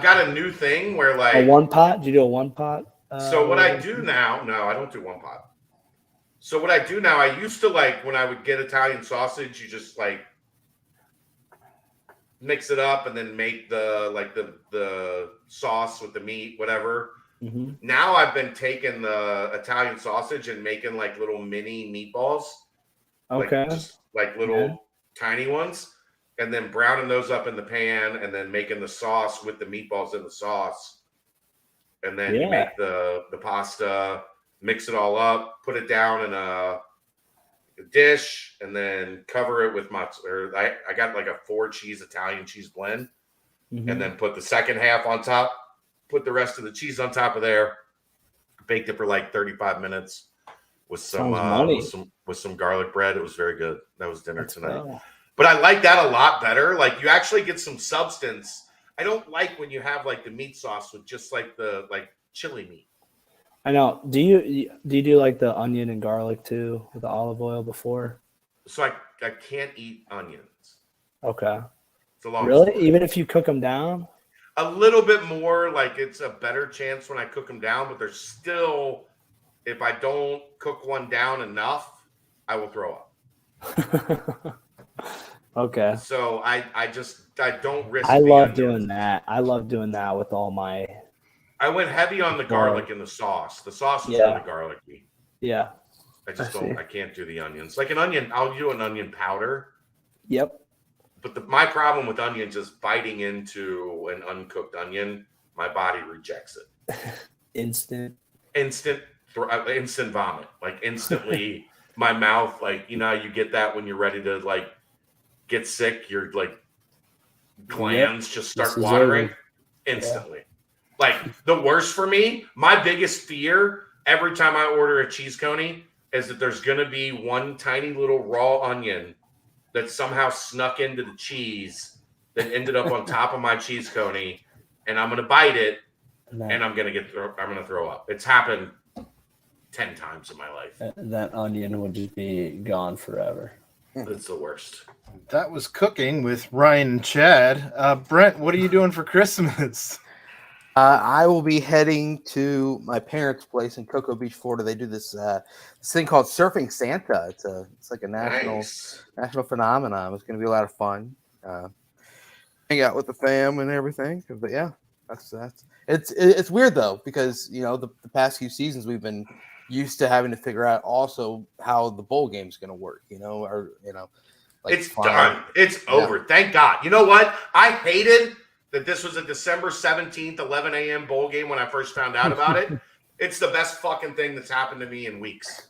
Speaker 2: got a new thing where
Speaker 4: a one pot. Did you do a one pot?
Speaker 2: So what I do now? No, I don't do one pot. So what I do now, I used to when I would get Italian sausage, you just mix it up and then make the sauce with the meat, whatever.
Speaker 4: Mm-hmm.
Speaker 2: Now I've been taking the Italian sausage and making little mini meatballs.
Speaker 4: Okay.
Speaker 2: Just little tiny ones, and then browning those up in the pan and then making the sauce with the meatballs in the sauce. And then you make the pasta, mix it all up, put it down in a dish, and then cover it with mozzarella. I got a 4-cheese Italian cheese blend, and then put the second half on top. Put the rest of the cheese on top of there. Baked it for 35 minutes with some garlic bread. It was very good. That was dinner tonight.
Speaker 4: Wow.
Speaker 2: But I like that a lot better. You actually get some substance. I don't like when you have the meat sauce with just the chili meat.
Speaker 4: I know. Do you do the onion and garlic too with the olive oil before?
Speaker 2: So I can't eat onions.
Speaker 4: Okay.
Speaker 2: It's a long
Speaker 4: really?
Speaker 2: story.
Speaker 4: Even if you cook them down?
Speaker 2: A little bit more, it's a better chance when I cook them down, but there's still, if I don't cook one down enough, I will throw up.
Speaker 4: Okay.
Speaker 2: So I don't risk.
Speaker 4: I love doing that. I love doing that with all my.
Speaker 2: I went heavy on the garlic and the sauce. The sauce was really garlicky.
Speaker 4: Yeah.
Speaker 2: I can't do the onions. An onion, I'll do an onion powder.
Speaker 4: Yep.
Speaker 2: But my problem with onions is biting into an uncooked onion. My body rejects it.
Speaker 4: Instant
Speaker 2: vomit. Instantly, my mouth. You get that when you're ready to get sick. Your glands just start watering instantly. The worst for me, my biggest fear every time I order a cheese coney is that there's going to be one tiny little raw onion that somehow snuck into the cheese that ended up on top of my cheese coney, and I'm going to bite it, and I'm going to throw up. It's happened 10 times in my life.
Speaker 5: That onion would just be gone forever.
Speaker 2: It's the worst.
Speaker 3: That was cooking with Ryan and Chad. Brent, what are you doing for Christmas?
Speaker 1: I will be heading to my parents' place in Cocoa Beach, Florida. They do this thing called Surfing Santa. It's like a national phenomenon. It's going to be a lot of fun. Hang out with the fam and everything. But yeah, that's it's weird though, because the past few seasons we've been used to having to figure out also how the bowl game's going to work.
Speaker 2: It's done. It's over. Thank God. You know what? I hated that this was a December 17th, 11 a.m. bowl game when I first found out about it. It's the best fucking thing that's happened to me in weeks.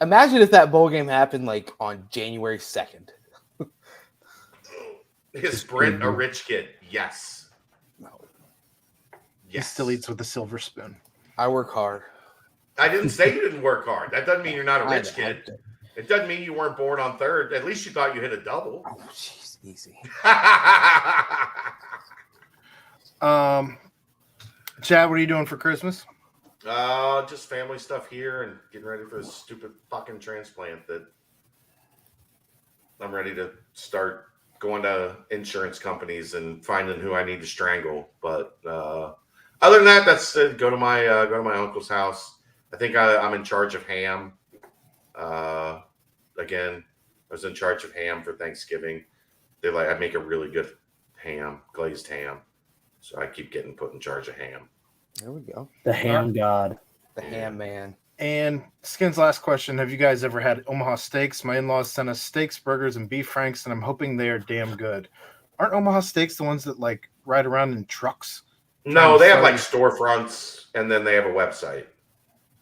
Speaker 1: Imagine if that bowl game happened on January 2nd.
Speaker 2: Is Brent a rich kid? Yes.
Speaker 1: No.
Speaker 3: He still eats with a silver spoon.
Speaker 1: I work hard.
Speaker 2: I didn't say you didn't work hard. That doesn't mean you're not a rich kid. It doesn't mean you weren't born on third. At least you thought you hit a double.
Speaker 1: Oh, jeez, easy.
Speaker 3: Chad, what are you doing for Christmas?
Speaker 2: Just family stuff here and getting ready for this stupid fucking transplant that I'm ready to start going to insurance companies and finding who I need to strangle. But other than that, that's go to my uncle's house. I think I'm in charge of ham. Again, was in charge of ham for Thanksgiving. I make a really good ham, glazed ham. So I keep getting put in charge of ham.
Speaker 1: There we go.
Speaker 5: The ham god.
Speaker 1: The ham man.
Speaker 3: And Skin's last question: have you guys ever had Omaha steaks? My in-laws sent us steaks, burgers, and beef franks, and I'm hoping they are damn good. Aren't Omaha steaks the ones that like ride around in trucks?
Speaker 2: No, they have like storefronts, and then they have a website.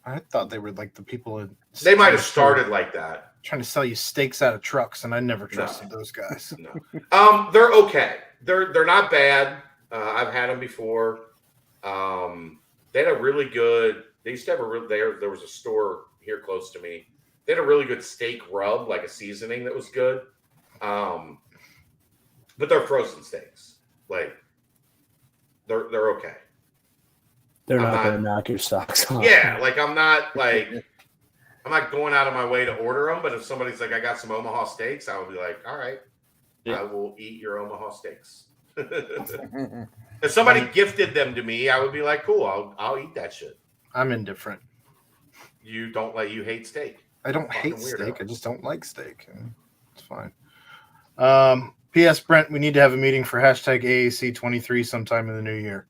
Speaker 3: I thought they were like the people in.
Speaker 2: They might have started like that,
Speaker 3: trying to sell you steaks out of trucks, and I never trusted those guys.
Speaker 2: No, they're okay. They're not bad. I've had them before. They had a really good. They used to have there was a store here close to me. They had a really good steak rub, like a seasoning that was good. But they're frozen steaks. Like they're okay.
Speaker 5: They're not going to knock your socks off.
Speaker 2: Yeah, like I'm not going out of my way to order them. But if somebody's like, I got some Omaha steaks, I would be like, all right, I will eat your Omaha steaks. If somebody gifted them to me, I would be like, cool, I'll eat that shit.
Speaker 3: I'm indifferent.
Speaker 2: You hate steak.
Speaker 3: I don't hate
Speaker 2: weirdo.
Speaker 3: steak. I just don't like steak. It's fine. P.S. Brent, we need to have a meeting for hashtag AAC 23 sometime in the new year.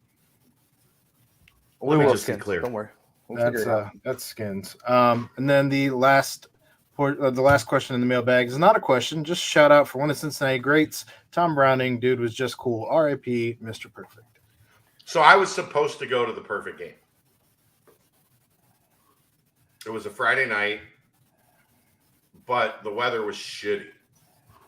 Speaker 1: We will,
Speaker 2: just be clear.
Speaker 1: Don't worry. We'll
Speaker 3: That's Skins. And then the last question in the mailbag is not a question. Just shout out for one of Cincinnati greats, Tom Browning. Dude was just cool. R.I.P. Mr. Perfect.
Speaker 2: So I was supposed to go to the perfect game. It was a Friday night, but the weather was shitty.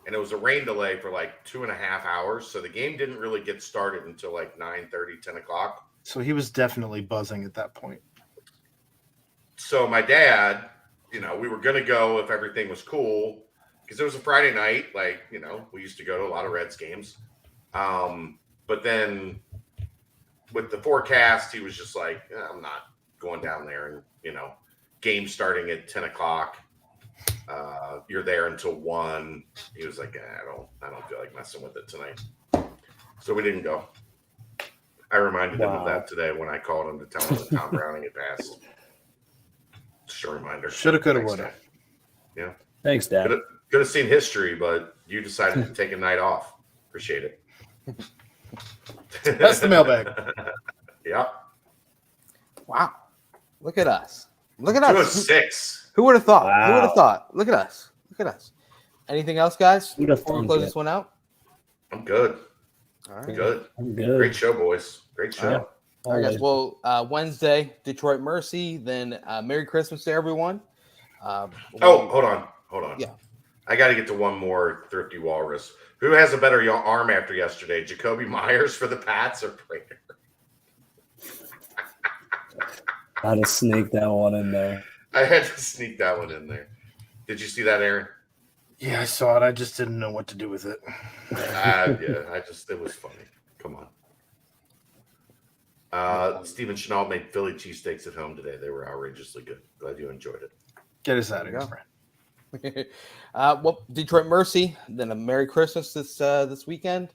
Speaker 2: And it was a rain delay for like 2.5 hours. So the game didn't really get started until like 9:30, 10 o'clock.
Speaker 3: So he was definitely buzzing at that point.
Speaker 2: So my dad, we were going to go if everything was cool because it was a Friday night. Like, we used to go to a lot of Reds games. But then with the forecast, he was just like, I'm not going down there. And, game starting at 10 o'clock. You're there until 1. He was like, I don't feel like messing with it tonight. So we didn't go. I reminded him of that today when I called him to tell him that Tom Browning had passed. Just a reminder.
Speaker 3: Shoulda, coulda, woulda.
Speaker 2: Yeah.
Speaker 5: Thanks, Dad.
Speaker 2: Could have seen history, but you decided to take a night off. Appreciate it.
Speaker 3: That's the mailbag.
Speaker 2: Yeah.
Speaker 1: Wow. Look at us. Look at us.
Speaker 2: 206.
Speaker 1: Who would have thought?
Speaker 5: Wow.
Speaker 1: Who would have thought? Look at us. Look at us. Anything else, guys?
Speaker 5: Who'd have
Speaker 1: Before we
Speaker 5: thunk
Speaker 1: close
Speaker 5: it?
Speaker 1: this one out?
Speaker 2: I'm good.
Speaker 1: All right.
Speaker 2: Good.
Speaker 5: I'm good.
Speaker 2: Great show, boys. Great show.
Speaker 5: Yeah.
Speaker 1: All right, guys.
Speaker 5: Always.
Speaker 1: Well, Wednesday, Detroit Mercy. Then Merry Christmas to everyone.
Speaker 2: Hold on.
Speaker 1: Yeah.
Speaker 2: I got to get to one more Thrifty Walrus. Who has a better arm after yesterday? Jacoby Myers for the Pats or Prater?
Speaker 5: How to sneak that one in there.
Speaker 2: I had to sneak that one in there. Did you see that, Aaron?
Speaker 3: Yeah, I saw it. I just didn't know what to do with it.
Speaker 2: It was funny. Come on. Stephen Chenault made Philly cheesesteaks at home today. They were outrageously good. Glad you enjoyed it.
Speaker 3: Get us out of here,
Speaker 1: Yeah.
Speaker 3: friend.
Speaker 1: Well, Detroit Mercy. Then a Merry Christmas this weekend.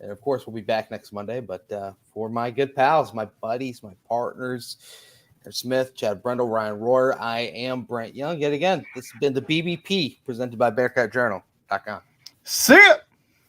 Speaker 1: And of course, we'll be back next Monday. But for my good pals, my buddies, my partners, Aaron Smith, Chad Brendel, Ryan Royer, I am Brent Young. Yet again, this has been the BBP presented by BearcatJournal.com.
Speaker 3: See ya.